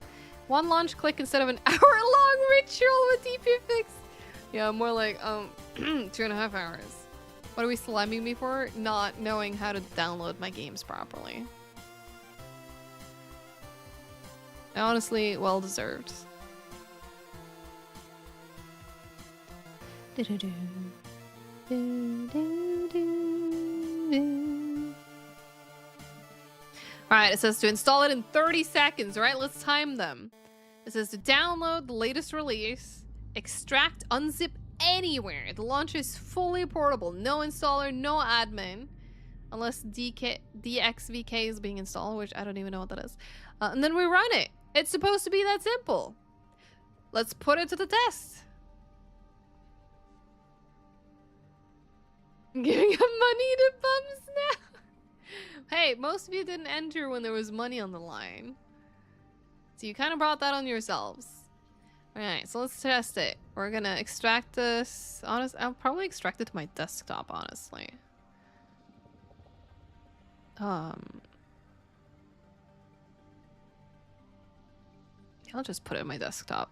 One launch click instead of an hour-long ritual with DP fix. Yeah, more like 2.5 hours. What are we sliming me for? Not knowing how to download my games properly. Honestly, well deserved. Alright, it says to install it in 30 seconds. Alright, let's time them. It says to download the latest release, extract, unzip anywhere. The launcher is fully portable. No installer, no admin. Unless DXVK is being installed, which I don't even know what that is. And then we run it. It's supposed to be that simple. Let's put it to the test. Giving up money to bums now. Hey, most of you didn't enter when there was money on the line. So you kind of brought that on yourselves. Alright, so let's test it. We're gonna extract this. I'll probably extract it to my desktop, honestly. I'll just put it in my desktop.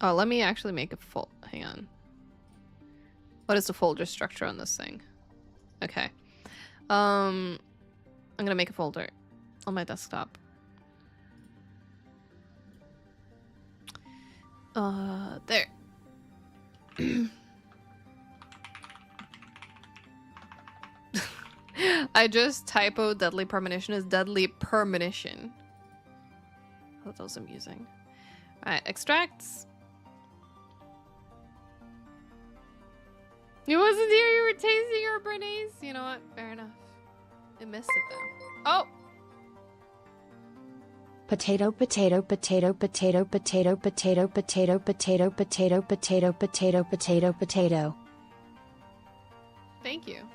Oh, let me actually make a full... Hang on. What is the folder structure on this thing? Okay. I'm gonna make a folder on my desktop. There. I just typoed Deadly Premonition as Deadly Premonition. I thought that was amusing. Alright, extracts. You wasn't here, you were tasting your Bernays. You know what? Fair enough. I missed it though. Oh! Potato, potato, potato, potato, potato, potato, potato, potato, potato, potato, potato, potato, potato. Thank you.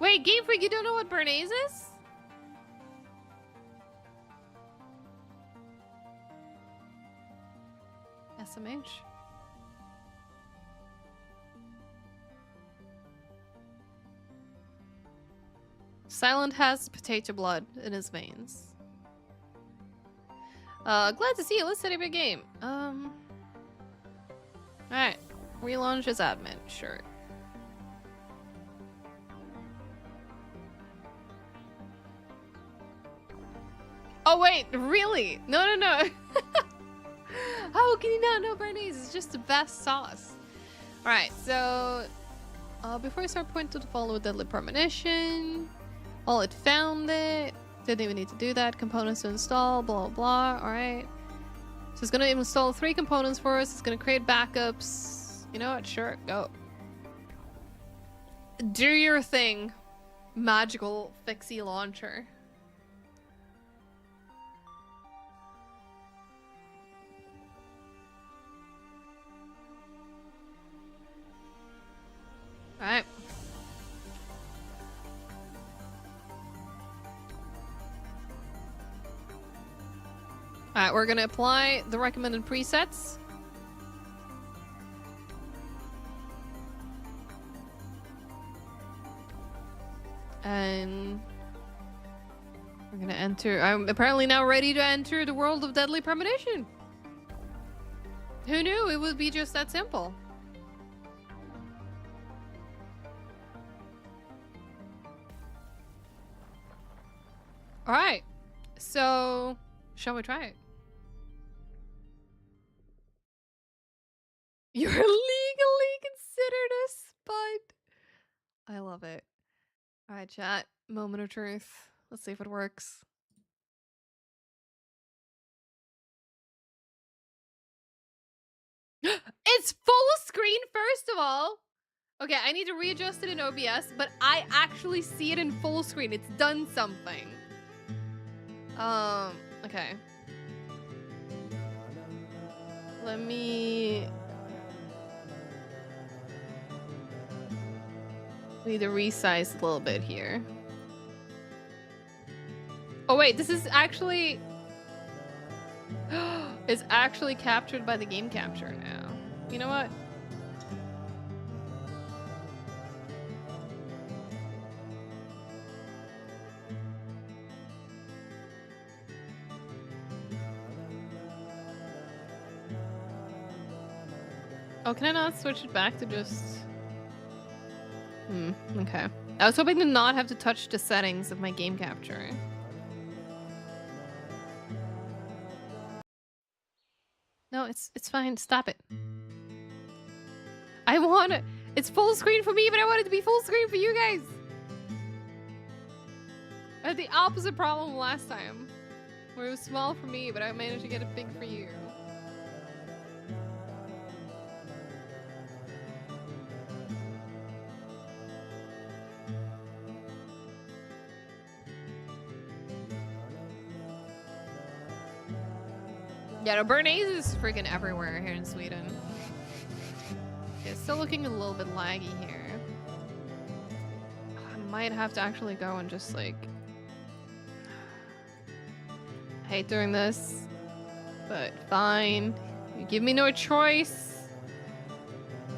Wait, Game Freak, you don't know what Bernays is? SMH. Silent has potato blood in his veins. Glad to see you. Let's set up your game. Alright. Relaunch as admin. Sure. Oh wait, really? No, no, no. How can you not know Bernays? It's just the best sauce. Alright, so before I start pointing to the follow Deadly Premonition. Well, it found it. Didn't even need to do that. Components to install, blah, blah, blah. Alright. So it's gonna install 3 components for us. It's gonna create backups. You know what? Sure, go. Do your thing, magical fixie launcher. Alright. Alright, we're gonna apply the recommended presets. And we're gonna enter. I'm apparently now ready to enter the world of Deadly Premonition. Who knew it would be just that simple? Alright, so shall we try it? You're legally considered a spud. I love it. Alright, chat. Moment of truth. Let's see if it works. It's full screen, first of all. Okay, I need to readjust it in OBS, but I actually see it in full screen. It's done something. Okay. Let me... need to resize a little bit here. Oh wait, this is actually... it's actually captured by the game capture now. You know what? Oh, can I not switch it back to just... okay. I was hoping to not have to touch the settings of my game capture. No, it's fine. Stop it. I want it. It's full screen for me, but I want it to be full screen for you guys. I had the opposite problem last time, where it was small for me, but I managed to get it big for you. Yeah, no, Bernays is freaking everywhere here in Sweden. It's still looking a little bit laggy here. I might have to actually go and just like... I hate doing this, but fine. You give me no choice.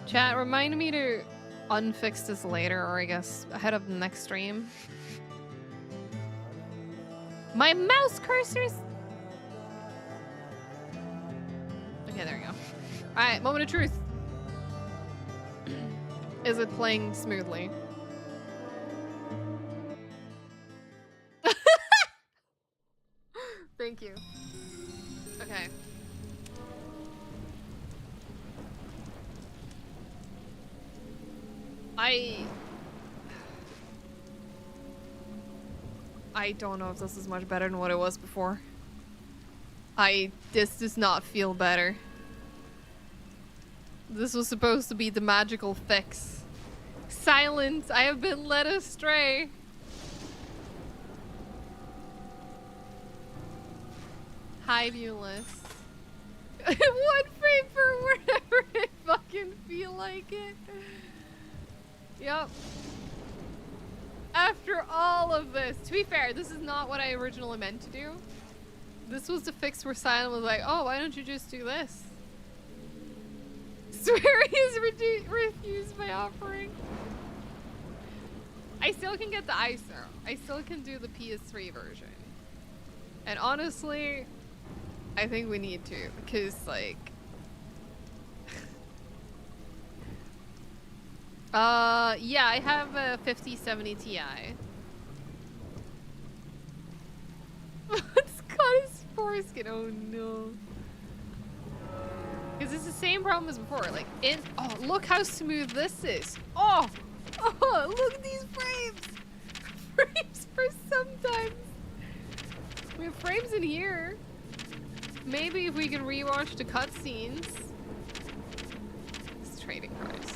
Chat, remind me to unfix this later, or I guess ahead of the next stream. My mouse cursors! Okay, there we go. Alright, moment of truth. Is it playing smoothly? Thank you. Okay. I don't know if this is much better than what it was before. This does not feel better. This was supposed to be the magical fix. Silence, I have been led astray. Hi, Viewless. 1 frame per whenever I fucking feel like it. Yep. After all of this, to be fair, this is not what I originally meant to do. This was the fix where Silent was like, oh, why don't you just do this? Swear he's refused my offering. I still can get the ISO. I still can do the PS3 version. And honestly, I think we need to, because like... yeah, I have a 5070 Ti. It's got his foreskin. Oh no. Because it's the same problem as before. Like, oh, look how smooth this is. Oh, look at these frames. Frames for sometimes. We have frames in here. Maybe if we can rewatch the cutscenes. It's trading cards.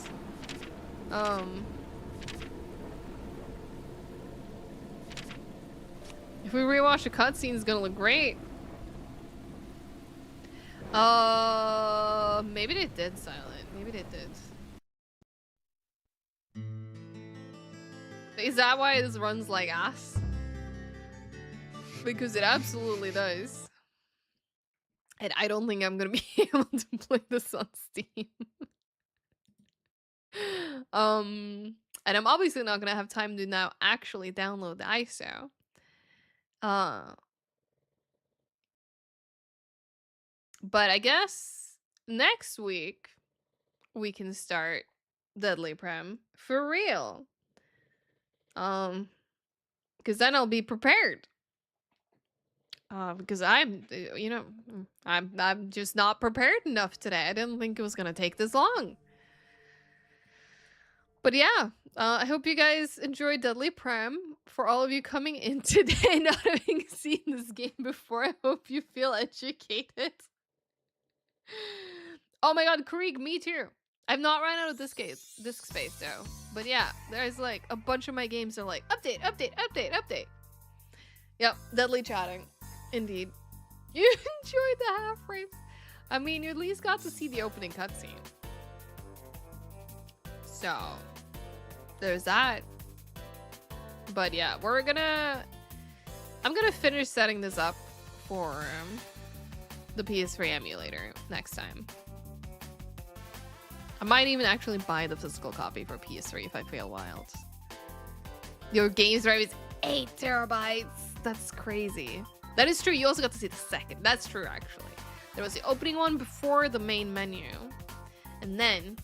If we rewatch the cutscene, it's gonna look great. Maybe they did, Silent. Maybe they did. Is that why this runs like ass? Because it absolutely does. And I don't think I'm gonna be able to play this on Steam. And I'm obviously not gonna have time to now actually download the ISO. But I guess next week we can start Deadly Prem for real. Because then I'll be prepared. Because I'm just not prepared enough today. I didn't think it was gonna take this long. But yeah, I hope you guys enjoyed Deadly Prem. For all of you coming in today not having seen this game before, I hope you feel educated. Oh my god, Krieg, me too. I've not run out of disk space though. But yeah, there's like a bunch of my games are like, update, update, update, update. Yep, deadly chatting. Indeed. You enjoyed the half frames. I mean, you at least got to see the opening cutscene. So, there's that. But yeah, I'm gonna finish setting this up for the PS3 emulator next time. I might even actually buy the physical copy for PS3 if I feel wild. Your games drive is 8 terabytes. That's crazy. That is true. You also got to see the second. That's true, actually. There was the opening one before the main menu. And then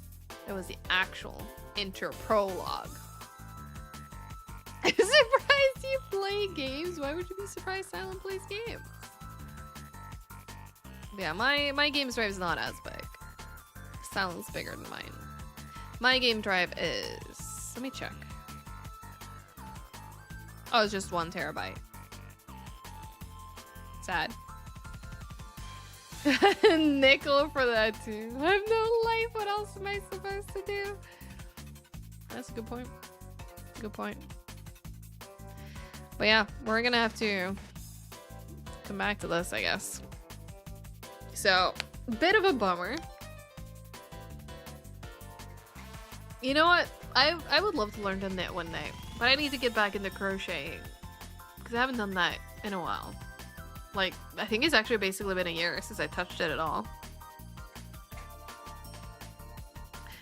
there was the actual intro prologue. I'm surprised you play games. Why would you be surprised Silent plays games? Yeah, my games drive is not as big. Silent's bigger than mine. My game drive is... Let me check. Oh, it's just 1 terabyte. Sad. Nickel for that too. I have no life. What else am I supposed to do? That's a good point. Good point. But yeah, we're gonna have to come back to this, I guess. So, bit of a bummer. You know what? I would love to learn to knit one day, but I need to get back into crocheting because I haven't done that in a while. Like, I think it's actually basically been a year since I touched it at all.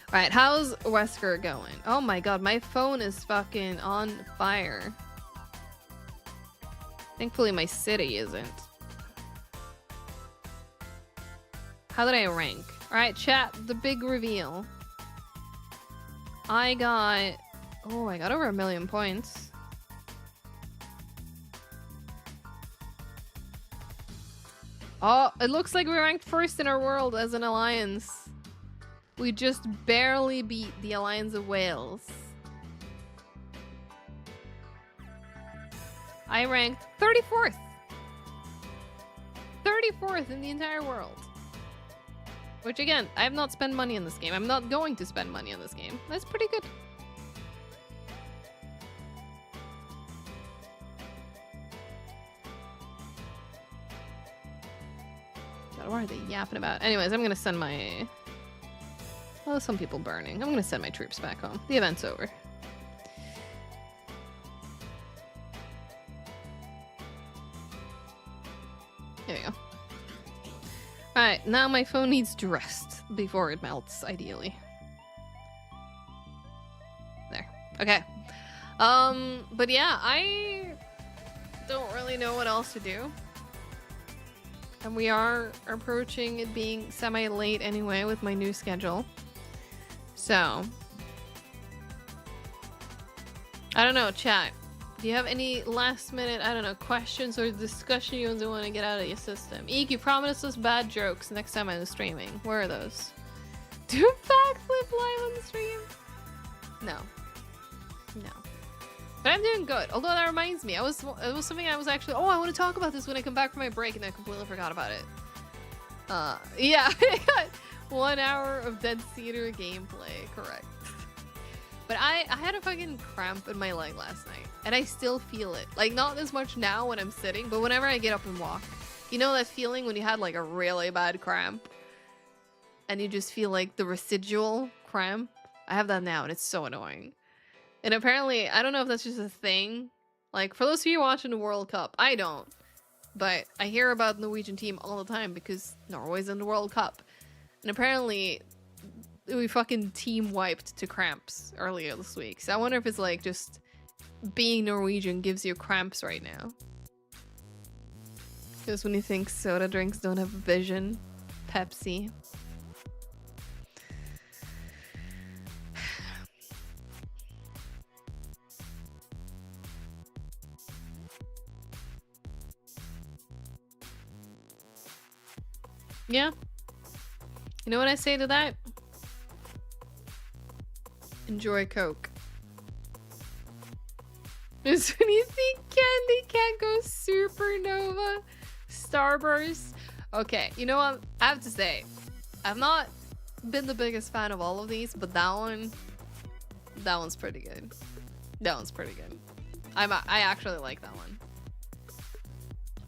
Alright, how's Wesker going? Oh my god, my phone is fucking on fire. Thankfully my city isn't. How did I rank? Alright, chat, the big reveal. I got over 1 million points. Oh, it looks like we ranked first in our world as an alliance. We just barely beat the Alliance of Wales. I ranked 34th. 34th in the entire world. Which again, I have not spent money on this game. I'm not going to spend money on this game. That's pretty good. God, what are they yapping about? Anyways, I'm gonna send my... Oh, some people burning. I'm gonna send my troops back home. The event's over. There we go. Alright, now my phone needs to rest before it melts, ideally. There. Okay. But yeah, I don't really know what else to do. And we are approaching it being semi-late anyway with my new schedule. So, I don't know, chat. Do you have any last minute, I don't know, questions or discussion you want to get out of your system? Eek, you promised us bad jokes next time I was streaming. Where are those? Do backflip live on the stream? No. No. But I'm doing good. Although that reminds me, it was something I was actually, I want to talk about this when I come back from my break, and I completely forgot about it. Yeah, I got 1 hour of Dead Cedar gameplay, correct. But I had a fucking cramp in my leg last night, and I still feel it. Like, not as much now when I'm sitting, but whenever I get up and walk. You know that feeling when you had like a really bad cramp? And you just feel like the residual cramp? I have that now, and it's so annoying. And apparently, I don't know if that's just a thing. Like, for those of you watching the World Cup, I don't. But I hear about the Norwegian team all the time because Norway's in the World Cup. And apparently, we fucking team wiped to cramps earlier this week. So I wonder if it's like just being Norwegian gives you cramps right now. Because when you think soda drinks don't have vision, Pepsi. Yeah. You know what I say to that? Enjoy Coke. Just when you think candy can't go supernova, starburst. Okay, you know what? I have to say, I've not been the biggest fan of all of these, but that one's pretty good. That one's pretty good. I actually like that one.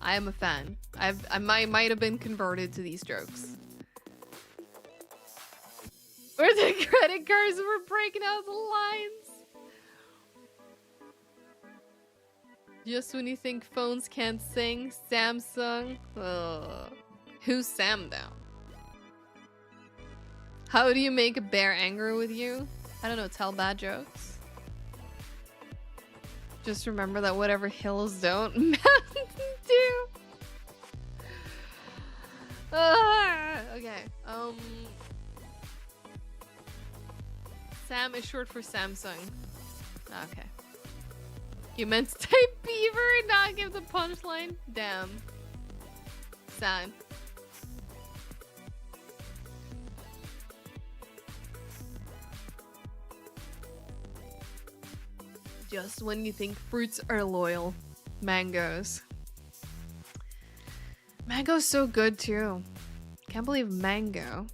I am a fan. I might have been converted to these jokes. Where the credit cards were breaking out the lines. Just when you think phones can't sing, Samsung. Ugh. Who's Sam though? How do you make a bear angry with you? I don't know, tell bad jokes. Just remember that whatever hills don't, mountains do. Okay. Sam is short for Samsung. Okay. You meant to type beaver and not give the punchline? Damn. Sad. Just when you think fruits are loyal. Mangoes. Mango's so good too. Can't believe mango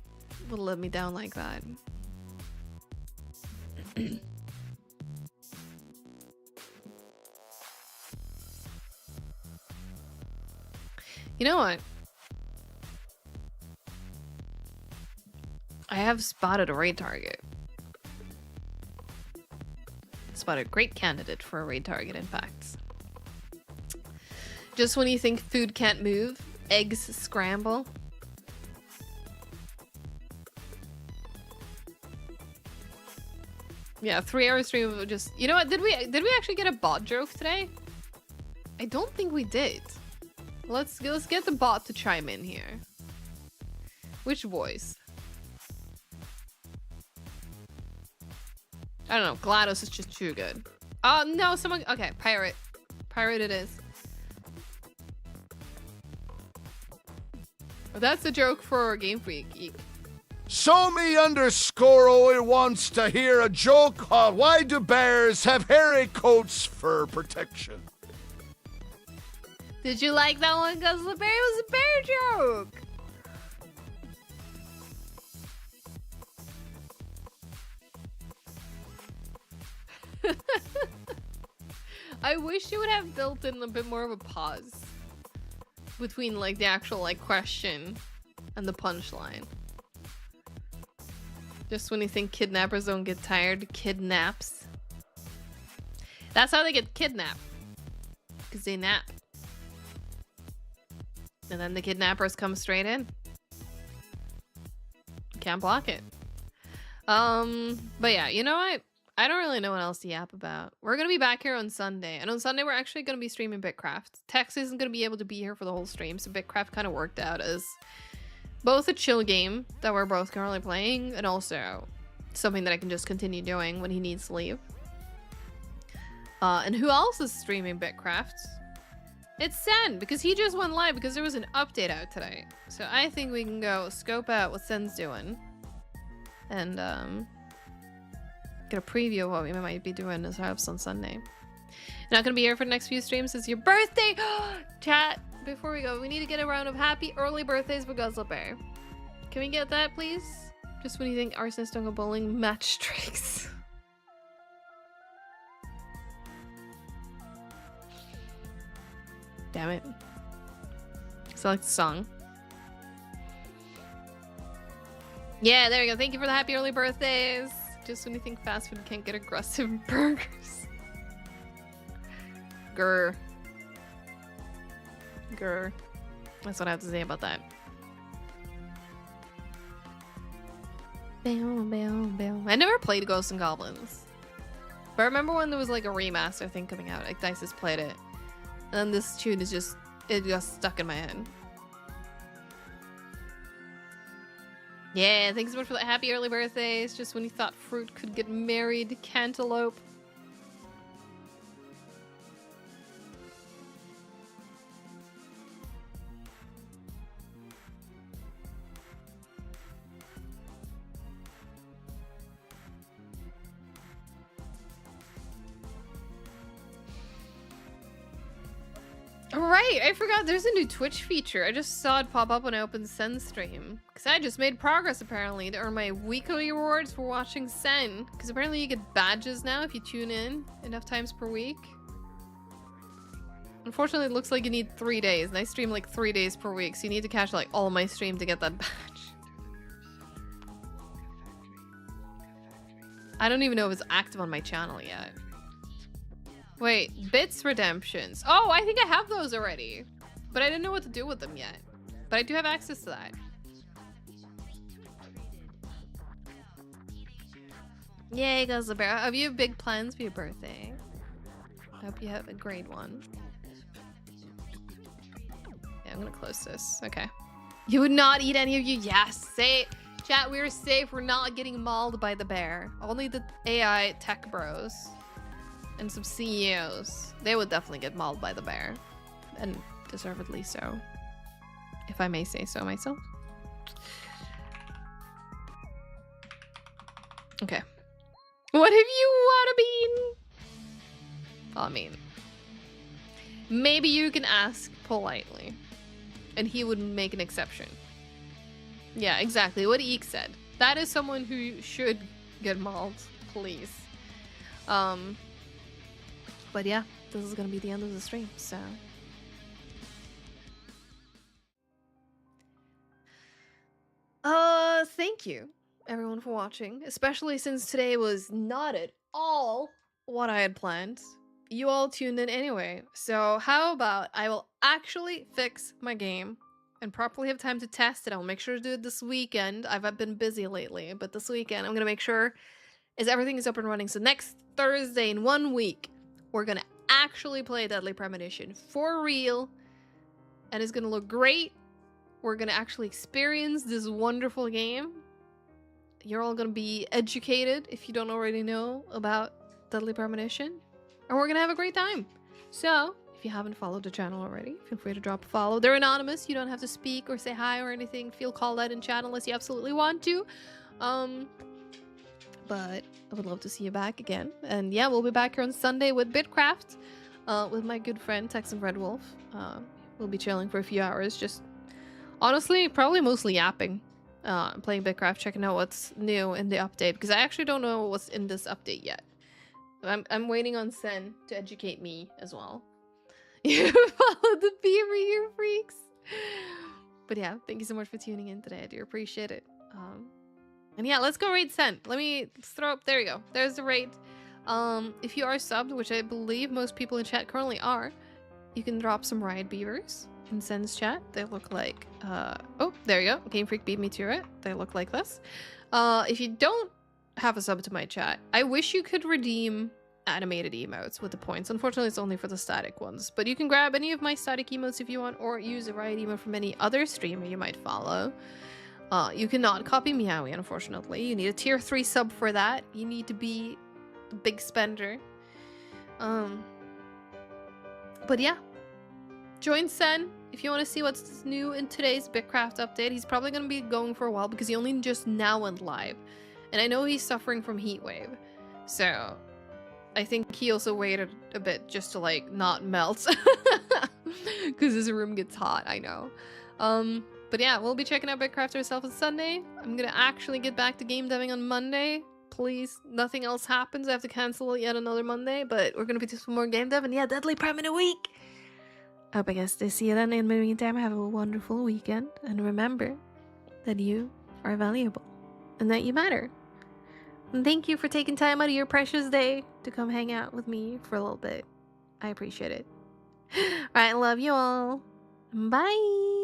would let me down like that. You know what? I have spotted a raid target. Spotted a great candidate for a raid target, in fact. Just when you think food can't move, eggs scramble. Yeah, 3-hour stream of just... You know what? Did we actually get a bot joke today? I don't think we did. Let's get the bot to chime in here. Which voice? I don't know. GLaDOS is just too good. Oh, no, someone... Okay, pirate. Pirate it is. That's a joke for Game Freak. Eek. Somi_OE wants to hear a joke on why do bears have hairy coats for protection. Did you like that one? Because the bear was a bear joke. I wish you would have built in a bit more of a pause between like the actual like question and the punchline. Just when you think kidnappers don't get tired, kidnaps. That's how they get kidnapped. Because they nap. And then the kidnappers come straight in. Can't block it. But yeah, you know what? I don't really know what else to yap about. We're going to be back here on Sunday. And on Sunday, we're actually going to be streaming Bitcraft. Tex isn't going to be able to be here for the whole stream. So Bitcraft kind of worked out as both a chill game that we're both currently playing and also something that I can just continue doing when he needs to leave. And who else is streaming Bitcraft? It's Sen, because he just went live because there was an update out today. So I think we can go scope out what Sen's doing. And get a preview of what we might be doing as perhaps on Sunday. You're not going to be here for the next few streams. It's your birthday! Chat! Before we go, we need to get a round of happy early birthdays for Guzzle Bear. Can we get that, please? Just when you think arsonists don't go bowling, match tricks. Damn it. Select song. Yeah, there you go. Thank you for the happy early birthdays. Just when you think fast food can't get aggressive burgers. Grr. Grr. That's what I have to say about that. I never played Ghosts and Goblins. But I remember when there was like a remaster thing coming out. Like Dice has played it. And then this tune is just... It got stuck in my head. Yeah, thanks so much for the happy early birthdays. Just when you thought fruit could get married, cantaloupe. Right, I forgot there's a new Twitch feature. I just saw it pop up when I opened Sen's stream. Because I just made progress apparently to earn my weekly rewards for watching Sen. Because apparently you get badges now if you tune in enough times per week. Unfortunately, it looks like you need 3 days. And I stream like 3 days per week. So you need to catch like all my stream to get that badge. I don't even know if it's active on my channel yet. Wait, bits redemptions. Oh, I think I have those already. But I didn't know what to do with them yet. But I do have access to that. Yay, goes the bear. Have you big plans for your birthday? I hope you have a great one. Yeah, I'm gonna close this. Okay. You would not eat any of you? Yes. Say, chat, we're safe. We're not getting mauled by the bear. Only the AI tech bros and some CEOs. They would definitely get mauled by the bear. And deservedly so. If I may say so myself. Okay. What have you wanna been? I mean, maybe you can ask politely, and he would make an exception. Yeah, exactly what Eek said. That is someone who should get mauled, please. But yeah, this is gonna be the end of the stream, so. Thank you, everyone, for watching, especially since today was not at all what I had planned. You all tuned in anyway, so how about I will actually fix my game and properly have time to test it. I'll make sure to do it this weekend. I've been busy lately, but this weekend I'm gonna make sure everything is up and running. So next Thursday in 1 week, we're gonna actually play Deadly Premonition for real, and it's gonna look great. We're gonna actually experience this wonderful game. You're all gonna be educated if you don't already know about Deadly Premonition. And we're gonna have a great time. So, if you haven't followed the channel already, feel free to drop a follow. They're anonymous. You don't have to speak or say hi or anything. Feel called out in chat unless you absolutely want to. But I would love to see you back again. And yeah, we'll be back here on Sunday with Bitcraft. With my good friend, Texan Red Wolf. We'll be chilling for a few hours. Just, honestly, probably mostly yapping. Playing Bitcraft, checking out what's new in the update. Because I actually don't know what's in this update yet. I'm waiting on Sen to educate me as well. You followed the beaver, you freaks. But yeah, thank you so much for tuning in today. I do appreciate it. And yeah, let's go raid Sen. Let's throw up. There you go. There's the raid. If you are subbed, which I believe most people in chat currently are, you can drop some riot beavers in Sen's chat. They look like oh, there you go. Game Freak beat me to it. They look like this. If you don't have a sub to my chat, I wish you could redeem animated emotes with the points. Unfortunately, it's only for the static ones, but you can grab any of my static emotes if you want, or use a riot emote from any other streamer you might follow. You cannot copy Meowie, unfortunately. You need a tier 3 sub for that. You need to be the big spender. But yeah, join Sen if you want to see what's new in today's Bitcraft update. He's probably going to be going for a while because he only just now went live. And I know he's suffering from heatwave, so I think he also waited a bit just to like not melt because his room gets hot. I know. But yeah, we'll be checking out Bitcraft ourselves on Sunday. I'm gonna actually get back to game deving on Monday. Please, nothing else happens. I have to cancel yet another Monday, but we're gonna be doing some more game dev. And yeah, Deadly Prem in a week. I hope I guess to see you then. In the meantime, have a wonderful weekend, and remember that you are valuable and that you matter. And thank you for taking time out of your precious day to come hang out with me for a little bit. I appreciate it. Alright, love you all. Bye!